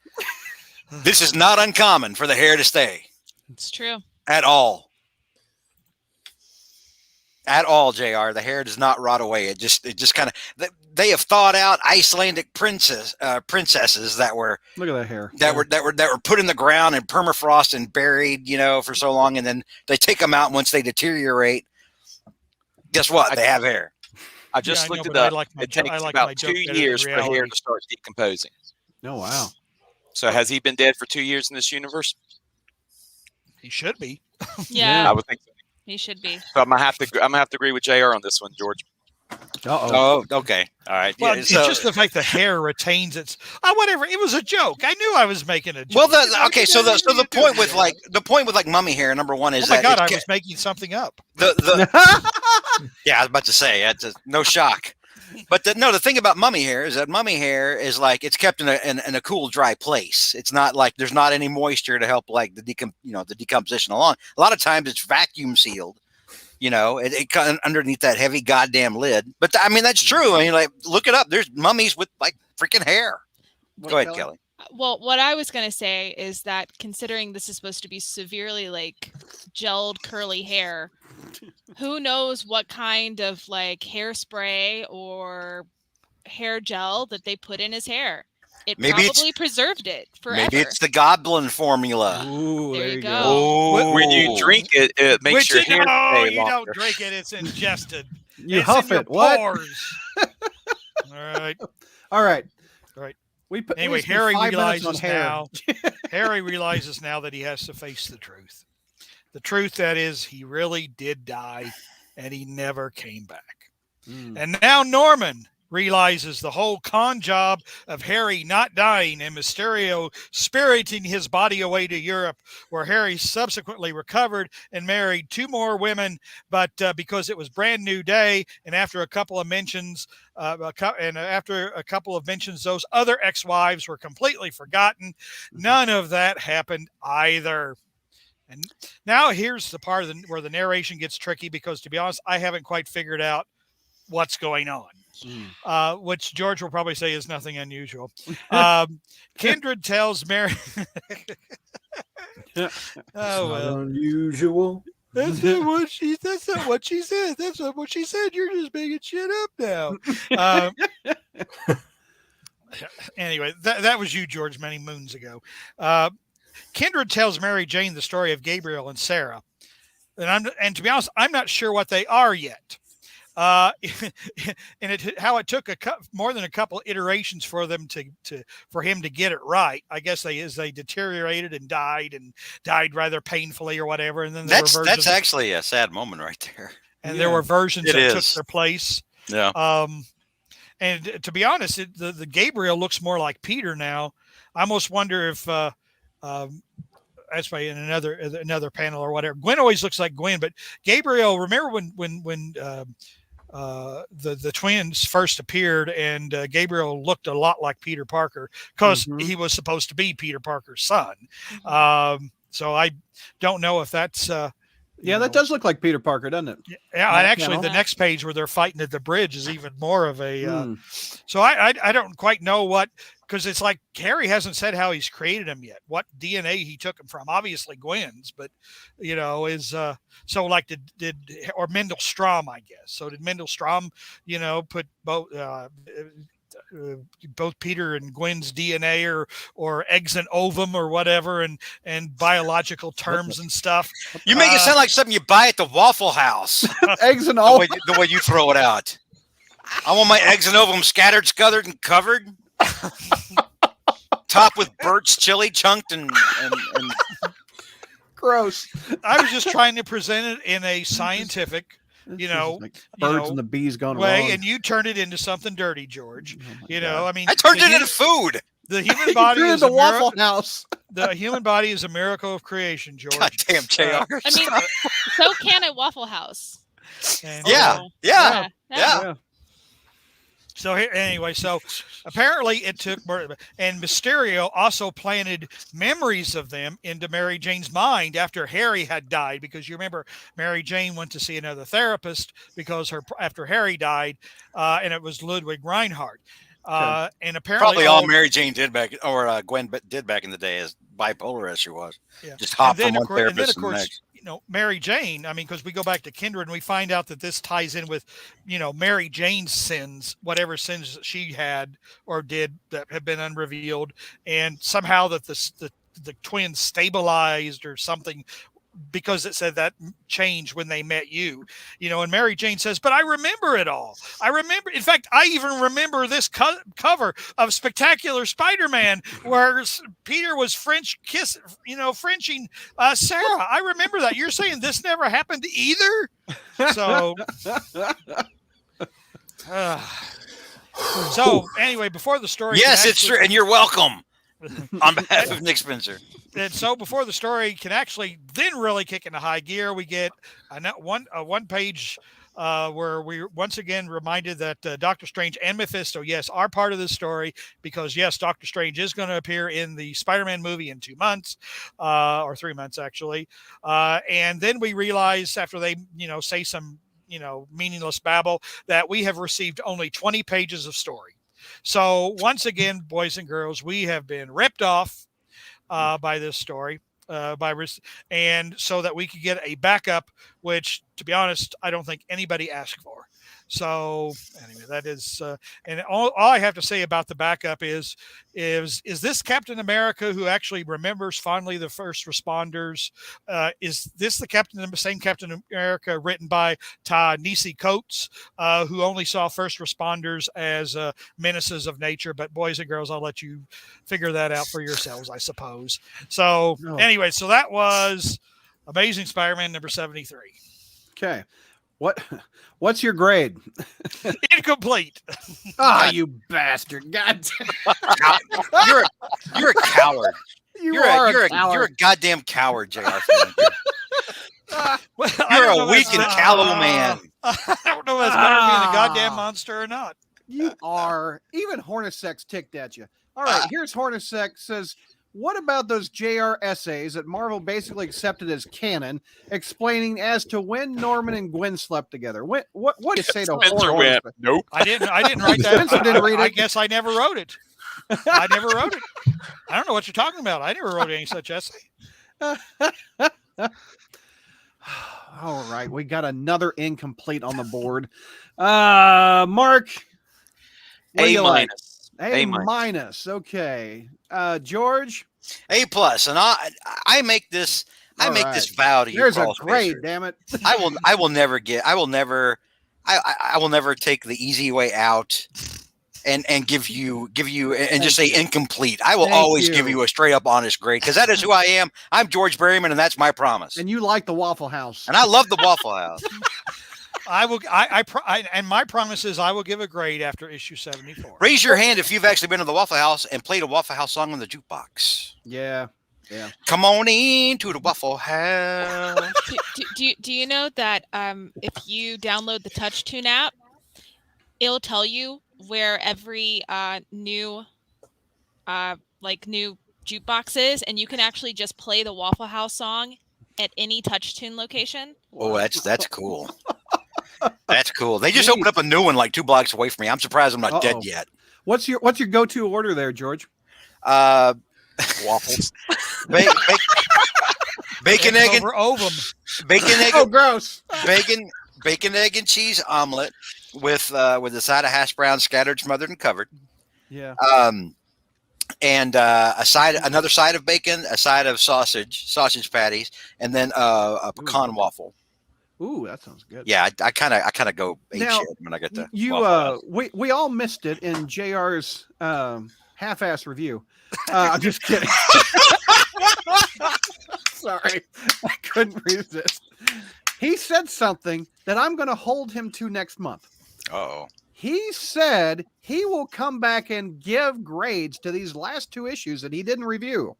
this is not uncommon for the hair to stay It's true. at all. At all, JR. The hair does not rot away. It just kind of. They have thought out Icelandic princesses that were Look at that hair. that were put in the ground and permafrost and buried, for so long, and then they take them out. And once they deteriorate, guess what? They have hair. I just Yeah, I looked know, it but I up. like my It joke- takes I like my about joke 2 better than years for hair reality. to start decomposing. Oh, wow. So has he been dead for 2 years in this universe? He should be. Yeah, I would think so. he should be. So I'm gonna have to agree with JR on this one, George. Uh-oh. Oh, okay, all right. Well, Yeah, it's so- just the fact the hair retains its. Whatever. It was a joke. I knew I was making a joke. well, You know, okay. you So gotta the do what point you with do. like mummy hair, number one is Oh my that God, it's I was making something up. the yeah, I was about to say that's no shock. But the thing about mummy hair is that mummy hair is like it's kept in a cool, dry place. It's not like there's not any moisture to help like the decomposition along. A lot of times it's vacuum sealed. It underneath that heavy goddamn lid. But I mean that's true. I mean, like look it up. There's mummies with like freaking hair. Go ahead, Kelly. Well, what I was going to say is that considering this is supposed to be severely like gelled curly hair, who knows what kind of like hairspray or hair gel that they put in his hair. It Maybe probably preserved it forever. Maybe it's the goblin formula. Ooh, There there you you go. go. When you drink it, it makes Which your you hair know, stay you longer. don't drink it. It's ingested. You It's huff in your it. What? pores. All right. All right. Right. we Anyway, spent Harry 5 minutes on realizes hair. now. Harry realizes now that he has to face the truth. The truth that is, he really did die, and he never came back. And now Norman realizes the whole con job of Harry not dying and Mysterio spiriting his body away to Europe, where Harry subsequently recovered and married 2 more women, but because it was brand new day, and after a couple of mentions, those other ex-wives were completely forgotten. None of that happened either. And now here's the part where the narration gets tricky, because to be honest, I haven't quite figured out what's going on. Which George will probably say is nothing unusual. Kindred tells Mary. Oh well, Unusual. that's not what she. That's not what she said. That's not what she said. You're just making shit up now. Anyway, that was you, George, many moons ago. Kindred tells Mary Jane the story of Gabriel and Sarah, and to be honest, I'm not sure what they are yet. How it took more than a couple iterations for them for him to get it right. I guess they deteriorated and died rather painfully or whatever. And then That's actually a sad moment right there. And there were versions that took their place. Yeah. And to be honest, the Gabriel looks more like Peter now. I almost wonder if that's probably in another panel or whatever. Gwen always looks like Gwen, but Gabriel. Remember when the twins first appeared, and Gabriel looked a lot like Peter Parker because he was supposed to be Peter Parker's son. So I don't know if that's Yeah, that does look like Peter Parker, doesn't it? Yeah, and actually, the next page where they're fighting at the bridge is even more of a. So I don't quite know what, because it's like Harry hasn't said how he's created him yet. What DNA he took him from? Obviously Gwen's, but is so like did or Mendel Strom, I guess. So did Mendel Strom, put both Peter and Gwen's DNA or eggs and ovum or whatever and biological terms and stuff. You make it sound like something you buy at the Waffle House. Eggs and ovum. The way you throw it out. I want my eggs and ovum scattered, scuthered, and covered. Topped with Burt's chili, chunked and gross. I was just trying to present it in a scientific like birds and the bees gone way, wrong. And you turned it into something dirty, George. God. I mean, I turned it into food. The human body is a Waffle House. The human body is a miracle of creation, George. Goddamn, JR. I mean, so can a Waffle House. And yeah. So anyway, so apparently it took more, and Mysterio also planted memories of them into Mary Jane's mind after Harry had died, because you remember Mary Jane went to see another therapist because after Harry died, and it was Ludwig Reinhardt. And apparently probably all Mary Jane did Gwen did back in the day, as bipolar as she was. Yeah. Just hop from one therapist to the next. Mary Jane, because we go back to Kindred and we find out that this ties in with, Mary Jane's sins, whatever sins that she had or did that have been unrevealed, and somehow that the twins stabilized or something, because it said that changed when they met you, and Mary Jane says, but I remember it all. I remember, in fact, I even remember this cover of Spectacular Spider-Man where Peter was Frenching Sarah. I remember that. You're saying this never happened either? So, so anyway, before the story. Yes, it's true. And you're welcome. On behalf of Nick Spencer. And so before the story can actually then really kick into high gear, we get a one page where we once again reminded that Doctor Strange and Mephisto, yes, are part of this story, because yes, Doctor Strange is going to appear in the Spider-Man movie in 2 months, or 3 months actually. And then we realize after they, say some, meaningless babble, that we have received only 20 pages of story. So once again, boys and girls, we have been ripped off by this story, and so that we could get a backup, which, to be honest, I don't think anybody asked for. So anyway, that is, and all I have to say about the backup is this Captain America who actually remembers fondly the first responders? Is this the same Captain America written by Ta-Nehisi Coates, who only saw first responders as menaces of nature? But boys and girls, I'll let you figure that out for yourselves, I suppose. So anyway, so that was Amazing Spider-Man number 73. Okay. What's your grade? Incomplete. You bastard! God, you're a coward. You're a goddamn coward, JR. You're a weak and callow man. I don't know if that's better being a goddamn monster or not. You are. Even Hornacek's ticked at you. All right, here's Hornacek says, what about those JR essays that Marvel basically accepted as canon, explaining as to when Norman and Gwen slept together? What do you say to Horror? Nope. I didn't write that. Spencer didn't read it. I guess I never wrote it. I never wrote it. I don't know what you're talking about. I never wrote any such essay. All right, we got another incomplete on the board. Mark, A minus. A minus. Okay. George, A plus, and I make this vow to you. There's a grade, damn it. I will never take the easy way out and give you and just say incomplete. I will always give you a straight up honest grade, because that is who I am. I'm George Berryman, and that's my promise. And you like the Waffle House. And I love the Waffle House. I will. And my promise is I will give a grade after issue 74. Raise your hand if you've actually been to the Waffle House and played a Waffle House song on the jukebox. Yeah. Come on in to the Waffle House. Do you know that if you download the TouchTune app, it'll tell you where every new jukebox is, and you can actually just play the Waffle House song at any touch tune location. Oh, that's cool. That's cool. They just opened up a new one like 2 blocks away from me. I'm surprised I'm not dead yet. What's your go-to order there, George? Waffles. Bacon, egg, and bacon, egg. Oh, gross. Bacon, egg, and cheese omelet with a side of hash browns scattered, smothered, and covered. Yeah. And another side of bacon, a side of sausage patties, and then a pecan waffle. Ooh, that sounds good. Yeah, I kind of go shit when I get the we all missed it in JR's half-ass review. I'm just kidding. Sorry, I couldn't resist. He said something that I'm going to hold him to next month. Oh. He said he will come back and give grades to these last 2 issues that he didn't review.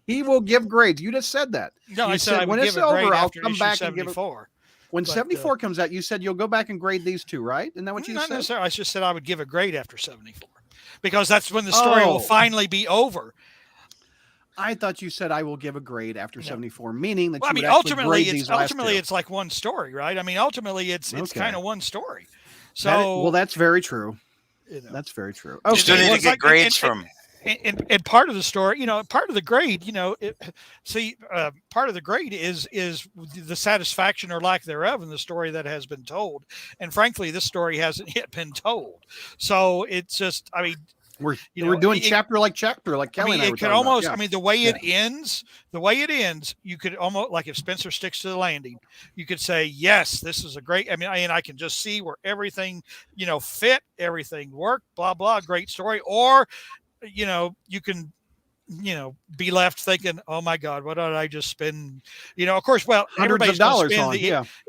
He will give grades. You just said that. No, I said when it's over, I'll come back 74. and give it. When 74 comes out, you said you'll go back and grade these 2, right? Isn't that what you said? Not necessarily. I just said I would give a grade after 74 because that's when the story will finally be over. I thought you said I will give a grade after 74, meaning that ultimately it's like one story, right? I mean, ultimately it's kind of one story. So that's very true. That's very true. Okay. Still need to get grades from. And part of the story, part of the grade, part of the grade is the satisfaction or lack thereof in the story that has been told. And frankly, this story hasn't yet been told. So it's just, I mean, we're doing chapter like Kelly and I were talking about. I mean, the way it ends, you could almost, like if Spencer sticks to the landing, you could say, yes, this is a great, and I can just see where everything, fit, everything worked, blah, blah, great story. Or, you can, be left thinking, oh my God, what did I just spend? Of course, well, hundreds of dollars on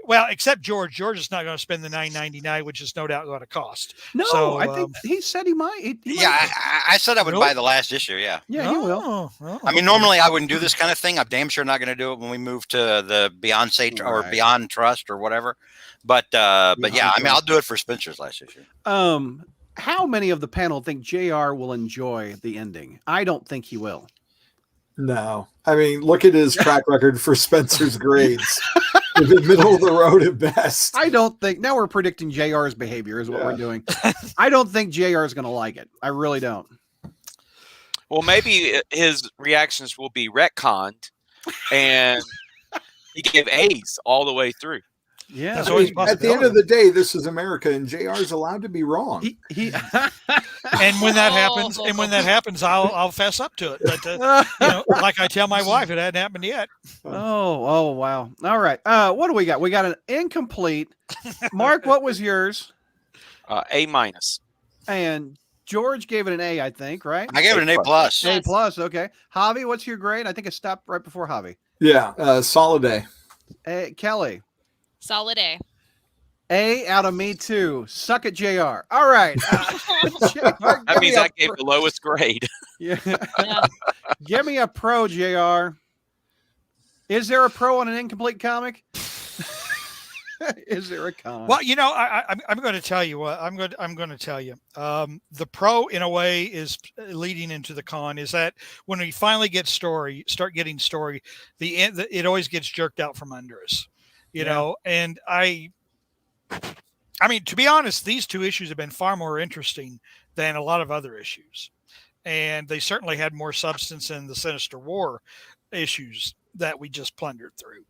well, except George. George is not going to spend the $9.99, which is no doubt going to cost. No, so, I think he said he might. I said I would buy the last issue. Yeah, he will. I mean, normally I wouldn't do this kind of thing. I'm damn sure not going to do it when we move to the Beyonce or Beyond Trust or whatever. But yeah, I mean, I'll do it for Spencer's last issue. How many of the panel think JR will enjoy the ending? I don't think he will. No. I mean, look at his track record for Spencer's grades. The middle of the road at best. I don't think. Now we're predicting JR's behavior is what we're doing. I don't think JR is going to like it. I really don't. Well, maybe his reactions will be retconned and he gave A's all the way through. Yeah, at the end of the day, this is America, and JR is allowed to be wrong. And when that happens, I'll fess up to it. But like I tell my wife, it hadn't happened yet. Oh, wow! All right, what do we got? We got an incomplete. Mark, what was yours? A-. And George gave it an A, I think, right? I gave it an A+. A+. Okay. Javi, what's your grade? I think it stopped right before Javi. Yeah, solid A. Kelly. Solid A. A out of me too. Suck it, JR. All right. That means I gave the lowest grade. Yeah. Give me a pro, JR. Is there a pro on an incomplete comic? Is there a con? Well, I'm going to tell you what I'm going to tell you. The pro, in a way, is leading into the con. Is that when we finally start getting story, it always gets jerked out from under us. And I mean, to be honest, these 2 issues have been far more interesting than a lot of other issues. And they certainly had more substance in the Sinister War issues that we just plundered through,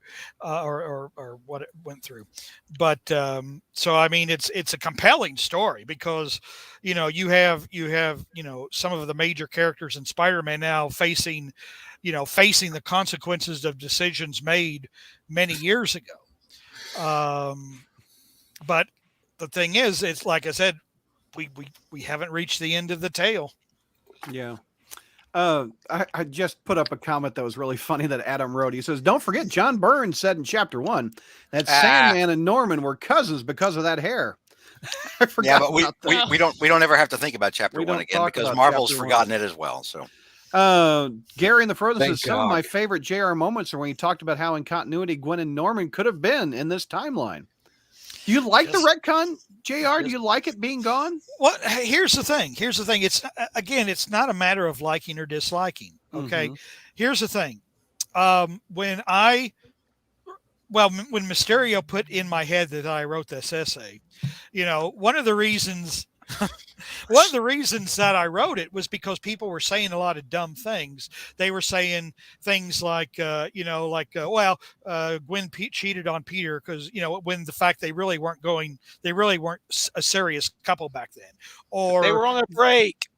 or what it went through. But so, I mean, it's a compelling story because, you have some of the major characters in Spider-Man now facing the consequences of decisions made many years ago. But the thing is, it's like I said, we haven't reached the end of the tale. Yeah. I just put up a comment that was really funny that Adam wrote. He says, don't forget John Byrne said in chapter 1 that Sandman and Norman were cousins because of that hair. I forgot. Yeah, but we don't ever have to think about chapter 1 again because Marvel's forgotten it as well. So Gary in the Frozen says some of my favorite JR moments are when he talked about how in continuity Gwen and Norman could have been in this timeline. Do you like the retcon, JR? Do you like it being gone? Well, here's the thing. It's not a matter of liking or disliking. Okay. Mm-hmm. Here's the thing. when Mysterio put in my head that I wrote this essay, one of the reasons that I wrote it was because people were saying a lot of dumb things. They were saying things like, Gwen cheated on Peter because, when the fact they really weren't a serious couple back then, or they were on a break.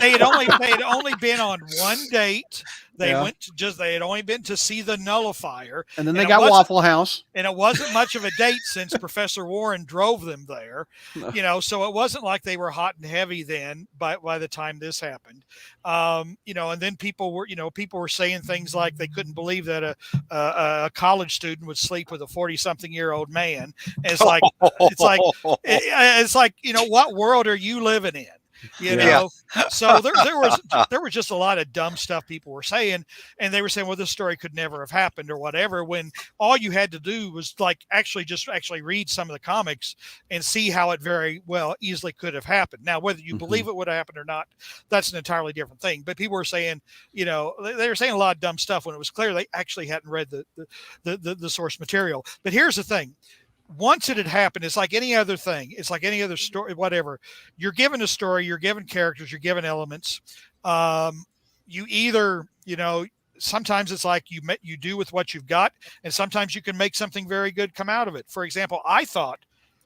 They had only been on one date. They had only been to see the Nullifier, and then they got Waffle House, and it wasn't much of a date since Professor Warren drove them there. So it wasn't like they were hot and heavy then. By the time this happened, and then people were saying things like they couldn't believe that a college student would sleep with a 40-something-year-old man. And it's like what world are you living in? So there was just a lot of dumb stuff people were saying, and they were saying, well, this story could never have happened or whatever, when all you had to do was actually read some of the comics and see how it very well easily could have happened. Now, whether you believe it would have happened or not, that's an entirely different thing. But people were saying, they were saying a lot of dumb stuff when it was clear they actually hadn't read the source material. But here's the thing. Once it had happened, it's like any other thing. It's like any other story, whatever. You're given a story, you're given characters, you're given elements. You either, sometimes it's like you do with what you've got, and sometimes you can make something very good come out of it. For example, I thought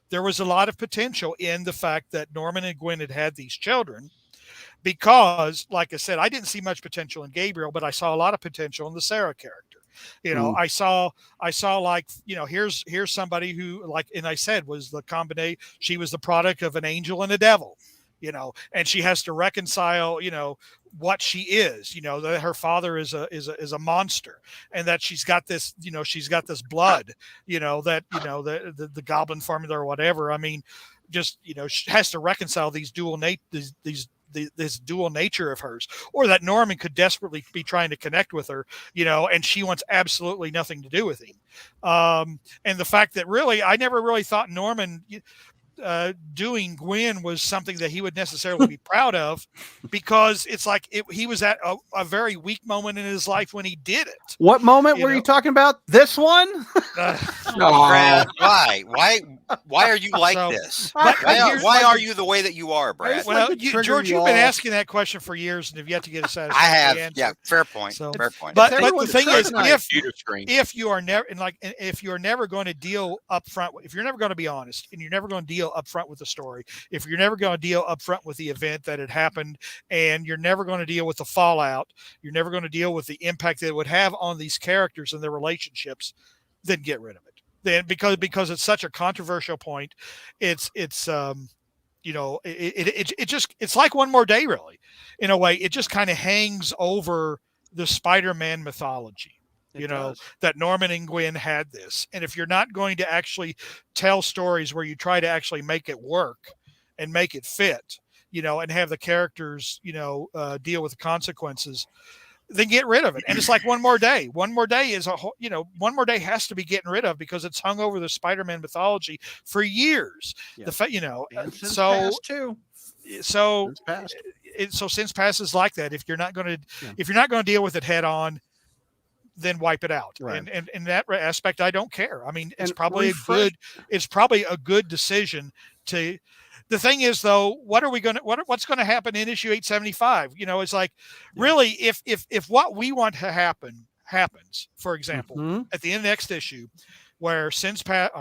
there was a lot of potential in the fact that Norman and Gwen had these children, because, like I said, I didn't see much potential in Gabriel, but I saw a lot of potential in the Sarah character. I saw here's somebody who, and I said, was the combination. She was the product of an angel and a devil, and she has to reconcile, what she is, that her father is a monster, and that she's got this blood, the goblin formula or whatever. I mean, just, she has to reconcile these this dual nature of hers, or that Norman could desperately be trying to connect with her, and she wants absolutely nothing to do with him. And the fact that really, I never really thought Norman doing Gwen was something that he would necessarily be proud of, because it's like he was at a very weak moment in his life when he did it. What moment were you talking about? This one? Brad, why are you like this? Why are you the way that you are, Brad? Well, George, you've been asking that question for years and have yet to get a satisfactory answer. I have. Yeah, fair point. Fair point. But the thing is, if you are never going to deal up front, if you're never going to be honest, and you're never going to deal up front with the story, if you're never going to deal up front with the event that had happened, and you're never going to deal with the fallout, you're never going to deal with the impact that it would have on these characters and their relationships, then get rid of it. Then because it's such a controversial point, it's like One More Day, really, in a way. It just kind of hangs over the Spider-Man mythology. That Norman and Gwen had this. And if you're not going to actually tell stories where you try to actually make it work and make it fit, and have the characters, deal with the consequences, then get rid of it. And it's like One More Day. One More Day is One More Day has to be getting rid of, because it's hung over the Spider-Man mythology for years. Yeah. So Since Past is like that. If you're not going to deal with it head on, then wipe it out. Right. And in that aspect, I don't care. I mean, it's probably a good decision to. The thing is, though, what's going to happen in issue 875? It's like, really, if what we want to happen happens, for example, at the end of the next issue, where Sins Past,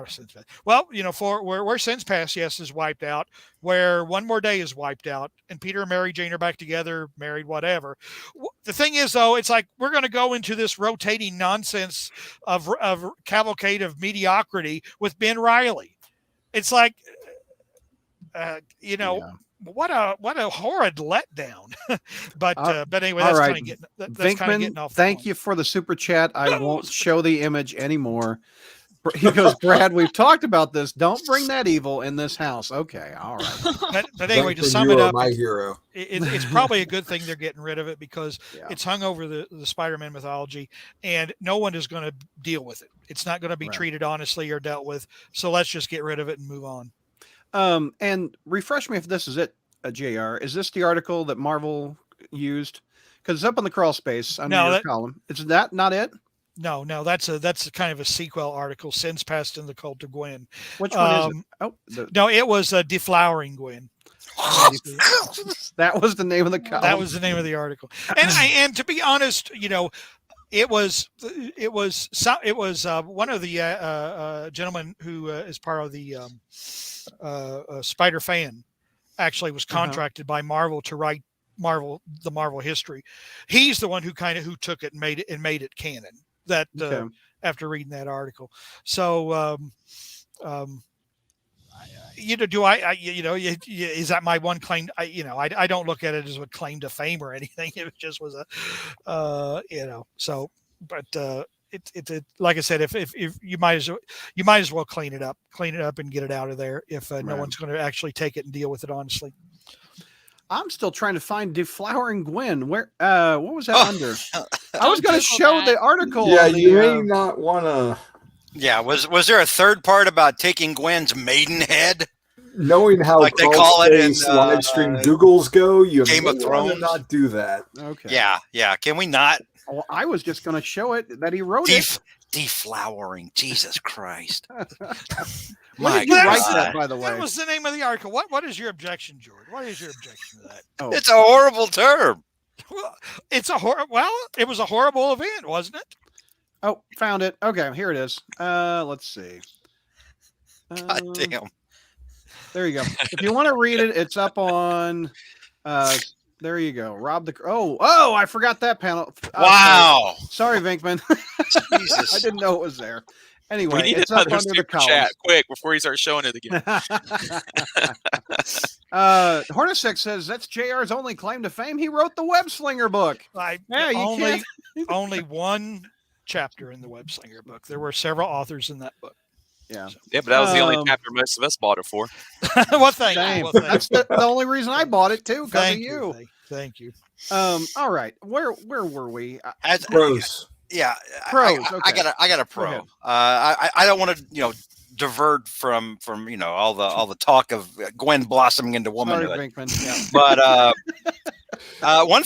where Sins Past, yes, is wiped out, where One More Day is wiped out, and Peter and Mary Jane are back together, married, whatever. The thing is, though, it's like we're going to go into this rotating nonsense of cavalcade of mediocrity with Ben Reilly. It's like, what a horrid letdown. but anyway, that's kind of getting Vinkman, off. Thank you for the super chat. I won't show the image anymore. He goes, Brad, we've talked about this. Don't bring that evil in this house. Okay, all right. But anyway, to sum it up, my hero. It's probably a good thing they're getting rid of it, because it's hung over the Spider-Man mythology, and no one is going to deal with it. It's not going to be treated honestly or dealt with. So let's just get rid of it and move on. And refresh me if this is it, JR. Is this the article that Marvel used? because it's up on the crawl space under No, your column. Is that not it? No, that's a kind of a sequel article. Sins Past in the Cult of Gwen. Which one is it? Oh, no, it was Deflowering Gwen. That was the name of the column. That was the name of the article. And to be honest, it was one of the gentlemen who is part of the Spider Fan actually was contracted by Marvel to write the Marvel history. He's the one who took it and made it canon. That after reading that article. So is that my one claim? I don't look at it as a claim to fame or anything. It just was but it like I said, if you might as well clean it up and get it out of there if no one's going to actually take it and deal with it honestly. I'm still trying to find Deflowering Gwen. Where? What was that under? I was going to show the article. Yeah, you may not want to. Yeah, was there a third part about taking Gwen's maiden head? Knowing how like they call it in live stream Googles go, you Game of Thrones. Not do that. Okay. Yeah. Can we not? Well, I was just going to show it that he wrote it. Deflowering. Jesus Christ. When did you write that, by the way? That was the name of the article. What is your objection, George? What is your objection to that? Oh. It's a horrible term. Well, it was a horrible event, wasn't it? Oh, found it. Okay, here it is. Let's see. God damn. There you go. If you want to read it, it's up on. There you go. Rob the. Oh! I forgot that panel. Wow. Sorry, Vinkman. Jesus. I didn't know it was there. Anyway, We need it's up another under the super columns. chat quick before he starts showing it again. Hornacek says that's JR's only claim to fame. He wrote the Web Slinger book. Only one chapter in the Web Slinger book. There were several authors in that book. Yeah. Yeah, but that was the only chapter most of us bought it for. Well, thank you. Well, that's the only reason I bought it too, because of you. Thank you. All right. Where were we? Pros. Yeah, pros. I got a pro. I don't want to divert from all the talk of Gwen blossoming into womanhood. Sorry, Brinkman. Yeah. But one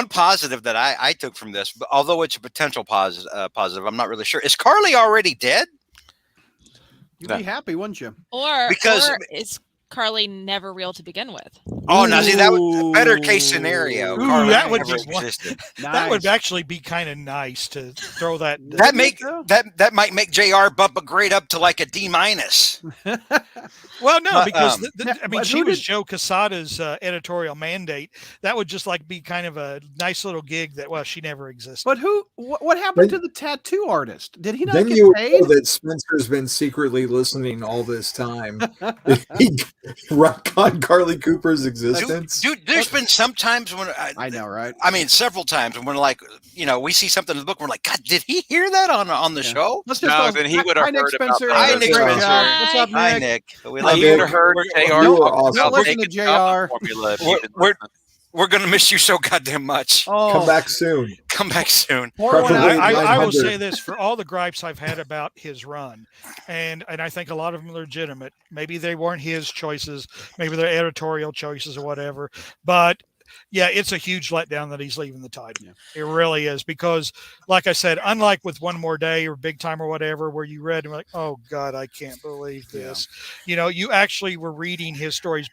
positive that I took from this, although it's a potential positive, I'm not really sure. Is Carly already dead? You'd be happy, wouldn't you? Or is Carly never real to begin with? Oh, now see, that would better case scenario. Ooh, that would be Nice. That would actually be kind of nice to throw that. That might make JR bump a grade up to like a D-. Well, no, because she was Joe Quesada's editorial mandate. That would just be kind of a nice little gig that she never existed. But what happened to the tattoo artist? Did he not then get you paid? Know that Spencer's been secretly listening all this time. He retconned Carly Cooper's existence. Dude, there's been some times when I know, right? I mean, several times when we're we see something in the book, we're like, God, did he hear that on the show? Then he would have heard Nick about Spencer. Hi, Nick Spencer. What's up, Nick? Hi, Nick. He would have heard JR. Don't listen to JR. We're going to miss you so goddamn much. Oh. Come back soon. Come back soon. I will say this, for all the gripes I've had about his run, and I think a lot of them are legitimate. Maybe they weren't his choices. Maybe they're editorial choices or whatever. But yeah, it's a huge letdown that he's leaving the title. Yeah. It really is, because like I said, unlike with One More Day or Big Time or whatever, where you read and were like, oh God, I can't believe this. Yeah. You actually were reading his stories,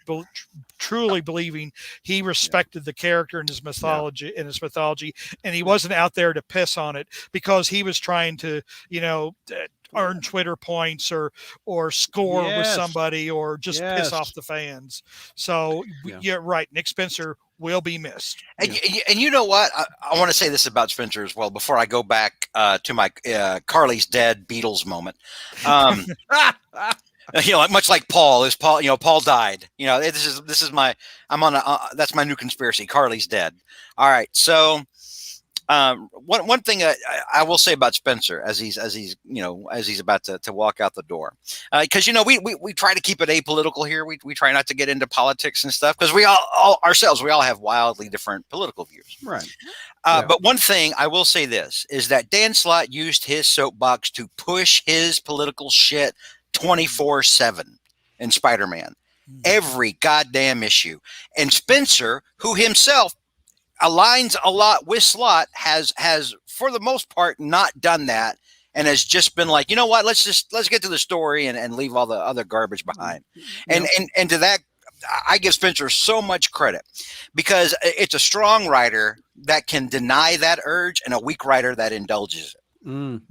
truly believing he respected the character and his mythology and he wasn't out there to piss on it because he was trying to, earn Twitter points or score with somebody or just piss off the fans. So you're right. Nick Spencer will be missed. And you know what? I want to say this about Spencer as well before I go back to my Carly's dead Beatles moment. Much like Paul, Paul died. This is my that's my new conspiracy. Carly's dead. All right, so. One thing I will say about Spencer as he's about to walk out the door, because we try to keep it apolitical here. We try not to get into politics and stuff because we all have wildly different political views. Right. But one thing I will say this is that Dan Slott used his soapbox to push his political shit 24/7 in Spider-Man, every goddamn issue, and Spencer, who himself. aligns a lot with Slott, has for the most part not done that, and has just been like, you know what, let's get to the story and leave all the other garbage behind. And to that, I give Spencer so much credit, because it's a strong writer that can deny that urge and a weak writer that indulges it.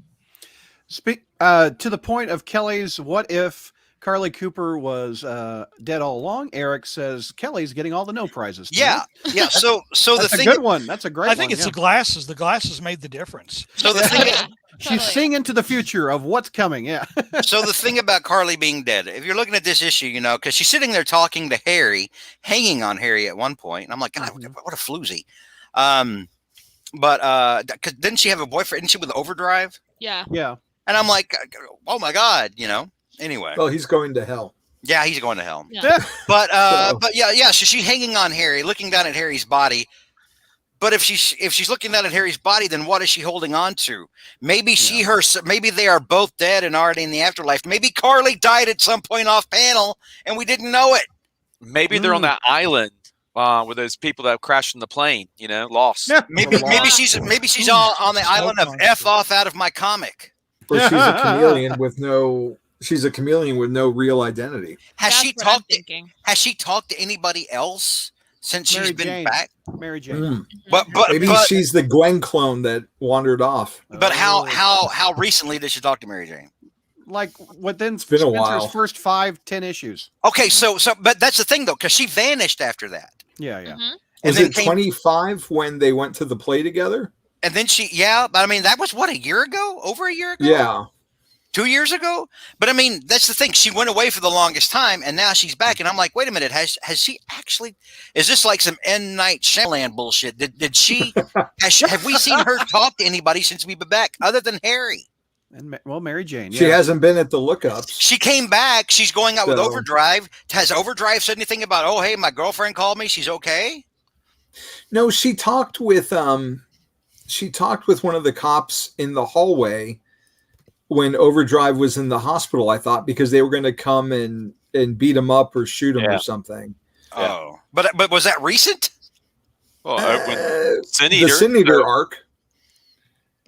To the point of Kelly's, what if Carly Cooper was dead all along? Eric says Kelly's getting all the no prizes. Yeah. So that's the a thing, good one. That's a great one. I think it's the glasses. The glasses made the difference. So the thing is, she's seeing into the future of what's coming. Yeah. So the thing about Carly being dead, if you're looking at this issue, you know, because she's sitting there talking to Harry, hanging on Harry at one point, and I'm like, God, what a floozy. But didn't she have a boyfriend? Didn't she with Overdrive? Yeah. And I'm like, oh my God, you know. Anyway. Well, he's going to hell. Yeah, he's going to hell. Yeah. But yeah. So she's hanging on Harry, looking down at Harry's body. But if she's looking down at Harry's body, then what is she holding on to? Maybe maybe they are both dead and already in the afterlife. Maybe Carly died at some point off panel and we didn't know it. Maybe they're on that island with those people that crashed in the plane. You know, lost. Yeah. Maybe she's on the island of F off out of my comic. Or she's a chameleon with no. She's a chameleon with no real identity. Has she talked to anybody else since she's been back? Mary Jane. But maybe she's the Gwen clone that wandered off. But how recently did she talk to Mary Jane? Like within been a Spencer's while. first 5-10 issues. Okay, so but that's the thing though, because she vanished after that. Yeah. Mm-hmm. Was it 25 when they went to the play together? And then but I mean, that was what, a year ago? Over a year ago? Yeah. 2 years ago? But I mean, that's the thing. She went away for the longest time, and now she's back. And I'm like, wait a minute, has she actually? Is this like some M. Night Shyamalan bullshit? Did she? Have we seen her talk to anybody since we've been back, other than Harry? And Mary Jane. She hasn't been at the lookups. She came back. She's going out with Overdrive. Has Overdrive said anything about? Oh, hey, my girlfriend called me. She's okay. No, she talked with one of the cops in the hallway when Overdrive was in the hospital, I thought, because they were going to come and beat him up or shoot him or something. Oh, but was that recent? Well, the Sin Eater, Sin Eater arc.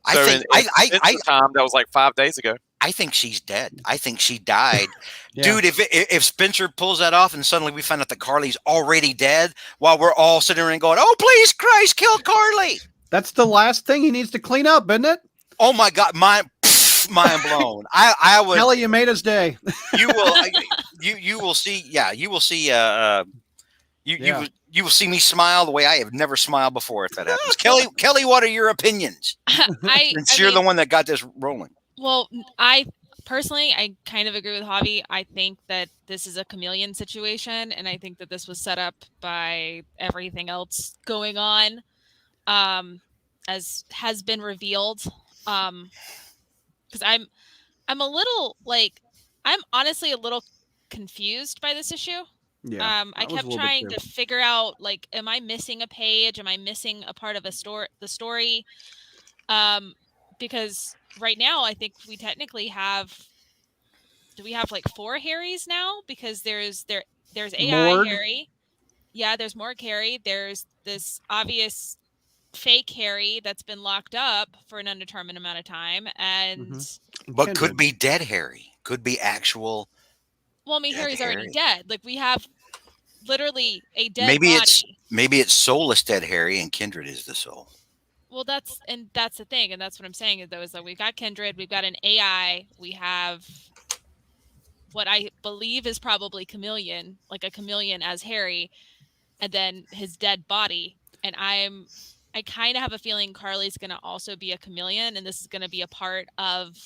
I so think time that was like 5 days ago. I think she's dead. I think she died. Dude, if Spencer pulls that off and suddenly we find out that Carly's already dead while we're all sitting around going, oh, please, Christ, kill Carly. That's the last thing he needs to clean up, isn't it? Oh, my God. Mind blown. I would. Kelly, you made his day. You will see. Yeah, you will see. You will see me smile the way I have never smiled before if that happens. Kelly, what are your opinions? Since you're the one that got this rolling. Well, I kind of agree with Javi. I think that this is a chameleon situation, and I think that this was set up by everything else going on, as has been revealed. Because I'm a little I'm honestly a little confused by this issue. Yeah. I kept trying to figure out, am I missing a page? Am I missing a part of the story? Because right now I think we technically have. Do we have 4 Harrys now? Because there's AI Morg. Harry. Yeah, there's Morg Harry. There's this obvious fake Harry that's been locked up for an undetermined amount of time, and but could be dead Harry. Could be actual. Well, I mean, Harry's already dead. We have literally a dead body. Maybe it's soulless dead Harry, and Kindred is the soul. Well, that's the thing, and that's what I'm saying is that we've got Kindred, we've got an AI, we have what I believe is probably chameleon, like a chameleon as Harry, and then his dead body. And I kind of have a feeling Carly's going to also be a chameleon, and this is going to be a part of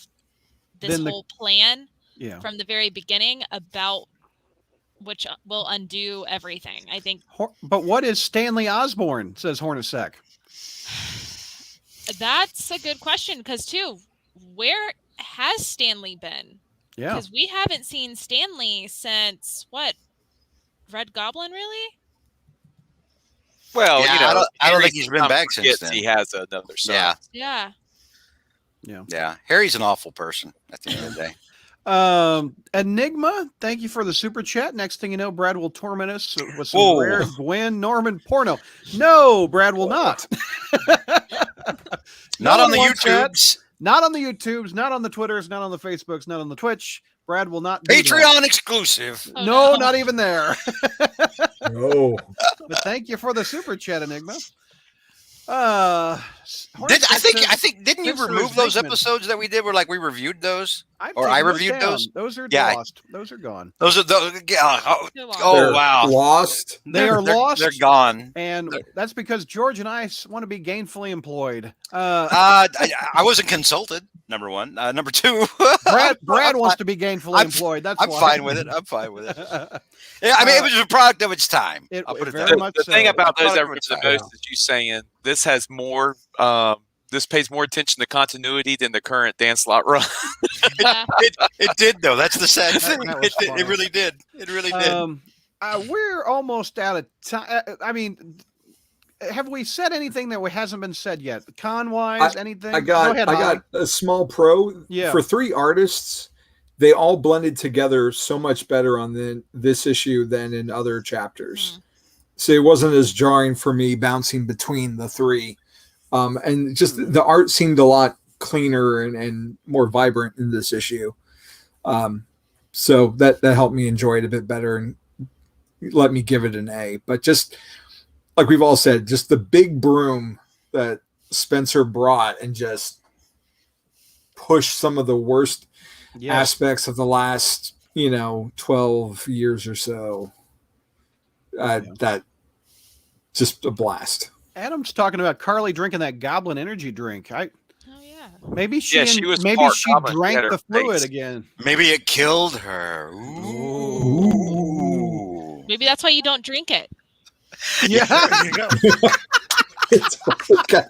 this whole plan from the very beginning, about which will undo everything, I think. But what is Stanley Osborne, says Hornacek? That's a good question, because, too, where has Stanley been? Yeah. Because we haven't seen Stanley since, Red Goblin, really? Well, I don't think he's been back since then. He has another son. Yeah. Harry's an awful person at the end of the day. Enigma, thank you for the super chat. Next thing you know, Brad will torment us with some rare Gwen Norman porno. No, Brad will not. Not on the YouTubes. Not on the YouTubes, not on the Twitters, not on the Facebooks, not on the Twitch. Brad will not do Patreon that. exclusive. Oh, No, not even there. No. But thank you for the super chat, Enigma. I think didn't you remove those episodes that we did where like we reviewed those? I reviewed those? Those are lost. Those are gone. Those are those They're wow. Lost. They're lost. They're gone. And that's because George and I want to be gainfully employed. I wasn't consulted, number one. Number two, Brad wants to be gainfully employed. That's I'm why. fine with it. I'm fine with it. Yeah, I mean, it was a product of its time. I'll put it very that way. much The so. thing about those Product that of the its most time. is you saying this has more. This pays more attention to continuity than the current Dan Slott run. It did though. That's the sad thing. That was funny. It really did. It really did. We're almost out of time. I mean, have we said anything that hasn't been said yet? Con-wise, anything? I got a small pro for 3 artists. They all blended together so much better on this issue than in other chapters. So it wasn't as jarring for me bouncing between the 3. And just the art seemed a lot cleaner and more vibrant in this issue. So that helped me enjoy it a bit better and let me give it an A. But just like we've all said, just the big broom that Spencer brought and just pushed some of the worst aspects of the last, 12 years or so. That just a blast. Adam's talking about Carly drinking that Goblin energy drink. Maybe she Goblin. drank She had the her fluid face. again. Maybe it killed her. Ooh. Maybe that's why you don't drink it. Yeah. There you go.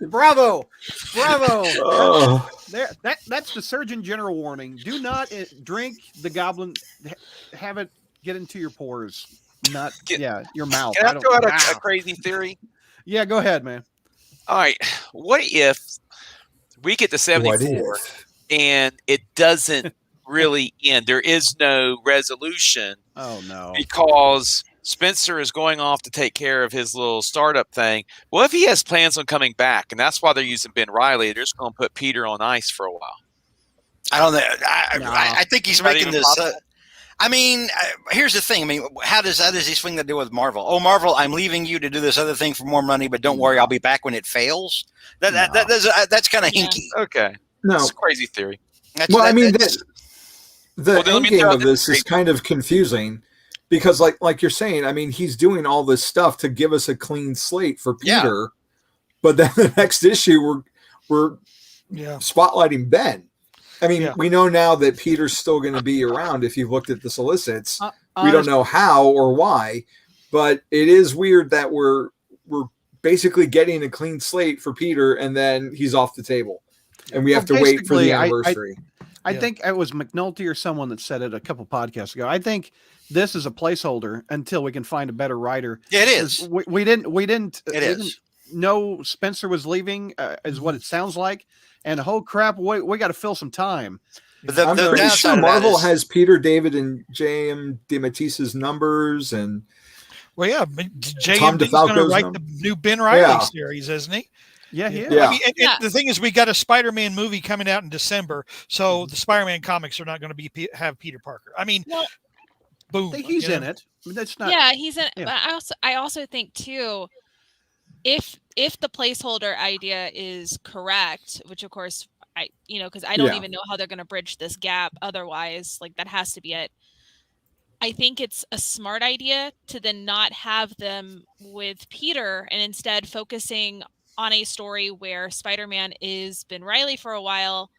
Bravo. Oh. That's the Surgeon General warning. Do not drink the Goblin. Have it get into your pores. Not your mouth. Can I throw out a crazy theory? Yeah, go ahead, man. All right. What if we get to 74 and it doesn't really end? There is no resolution. Oh, no. Because Spencer is going off to take care of his little startup thing. What if he has plans on coming back? And that's why they're using Ben Reilly. They're just going to put Peter on ice for a while. I don't know. I think he's making this. Here's the thing. I mean, how does he swing the deal with Marvel? Oh, Marvel, I'm leaving you to do this other thing for more money, but don't worry, I'll be back when it fails. That's kind of hinky. Okay, no, it's a crazy theory. The end game of this is kind of confusing because, like you're saying, I mean, he's doing all this stuff to give us a clean slate for Peter, but then the next issue we're spotlighting Ben. I mean, we know now that Peter's still going to be around if you've looked at the solicits. We don't know how or why, but it is weird that we're basically getting a clean slate for Peter and then he's off the table and we have to wait for the anniversary. I think it was McNulty or someone that said it a couple podcasts ago. I think this is a placeholder until we can find a better writer. Yeah, it is. We didn't know Spencer was leaving, is what it sounds like. And oh crap, we got to fill some time. But I'm pretty sure Marvel has Peter David and J.M. DeMatteis's numbers, and J.M. is going to write the new Ben Reilly series, isn't he? Yeah, he is. I mean, the thing is, we got a Spider-Man movie coming out in December, so the Spider-Man comics are not going to have Peter Parker. I mean, boom, he's in it. I mean, that's not. Yeah, he's in. Yeah. But I also think too, if the placeholder idea is correct, which of course because I don't even know how they're going to bridge this gap otherwise, like that has to be it. I think it's a smart idea to then not have them with Peter and instead focusing on a story where Spider-Man is Ben Reilly for a while,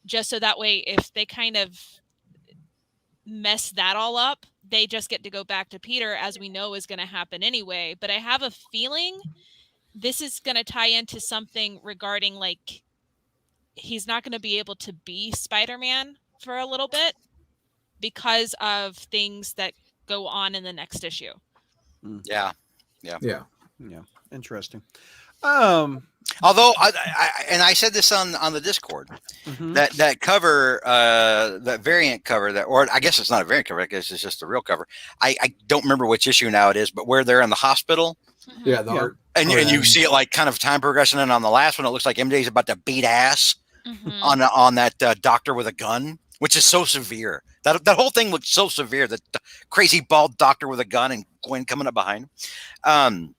just so that way if they kind of mess that all up, they just get to go back to Peter, as we know is going to happen anyway. But I have a feeling this is going to tie into something regarding like he's not going to be able to be Spider-Man for a little bit because of things that go on in the next issue. Yeah. Interesting. Although, I said this on the Discord, that cover, that variant cover, or I guess it's not a variant cover, I guess it's just a real cover. I don't remember which issue now it is, but where they're in the hospital. Yeah, the art. And you see it like kind of time progression, and on the last one, it looks like MJ's about to beat ass on that doctor with a gun, which is so severe. That whole thing looks so severe. That crazy bald doctor with a gun and Gwen coming up behind him.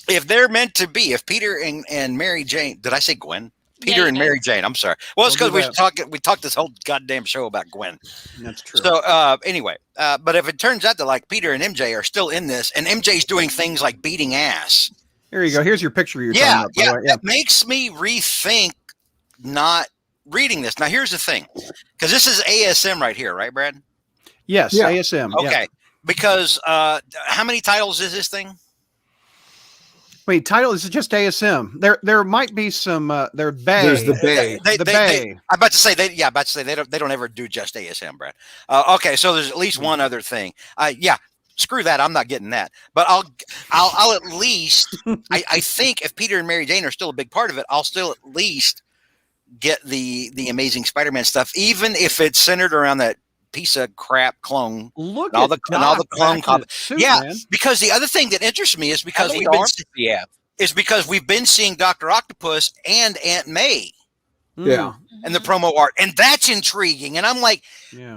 If they're meant to be, if Peter and Mary Jane, did I say Gwen? Peter and Mary Jane. I'm sorry. Well, it's because we talked this whole goddamn show about Gwen. That's true. So anyway, but if it turns out that like Peter and MJ are still in this, and MJ's doing things like beating ass. Here you go. Here's your picture. You're talking about, by the way. It makes me rethink not reading this. Now, here's the thing, because this is ASM right here, right, Brad? Yes, ASM. Okay, because how many titles is this thing? Wait, title is just ASM. There might be some. There's the Bay. I'm about to say they don't ever do just ASM, Brad. Okay, so there's at least one other thing. Screw that. I'm not getting that. But I'll at least. I think if Peter and Mary Jane are still a big part of it, I'll still at least get the Amazing Spider-Man stuff, even if it's centered around that piece of crap clone. Look all at the clone copies. Yeah, man. Because the other thing that interests me is because we've been seeing Dr. Octopus and Aunt May. Yeah. And the promo art, and that's intriguing. And I'm like,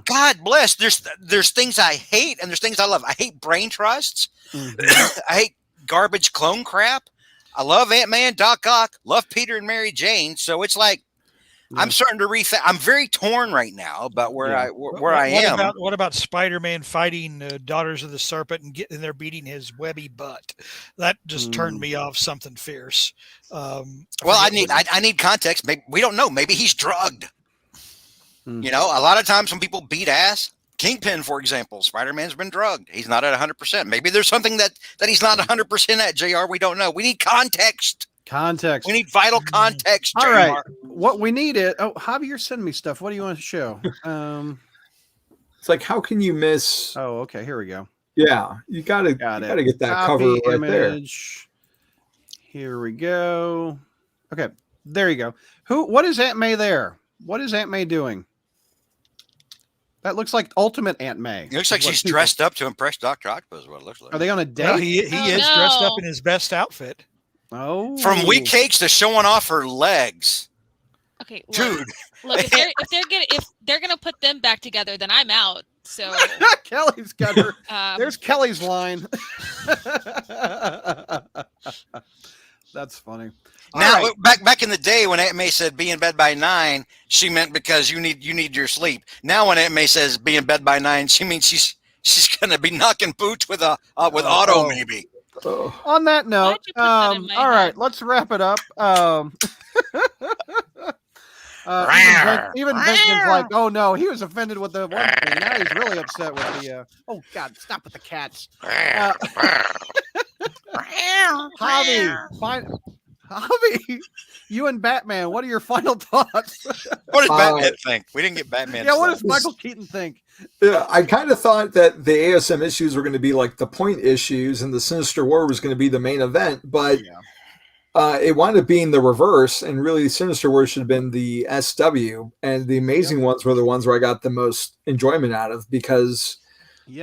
God bless. There's things I hate, and there's things I love. I hate brain trusts. I hate garbage clone crap. I love Aunt May and Doc Ock. Love Peter and Mary Jane. So it's like I'm starting to rethink. I'm very torn right now about where I am. What about Spider-Man fighting Daughters of the Serpent and they're beating his webby butt? That just turned me off something fierce. I need context. Maybe we don't know. Maybe he's drugged. You know, a lot of times when people beat ass, Kingpin, for example, Spider-Man's been drugged. He's not at 100%. Maybe there's something that he's not 100% at, JR. We don't know. We need context. We need vital context. All right. What we need is Javi, you're sending me stuff. What do you want to show? It's like, how can you miss? Oh, okay. Here we go. Yeah, you gotta get that cover right image. There. Here we go. Okay, there you go. What is Aunt May there? What is Aunt May doing? That looks like Ultimate Aunt May. It looks like she's dressed up to impress Dr. Octopus. Is what it looks like. Are they on a date? Well, he is dressed up in his best outfit. Oh, from wheat cakes to showing off her legs. Okay, dude. Look, if they're gonna put them back together, then I'm out. So Kelly's got her. There's Kelly's line. That's funny. Now, back in the day when Aunt May said "be in bed by 9," she meant because you need your sleep. Now, when Aunt May says "be in bed by 9," she means she's gonna be knocking boots with Otto maybe. On that note, all right, let's wrap it up. Even Benjamin's like, oh no, he was offended with the one thing. Now he's really upset with the. Oh God, stop with the cats. Javi, you and Batman, what are your final thoughts? What does Batman think? We didn't get Batman. Yeah, what does Michael Keaton think? I kind of thought that the ASM issues were going to be like the point issues and the Sinister War was going to be the main event, but it wound up being the reverse, and really Sinister War should have been the SW, and the Amazing ones were the ones where I got the most enjoyment out of because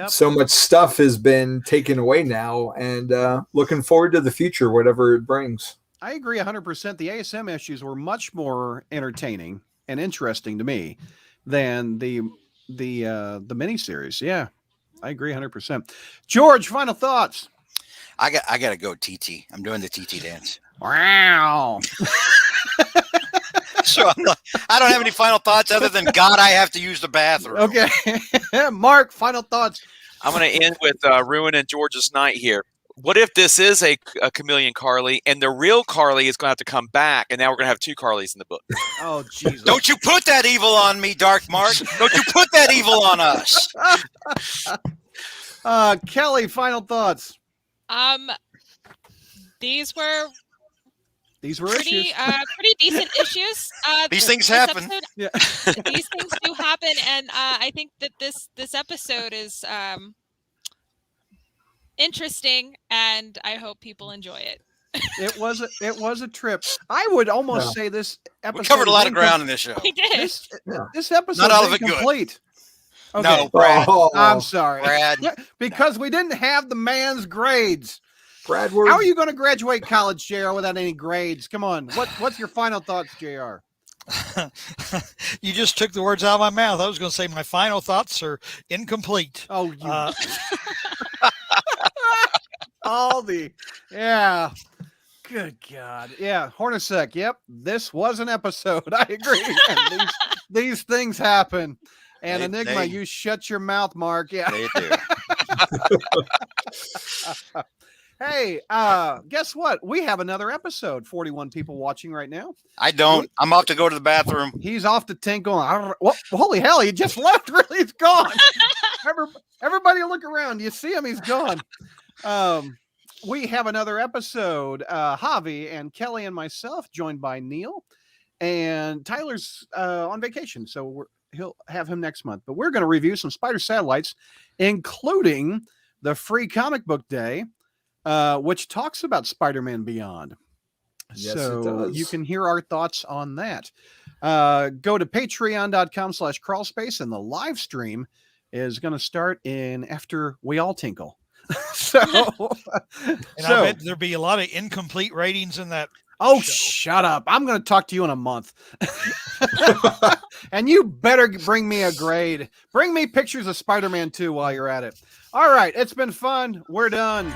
so much stuff has been taken away now, and looking forward to the future, whatever it brings. I agree 100%. The ASM issues were much more entertaining and interesting to me than the miniseries. Yeah, I agree 100%. George, final thoughts. I got to go TT. I'm doing the TT dance. Wow. So I don't have any final thoughts other than God, I have to use the bathroom. Okay. Mark, final thoughts. I'm going to end with ruining George's night here. What if this is a chameleon Carly and the real Carly is going to have to come back, and now we're going to have two Carlys in the book? Oh, Jesus. Don't you put that evil on me, Dark Mark. Don't you put that evil on us. Kelly, final thoughts. These were issues. Pretty decent issues. These things happen. These things do happen, and I think that this episode is interesting, and I hope people enjoy it. It was a trip. I would almost say this episode. We covered a lot of ground in this show. We did. This episode Not all of is it good. incomplete. Okay. No, Brad. I'm sorry. Brad. Because we didn't have the man's grades. Brad, how are you going to graduate college, JR, without any grades? Come on. What's your final thoughts, JR? You just took the words out of my mouth. I was going to say my final thoughts are incomplete. Oh, yeah. Good God. Yeah. Hornacek. Yep. This was an episode. I agree. And these things happen. And Enigma, you shut your mouth, Mark. Yeah. They do. Hey, guess what? We have another episode. 41 people watching right now. I don't. I'm off to go to the bathroom. He's off to tinkle. Well, holy hell, he just left. Really, he's gone. Everybody look around. You see him? He's gone. We have another episode. Javi and Kelly and myself, joined by Neil. And Tyler's on vacation, so he'll have him next month. But we're going to review some Spider Satellites, including the free comic book day, which talks about Spider-Man Beyond. Yes, so it does. you can hear our thoughts on that. Go to patreon.com/crawlspace, and the live stream is going to start after we all tinkle. I bet there'll be a lot of incomplete ratings in that. Oh, shut up. I'm going to talk to you in a month. And you better bring me a grade. Bring me pictures of Spider-Man 2 while you're at it. All right. It's been fun. We're done.